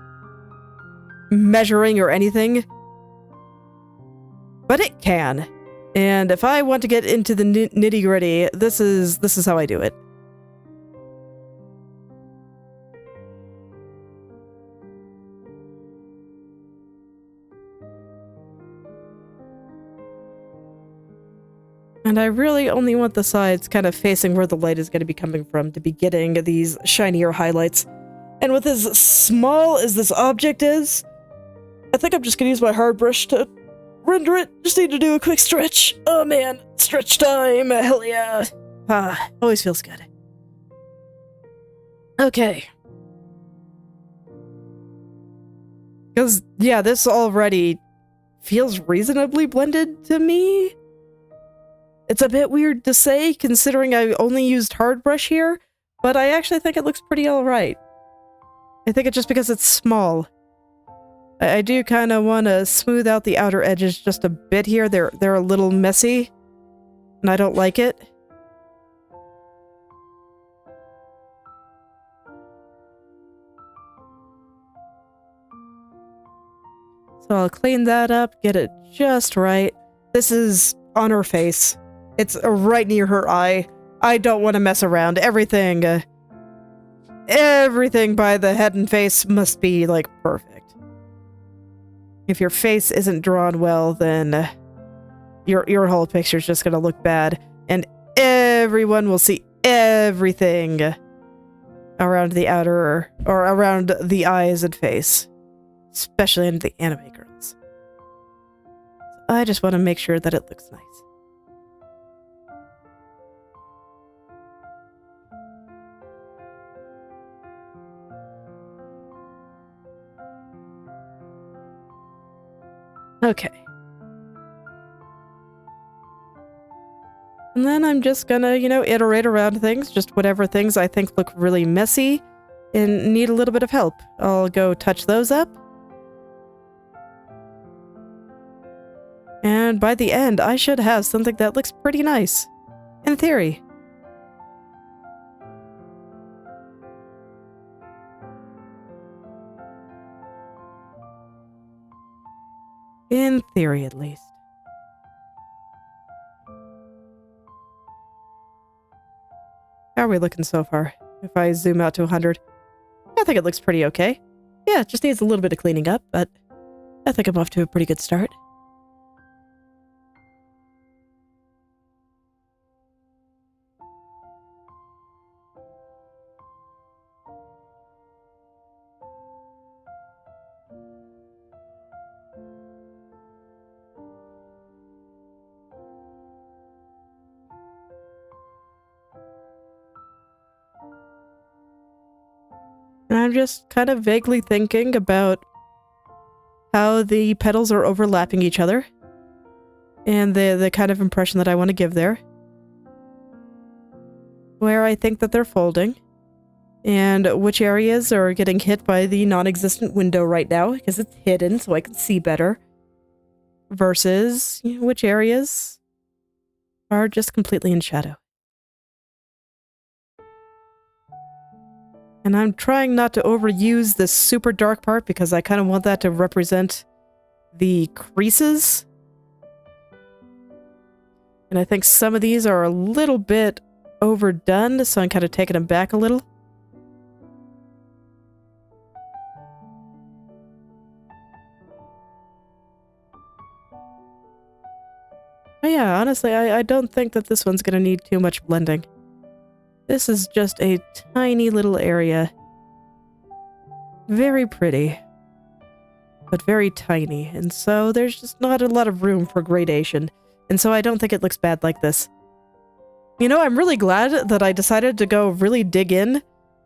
measuring or anything. But it can. And if I want to get into the nitty-gritty, this is how I do it. And I really only want the sides kind of facing where the light is going to be coming from to be getting these shinier highlights. And with as small as this object is, I think I'm just going to use my hard brush to render it. Just need to do a quick stretch. Oh man, stretch time, hell yeah. Always feels good. Okay. Because, yeah, this already feels reasonably blended to me. It's a bit weird to say, considering I only used hard brush here, but I actually think it looks pretty alright. I think it's just because it's small. I do kind of want to smooth out the outer edges just a bit here. They're a little messy, and I don't like it. So I'll clean that up, get it just right. This is on her face. It's right near her eye. I don't want to mess around. Everything by the head and face must be, like, perfect. If your face isn't drawn well, then your whole picture's just gonna look bad, and everyone will see everything around the outer, or around the eyes and face, especially in the anime girls. So I just want to make sure that it looks nice. Okay. And then I'm just gonna, iterate around things, just whatever things I think look really messy and need a little bit of help. I'll go touch those up. And by the end, I should have something that looks pretty nice. In theory. In theory, at least. How are we looking so far? If I zoom out to 100, I think it looks pretty okay. Yeah, it just needs a little bit of cleaning up, but I think I'm off to a pretty good start. And I'm just kind of vaguely thinking about how the petals are overlapping each other and the kind of impression that I want to give there. Where I think that they're folding and which areas are getting hit by the non-existent window right now because it's hidden so I can see better versus which areas are just completely in shadow. And I'm trying not to overuse this super dark part because I kind of want that to represent the creases. And I think some of these are a little bit overdone, so I'm kind of taking them back a little. But yeah, honestly, I don't think that this one's going to need too much blending. This is just a tiny little area. Very pretty. But very tiny. And so there's just not a lot of room for gradation. And so I don't think it looks bad like this. I'm really glad that I decided to go really dig in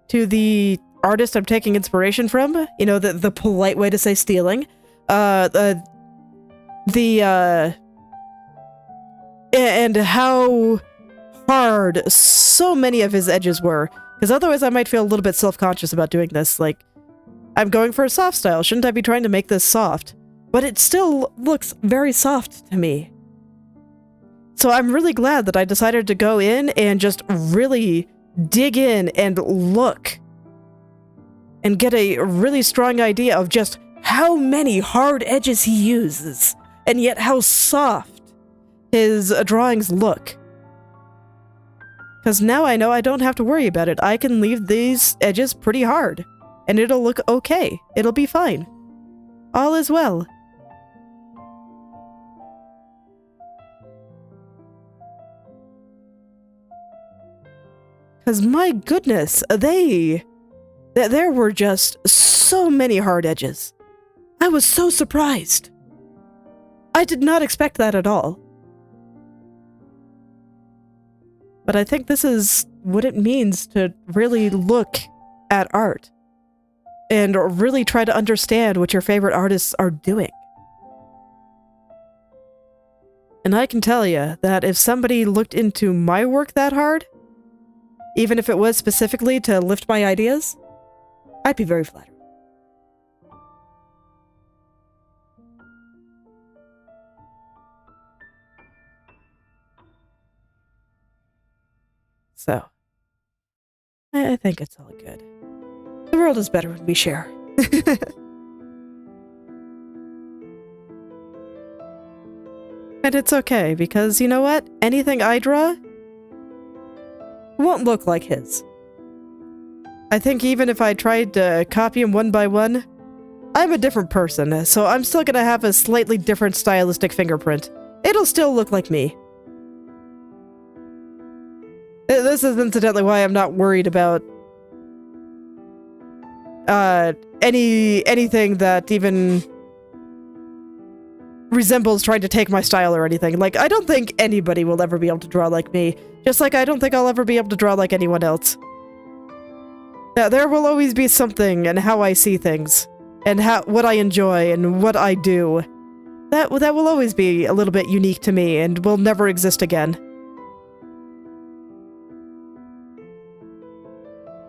to the artist I'm taking inspiration from. The polite way to say stealing. And how hard so many of his edges were, because otherwise I might feel a little bit self-conscious about doing this. Like, I'm going for a soft style, shouldn't I be trying to make this soft? But it still looks very soft to me. So I'm really glad that I decided to go in and just really dig in and look and get a really strong idea of just how many hard edges he uses and yet how soft his drawings look. Because now I know I don't have to worry about it. I can leave these edges pretty hard, and it'll look okay. It'll be fine. All is well. Because my goodness, there were just so many hard edges. I was so surprised. I did not expect that at all. But I think this is what it means to really look at art and really try to understand what your favorite artists are doing. And I can tell you that if somebody looked into my work that hard, even if it was specifically to lift my ideas, I'd be very flattered. So, I think it's all good. The world is better when we share. And it's okay, because you know what? Anything I draw won't look like his. I think even if I tried to copy him one by one, I'm a different person, so I'm still gonna have a slightly different stylistic fingerprint. It'll still look like me. This is incidentally why I'm not worried about anything that even resembles trying to take my style or anything. Like, I don't think anybody will ever be able to draw like me, just like I don't think I'll ever be able to draw like anyone else. There will always be something in how I see things, and what I enjoy and what I do. That will always be a little bit unique to me and will never exist again.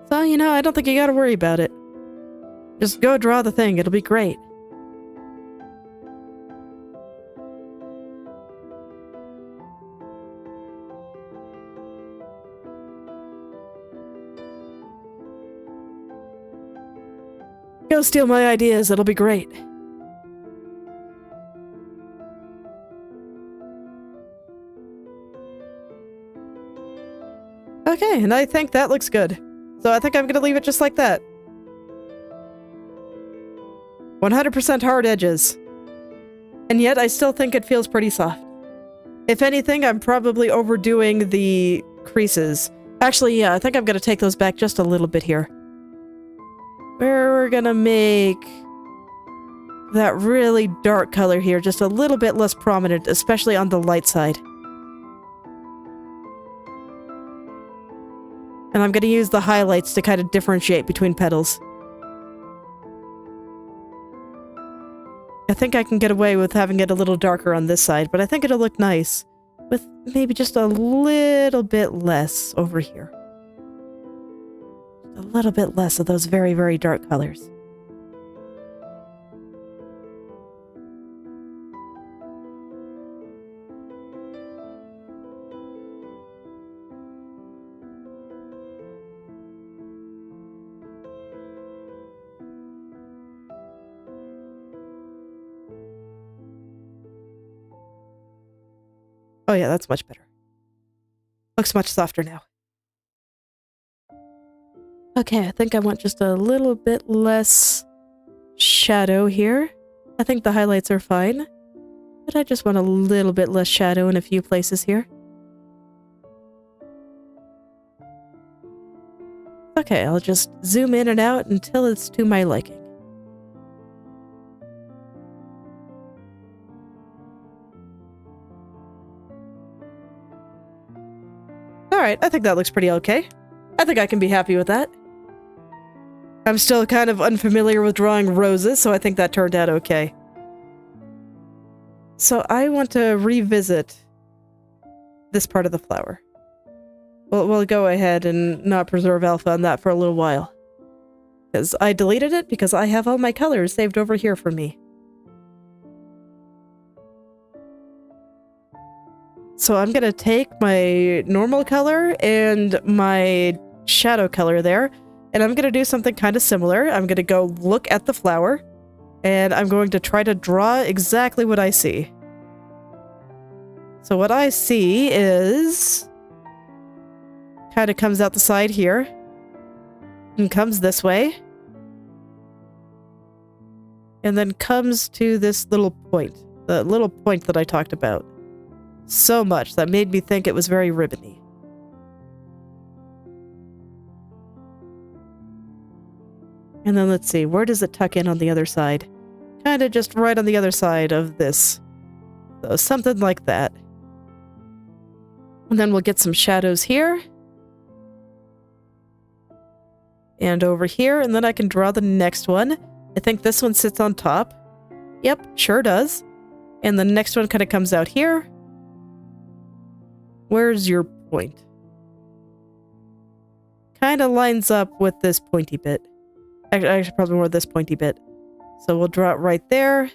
So, you know, I don't think you gotta worry about it. Just go draw the thing, it'll be great. Go steal my ideas, it'll be great. Okay, and I think that looks good. So I think I'm gonna leave it just like that. 100% hard edges. And yet I still think it feels pretty soft. If anything, I'm probably overdoing the creases. Actually, yeah, I think I'm gonna take those back just a little bit here. We're gonna make that really dark color here just a little bit less prominent, especially on the light side. And I'm gonna use the highlights to kind of differentiate between petals. I think I can get away with having it a little darker on this side, but I think it'll look nice with maybe just a little bit less over here. A little bit less of those very, very dark colors. Oh yeah, that's much better. Looks much softer now. Okay, I think I want just a little bit less shadow here. I think the highlights are fine, but I just want a little bit less shadow in a few places here. Okay, I'll just zoom in and out until it's to my liking. Alright, I think that looks pretty okay. I think I can be happy with that. I'm still kind of unfamiliar with drawing roses, so I think that turned out okay. So I want to revisit this part of the flower. We'll go ahead and not preserve alpha on that for a little while. Because I deleted it because I have all my colors saved over here for me. So I'm gonna take my normal color and my shadow color there, and I'm gonna do something kind of similar. I'm gonna go look at the flower, and I'm going to try to draw exactly what I see. So what I see is kind of comes out the side here and comes this way and then comes to this little point, the little point that I talked about so much that made me think it was very ribbony. And then let's see, where does it tuck in on the other side? Kind of just right on the other side of this. So something like that. And then we'll get some shadows here. And over here, and then I can draw the next one. I think this one sits on top. Yep, sure does. And the next one kind of comes out here. Where's your point? Kind of lines up with this pointy bit. Actually, probably more this pointy bit. So we'll draw it right there.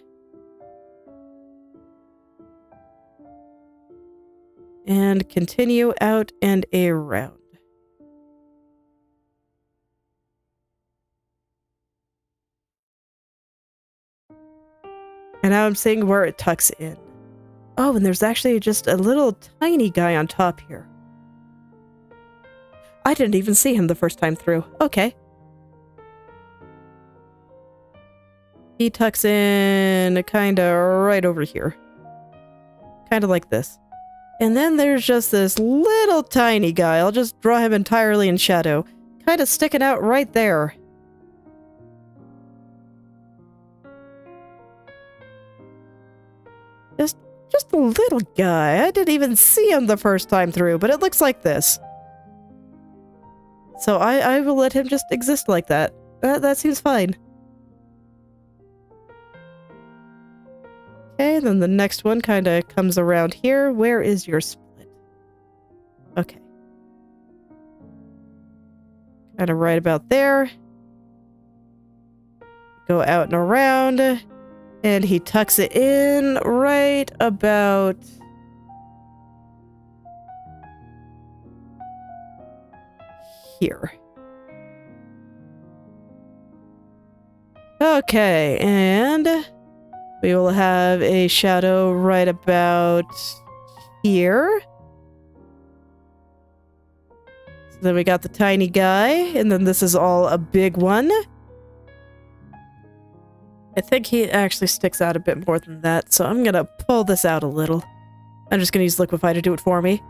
And continue out and around. And now I'm seeing where it tucks in. Oh, and there's actually just a little tiny guy on top here. I didn't even see him the first time through. Okay. He tucks in kind of right over here. Kind of like this. And then there's just this little tiny guy. I'll just draw him entirely in shadow. Kind of sticking out right there. Just a little guy. I didn't even see him the first time through, but it looks like this. So I will let him just exist like that. That seems fine. Okay, then the next one kind of comes around here. Where is your split? Okay. Kind of right about there. Go out and around. And he tucks it in right about... here. Okay, and... we will have a shadow right about here. So then we got the tiny guy, and then this is all a big one. I think he actually sticks out a bit more than that, so I'm gonna pull this out a little. I'm just gonna use Liquify to do it for me.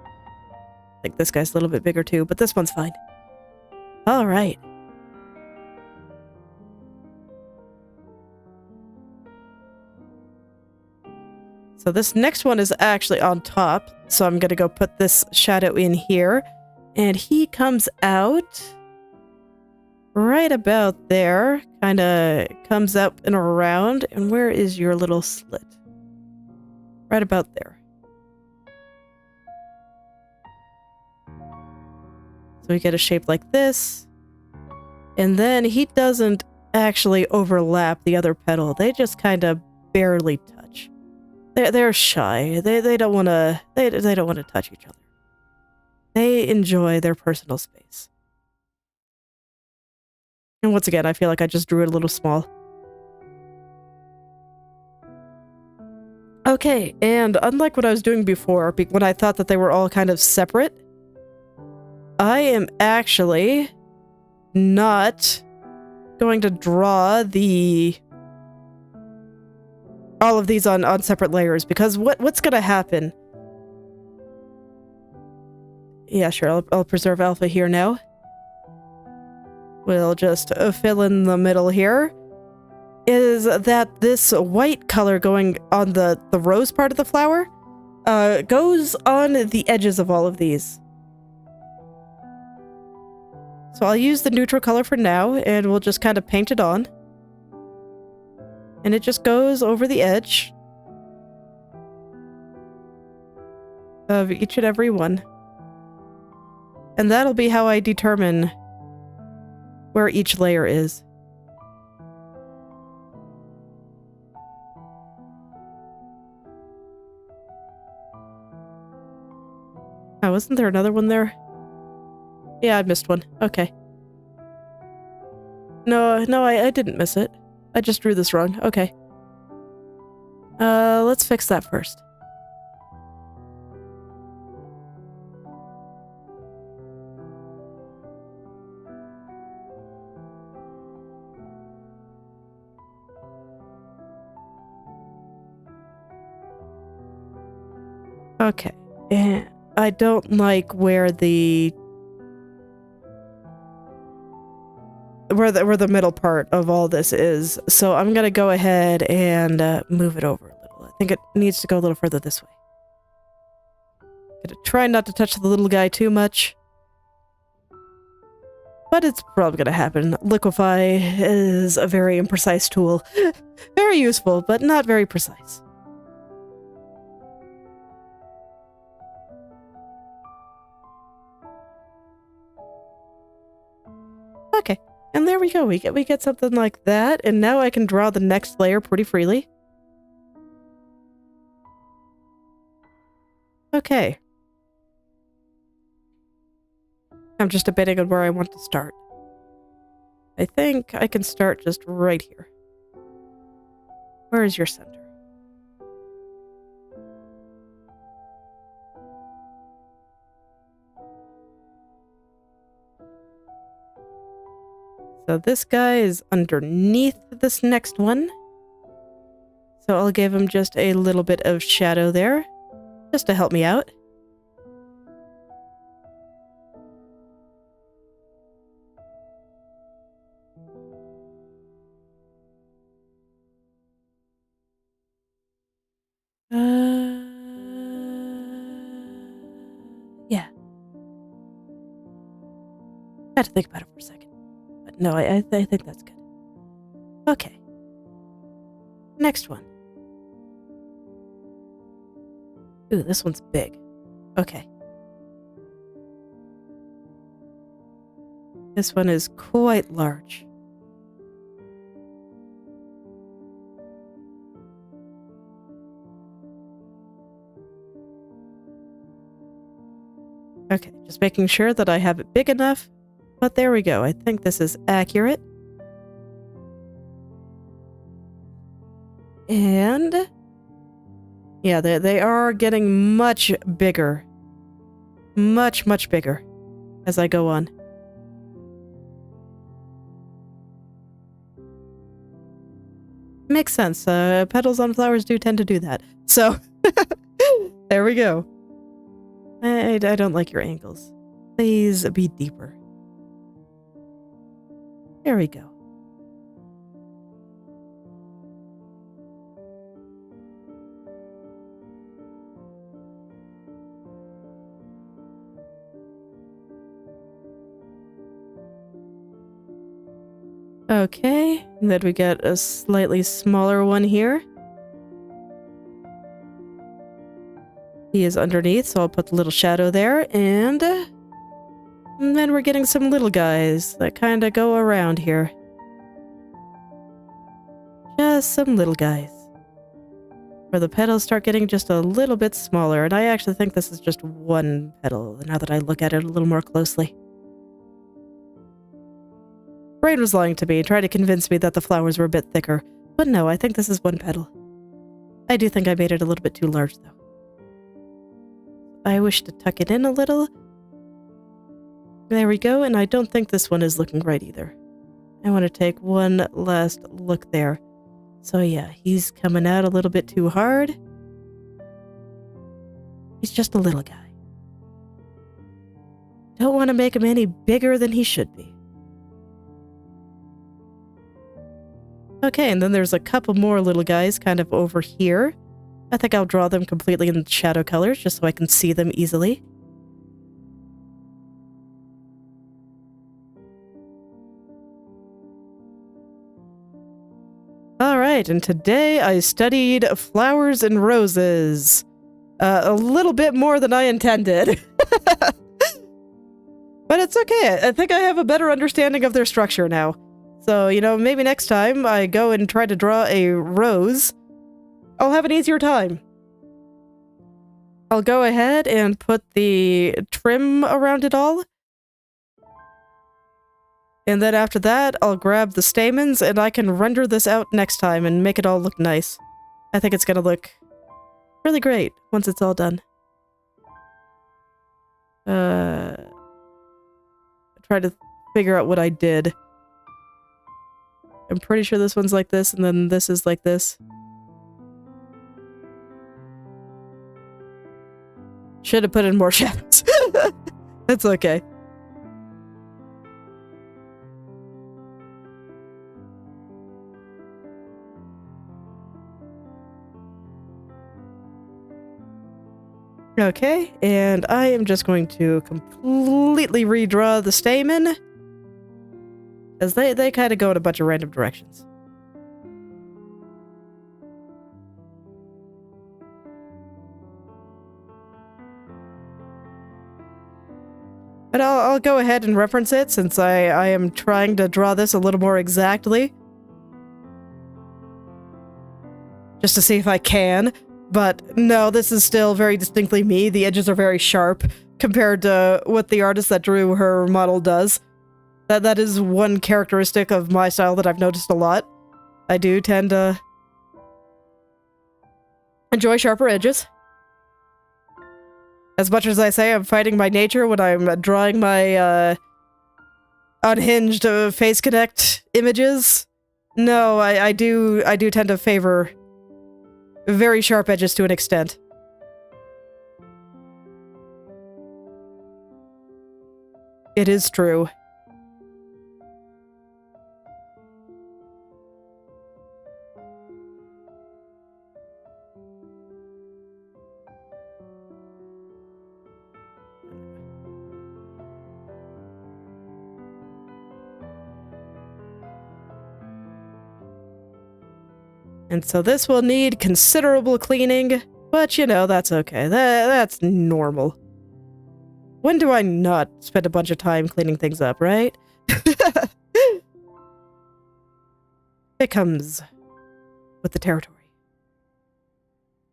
I think this guy's a little bit bigger too, but this one's fine. Alright. So this next one is actually on top, so I'm gonna go put this shadow in here. And he comes out right about there, kind of comes up and around. And where is your little slit? Right about there. So we get a shape like this. And then he doesn't actually overlap the other petal. They just kind of barely touch. They're shy. They don't want to they don't want to touch each other. They enjoy their personal space. And once again, I feel like I just drew it a little small. Okay, and unlike what I was doing before, when I thought that they were all kind of separate, I am actually not going to draw all of these on separate layers, because what's gonna happen? Yeah, sure, I'll preserve alpha here now. We'll just fill in the middle here. Is that this white color going on the rose part of the flower goes on the edges of all of these. So I'll use the neutral color for now, and we'll just kind of paint it on. And it just goes over the edge of each and every one. And that'll be how I determine where each layer is. Oh, wasn't there another one there? Yeah, I missed one. Okay. No, I didn't miss it. I just drew this wrong. Okay. Let's fix that first. Okay. And I don't like where the middle part of all this is, so I'm gonna go ahead and move it over a little. I think it needs to go a little further this way. Gonna try not to touch the little guy too much, but it's probably gonna happen. Liquify is a very imprecise tool. Very useful, but not very precise. Okay. And there we go, we get something like that, and now I can draw the next layer pretty freely. Okay. I'm just debating on where I want to start. I think I can start just right here. Where is your center? So this guy is underneath this next one. So I'll give him just a little bit of shadow there, just to help me out. Yeah. I had to think about it for a second. But no, I think that's good. Okay. Next one. Ooh, this one's big. Okay. This one is quite large. Okay, just making sure that I have it big enough. But there we go. I think this is accurate. And yeah, they are getting much bigger. Much, much bigger as I go on. Makes sense. Petals on flowers do tend to do that. So, there we go. I don't like your angles. Please be deeper. There we go. Okay, and then we get a slightly smaller one here. He is underneath, so I'll put the little shadow there, and then we're getting some little guys that kind of go around here. Just some little guys. Where the petals start getting just a little bit smaller, and I actually think this is just one petal, now that I look at it a little more closely. Brain was lying to me, trying to convince me that the flowers were a bit thicker, but no, I think this is one petal. I do think I made it a little bit too large, though. I wish to tuck it in a little. There we go, and I don't think this one is looking right either. I want to take one last look there. So yeah, he's coming out a little bit too hard. He's just a little guy. Don't want to make him any bigger than he should be. Okay, and then there's a couple more little guys kind of over here. I think I'll draw them completely in shadow colors just so I can see them easily. Alright, and today I studied flowers and roses. A little bit more than I intended. But it's okay, I think I have a better understanding of their structure now. So, you know, maybe next time I go and try to draw a rose, I'll have an easier time. I'll go ahead and put the trim around it all. And then after that, I'll grab the stamens and I can render this out next time and make it all look nice. I think it's gonna look really great once it's all done. Try to figure out what I did. I'm pretty sure this one's like this, and then this is like this. Should have put in more shadows. That's okay. Okay, and I am just going to completely redraw the stamen, as they kind of go in a bunch of random directions. But I'll go ahead and reference it, since I am trying to draw this a little more exactly. Just to see if I can. But no, this is still very distinctly me. The edges are very sharp compared to what the artist that drew her model does. That is one characteristic of my style that I've noticed a lot. I do tend to enjoy sharper edges. As much as I say I'm fighting my nature when I'm drawing my unhinged face connect images, no, I do tend to favor very sharp edges to an extent. It is true. And so this will need considerable cleaning, but you know, that's okay. That's normal. When do I not spend a bunch of time cleaning things up, right? It comes with the territory.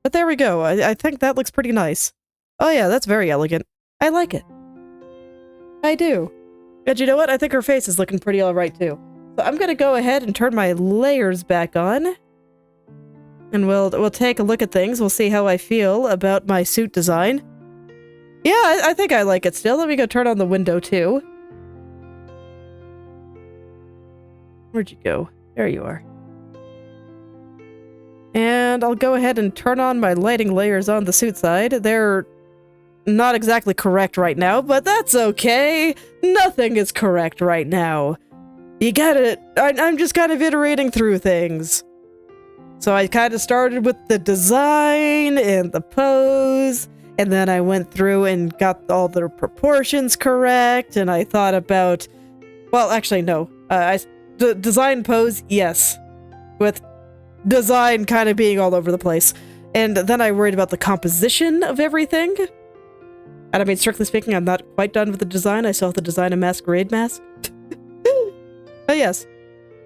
But there we go. I think that looks pretty nice. Oh yeah, that's very elegant. I like it. I do. And you know what? I think her face is looking pretty alright too. So I'm gonna go ahead and turn my layers back on. And we'll take a look at things. We'll see how I feel about my suit design. Yeah, I think I like it still. Let me go turn on the window too. Where'd you go? There you are. And I'll go ahead and turn on my lighting layers on the suit side. They're not exactly correct right now, but that's okay. Nothing is correct right now. You get it. I'm just kind of iterating through things. So I kind of started with the design and the pose, and then I went through and got all the proportions correct, and I thought about... Well, actually, no. Design pose, yes. With design kind of being all over the place. And then I worried about the composition of everything. And I mean, strictly speaking, I'm not quite done with the design. I still have to design a masquerade mask. But yes.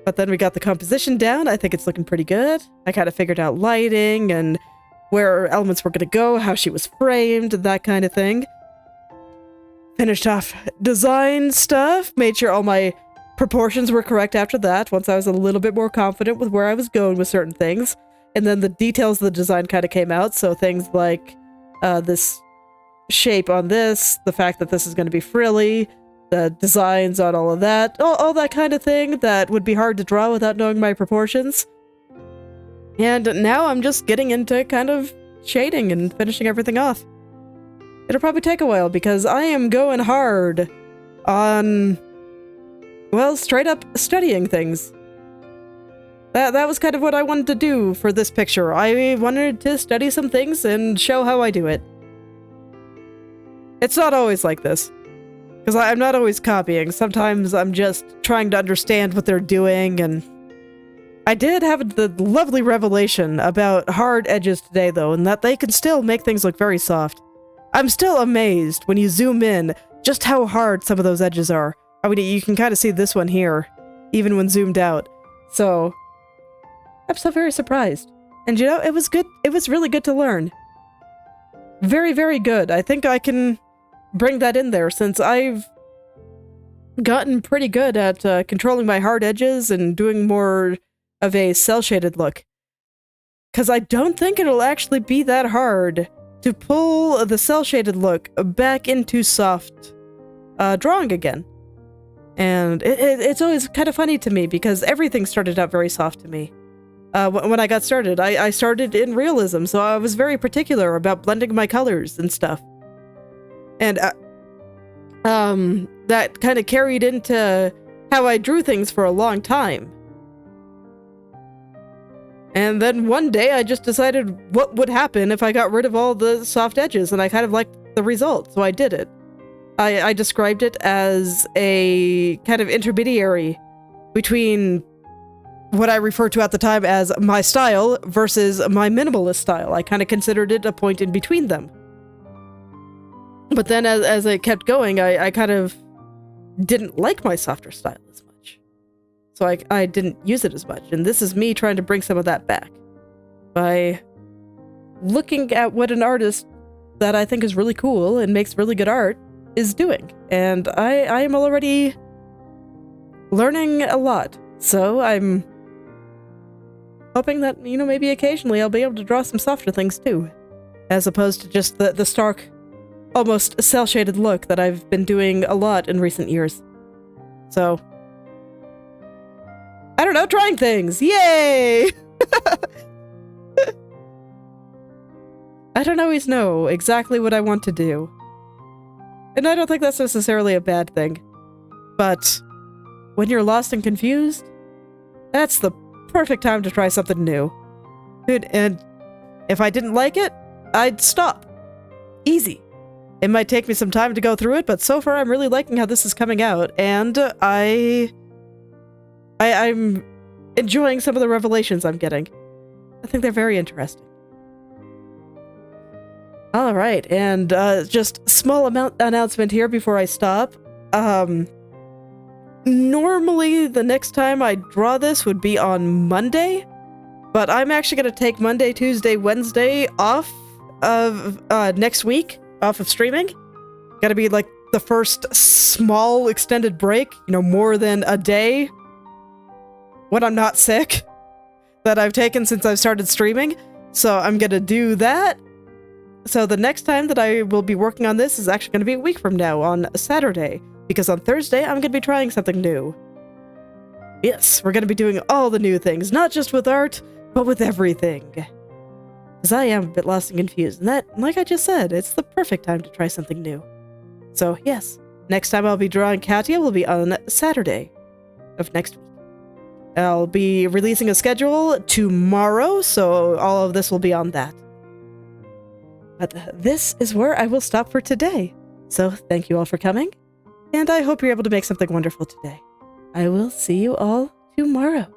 But then we got the composition down. I think it's looking pretty good. I kind of figured out lighting and where elements were going to go, how she was framed, that kind of thing. Finished off design stuff. Made sure all my proportions were correct after that, once I was a little bit more confident with where I was going with certain things. And then the details of the design kind of came out. So things like this shape on this, the fact that this is going to be frilly, the designs on all of that, all that kind of thing that would be hard to draw without knowing my proportions. And now I'm just getting into kind of shading and finishing everything off. It'll probably take a while because I am going hard on, well, straight up studying things. That was kind of what I wanted to do for this picture. I wanted to study some things and show how I do it. It's not always like this. Because I'm not always copying. Sometimes I'm just trying to understand what they're doing, and I did have the lovely revelation about hard edges today, though, and that they can still make things look very soft. I'm still amazed when you zoom in just how hard some of those edges are. I mean, you can kind of see this one here, even when zoomed out. So, I'm still very surprised. And you know, it was good. It was really good to learn. Very, very good. I think I can bring that in there since I've gotten pretty good at controlling my hard edges and doing more of a cel-shaded look. Because I don't think it'll actually be that hard to pull the cel-shaded look back into soft drawing again. And it's always kind of funny to me because everything started out very soft to me. When I got started, I started in realism, so I was very particular about blending my colors and stuff. And that kind of carried into how I drew things for a long time. And then one day I just decided what would happen if I got rid of all the soft edges, and I kind of liked the result, so I did it. I described it as a kind of intermediary between what I referred to at the time as my style versus my minimalist style. I kind of considered it a point in between them. But then as I kept going, I kind of didn't like my softer style as much. So I didn't use it as much. And this is me trying to bring some of that back by looking at what an artist that I think is really cool and makes really good art is doing. And I am already learning a lot. So I'm hoping that, you know, maybe occasionally I'll be able to draw some softer things too. As opposed to just the stark, almost cel-shaded look that I've been doing a lot in recent years. So, I don't know, trying things! Yay! I don't always know exactly what I want to do. And I don't think that's necessarily a bad thing. But when you're lost and confused, that's the perfect time to try something new. Dude, and if I didn't like it, I'd stop. Easy. It might take me some time to go through it, but so far I'm really liking how this is coming out, and I'm enjoying some of the revelations I'm getting. I think they're very interesting. Alright, and just small announcement here before I stop. Normally the next time I draw this would be on Monday, but I'm actually going to take Monday, Tuesday, Wednesday off of next week, off of streaming. Gotta be like the first small extended break, you know, more than a day when I'm not sick that I've taken since I've started streaming. So I'm gonna do that. So the next time that I will be working on this is actually going to be a week from now, on Saturday, because on Thursday I'm going to be trying something new. Yes, we're going to be doing all the new things, not just with art, but with everything. Because I am a bit lost and confused, and that, like I just said, it's the perfect time to try something new. So yes, next time I'll be drawing Katya will be on Saturday of next week. I'll be releasing a schedule tomorrow, so all of this will be on that. But this is where I will stop for today. So thank you all for coming, and I hope you're able to make something wonderful today. I will see you all tomorrow.